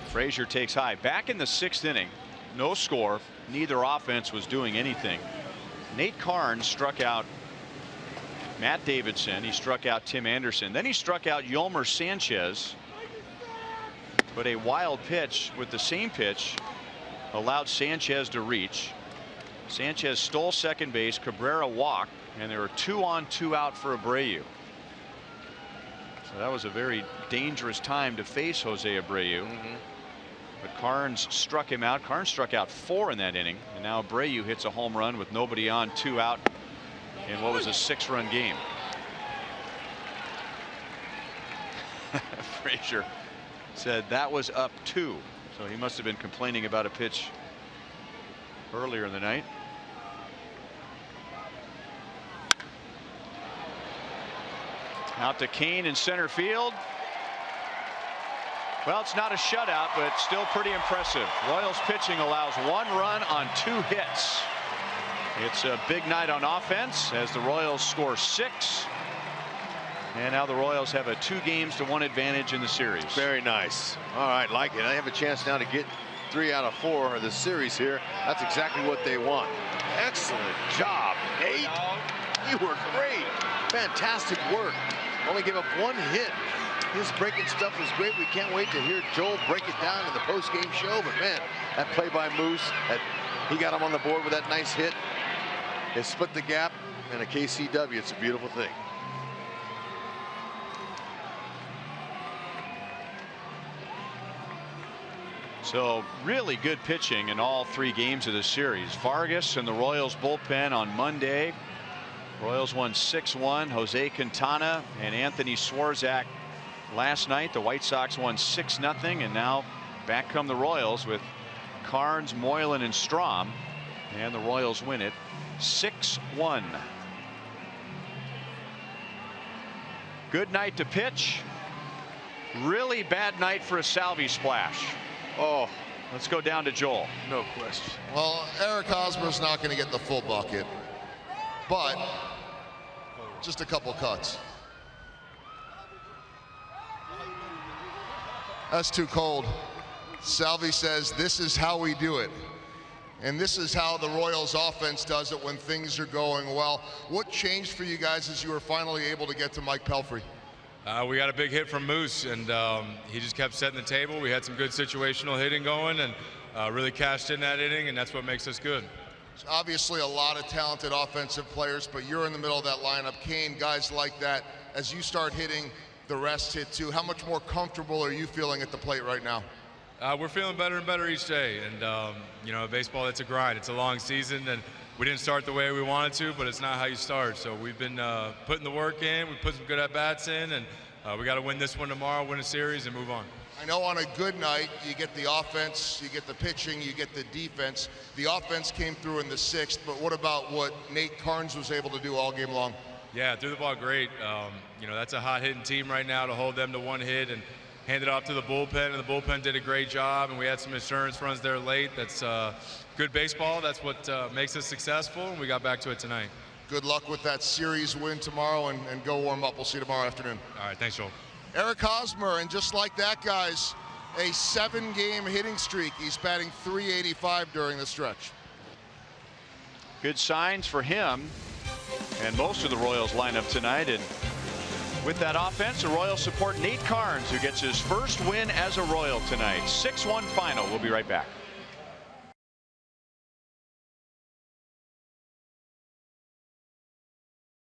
Frazier takes high. Back in the 6th inning, no score. Neither offense was doing anything. Nate Carnes struck out Matt Davidson. He struck out Tim Anderson. Then he struck out Yolmer Sanchez. But a wild pitch with the same pitch allowed Sanchez to reach. Sanchez stole second base. Cabrera walked, and there were 2 on 2 out for Abreu. So that was a very dangerous time to face Jose Abreu. But Carnes struck him out. Carnes struck out 4 in that inning, and now Abreu hits a home run with nobody on, 2 out in what was a 6-run game. Frazier said that was up 2. So he must have been complaining about a pitch earlier in the night. Out to Kane in center field. Well, it's not a shutout, but still pretty impressive. Royals pitching allows 1 run on 2 hits. It's a big night on offense as the Royals score 6. And now the Royals have a 2-1 advantage in the series. Very nice. All right, like it. I have a chance now to get 3 out of 4 of the series here. That's exactly what they want. Excellent job, Nate. You were great. Fantastic work. Only gave up 1 hit. His breaking stuff was great. We can't wait to hear Joel break it down in the post-game show. But man, that play by Moose, he got him on the board with that nice hit. It split the gap, and a KCW. It's a beautiful thing. So really good pitching in all 3 games of the series. Vargas and the Royals bullpen on Monday. Royals won 6-1. Jose Quintana and Anthony Swarzak last night. The White Sox won 6-0, and now back come the Royals with Carnes, Moylan, and Strom, and the Royals win it 6-1. Good night to pitch. Really bad night for a Salvi splash. Oh, let's go down to Joel. No question. Well, Eric Hosmer's not going to get the full bucket, but just a couple cuts. That's too cold. Salvi says this is how we do it. And this is how the Royals offense does it when things are going well. What changed for you guys as you were finally able to get to Mike Pelfrey? We got a big hit from Moose, and he just kept setting the table. We had some good situational hitting going, and really cashed in that inning, and that's what makes us good. It's obviously a lot of talented offensive players, but you're in the middle of that lineup. Kane, guys like that, as you start hitting, the rest hit too. How much more comfortable are you feeling at the plate right now? We're feeling better and better each day, and you know, baseball, it's a grind. It's a long season, and we didn't start the way we wanted to, but it's not how you start. So we've been putting the work in. We put some good at-bats in, and we got to win this one tomorrow, win a series, and move on. I know on a good night, you get the offense, you get the pitching, you get the defense. The offense came through in the 6th, but what about what Nate Carnes was able to do all game long? Yeah, threw the ball great. You know, that's a hot-hitting team right now to hold them to 1 hit and hand it off to the bullpen, and the bullpen did a great job, and we had some insurance runs there late. That's good baseball. That's what makes us successful, and we got back to it tonight. Good luck with that series win tomorrow, and go warm up. We'll see you tomorrow afternoon. All right, thanks, Joel. Eric Hosmer, and just like that, guys, a 7-game hitting streak. He's batting .385 during the stretch. Good signs for him and most of the Royals lineup tonight. And with that offense, the Royals support Nate Carnes, who gets his first win as a Royal tonight. 6-1 final. We'll be right back.